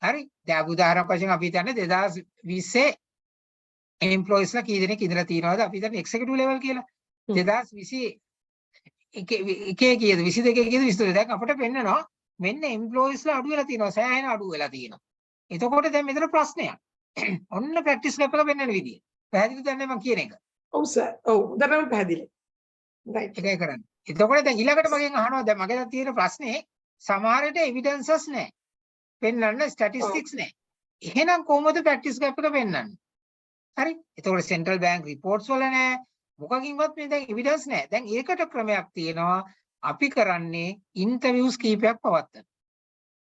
හරි. දැන් උදාහරණයක් වශයෙන් අපි හිතන්නේ 2020 එම්ප්ලොයිස් ලා කී දෙනෙක් ඉඳලා තියෙනවද? අපි හිතන්නේ එක්සිකියුටිව් ලෙවල් කියලා. 2020 එකේ කීයද 22 කීයද 23 දැන් අපිට පෙන්නනවා මෙන්න එම්ප්ලොයිස් ලා අඩු වෙලා තියෙනවා සෑහෙන අඩු වෙලා තියෙනවා. එතකොට දැන් මෙතන ප්‍රශ්නයක්. ඔන්න ප්‍රැක්ටිස් ලැබ් එක පෙන්වන විදිය. පැහැදිලිද දැන් මම කියන එක? ඔව් සර්. ඔව් උදාහරණ පැහැදිලි. රයිට්. ඒකයි කරන්නේ. එතකොට දැන් ඊළඟට මගෙන් අහනවා දැන් මගේ තියෙන ප්‍රශ්නේ සමහරට එවිඩන්සස් නැහැ. පෙන්වන්න ස්ටැටිස්ටික්ස් නැහැ. එහෙනම් කොහොමද ප්‍රැක්ටිස් ලැබ් එක පෙන්වන්නේ? හරි. එතකොට සෙන්ට්‍රල් බැංක් රිපෝට්ස් වල නැහැ. මොකකින්වත් මේ දැන් එවිඩන්ස් නැහැ. දැන් ඒකට ක්‍රමයක් තියෙනවා. අපි කරන්නේ ඉන්ටර්විව්ස් කීපයක් පවත්වන.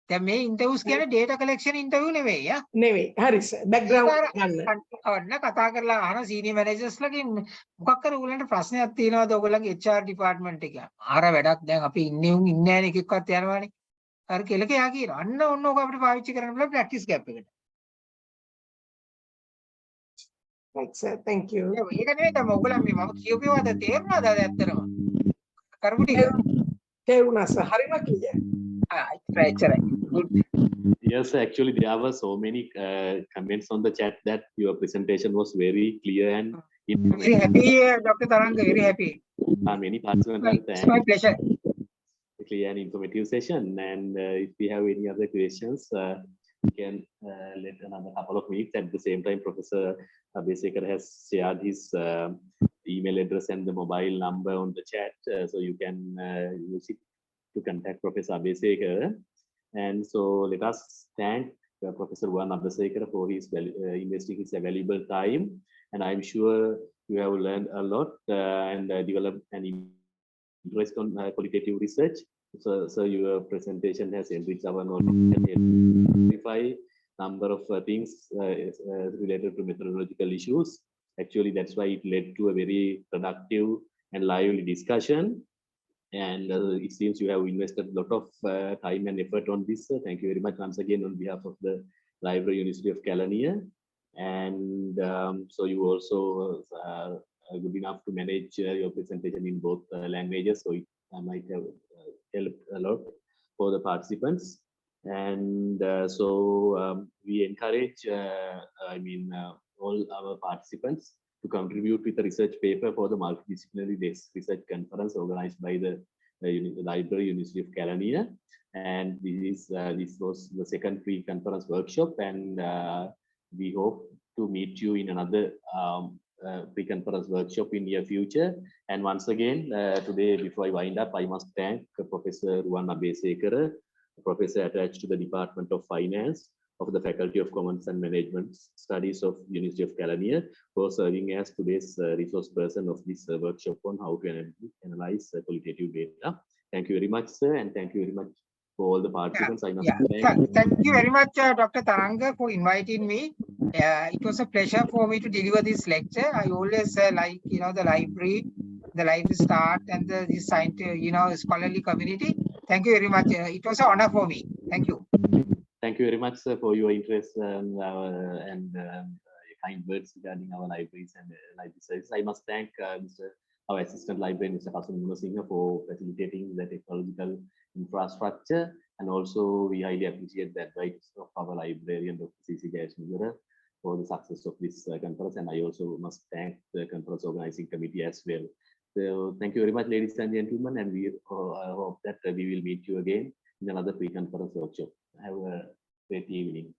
දැන් මේ ඉන්ටර්විව්ස් කියන්නේ data collection interview නෙවෙයි යා. නෙවෙයි. හරි සර්. බෑග්ග්‍රවුන්ඩ් ගන්න. ඔන්න කතා කරලා අහන සීනියර් මැනේජර්ස් ලගෙන් මොකක් කර ඔයගලන්ට ප්‍රශ්නයක් තියෙනවද ඔයගලන්ගේ HR ඩිපාර්ට්මන්ට් එකේ? ආර වැඩක් දැන් අපි ඉන්නේ උන් ඉන්නේ නැහැ නේ එකෙක්වත් යනවානේ. හරි කෙලක යා කියනවා. අන්න ඔන්න ඕක අපිට පාවිච්චි කරන්න පුළුවන් ප්‍රැක්ටිස් ගැප් එකට. right sir thank you. ඒක නෙවෙයි තමයි ඔයගලන් මේ මම කියපේවද තේරුණාද ඇත්තටම? කරපු ටික. තේරුණා සර්. හරිම කිය. Right. Good. Yes, actually, there were so many comments on the chat that your presentation was very clear and Very happy, Dr. Taranga, very happy. Many participants It's my pleasure. clear and informative session. And if we have any other questions, we can let another couple of minutes. At the same time, Professor Abeysekera has shared his email address and the mobile number on the chat, so you can use it to contact Professor Abeysekera. And so let us thank Professor Ruwan Abeysekera for his investing his valuable time. And I'm sure you have learned a lot and developed an interest on qualitative research. So your presentation has enriched our knowledge and clarify number of things related to methodological issues. Actually, that's why it led to a very productive and lively discussion. And it seems you have invested a lot of time and effort on this. Thank you very much once again on behalf of the Library University of Kelaniya. And so you also good enough to manage your presentation in both languages. So it might have helped a lot for the participants. And we encourage, all our participants to contribute with a research paper for the multidisciplinary research conference organized by the Library University of Kelaniya. And this was the second pre-conference workshop, and we hope to meet you in another pre-conference workshop in near future. And once again, today, before I wind up, I must thank Professor Ruwan Abeysekera, professor attached to the Department of Finance of the Faculty of Commons and Management Studies of University of Kelaniya for serving as today's resource person of this workshop on how to analyze qualitative data. Thank you very much, sir, and thank you very much for all the participants. Thank you very much, Dr. Taranga, for inviting me. It was a pleasure for me to deliver this lecture. I always like, the library start and the scientific, scholarly community. Thank you very much. It was an honor for me. Thank you. Thank you very much, sir, for your interest and kind words regarding our libraries and library services. I must thank our assistant librarian, Mr. Kasun Singh, for facilitating the technological infrastructure. And also, we highly appreciate the advice of our librarian, Dr. C.C. Jayasmugara, for the success of this conference. And I also must thank the conference organizing committee as well. So thank you very much, ladies and gentlemen, and we hope that we will meet you again in another pre-conference workshop. Have a great evening.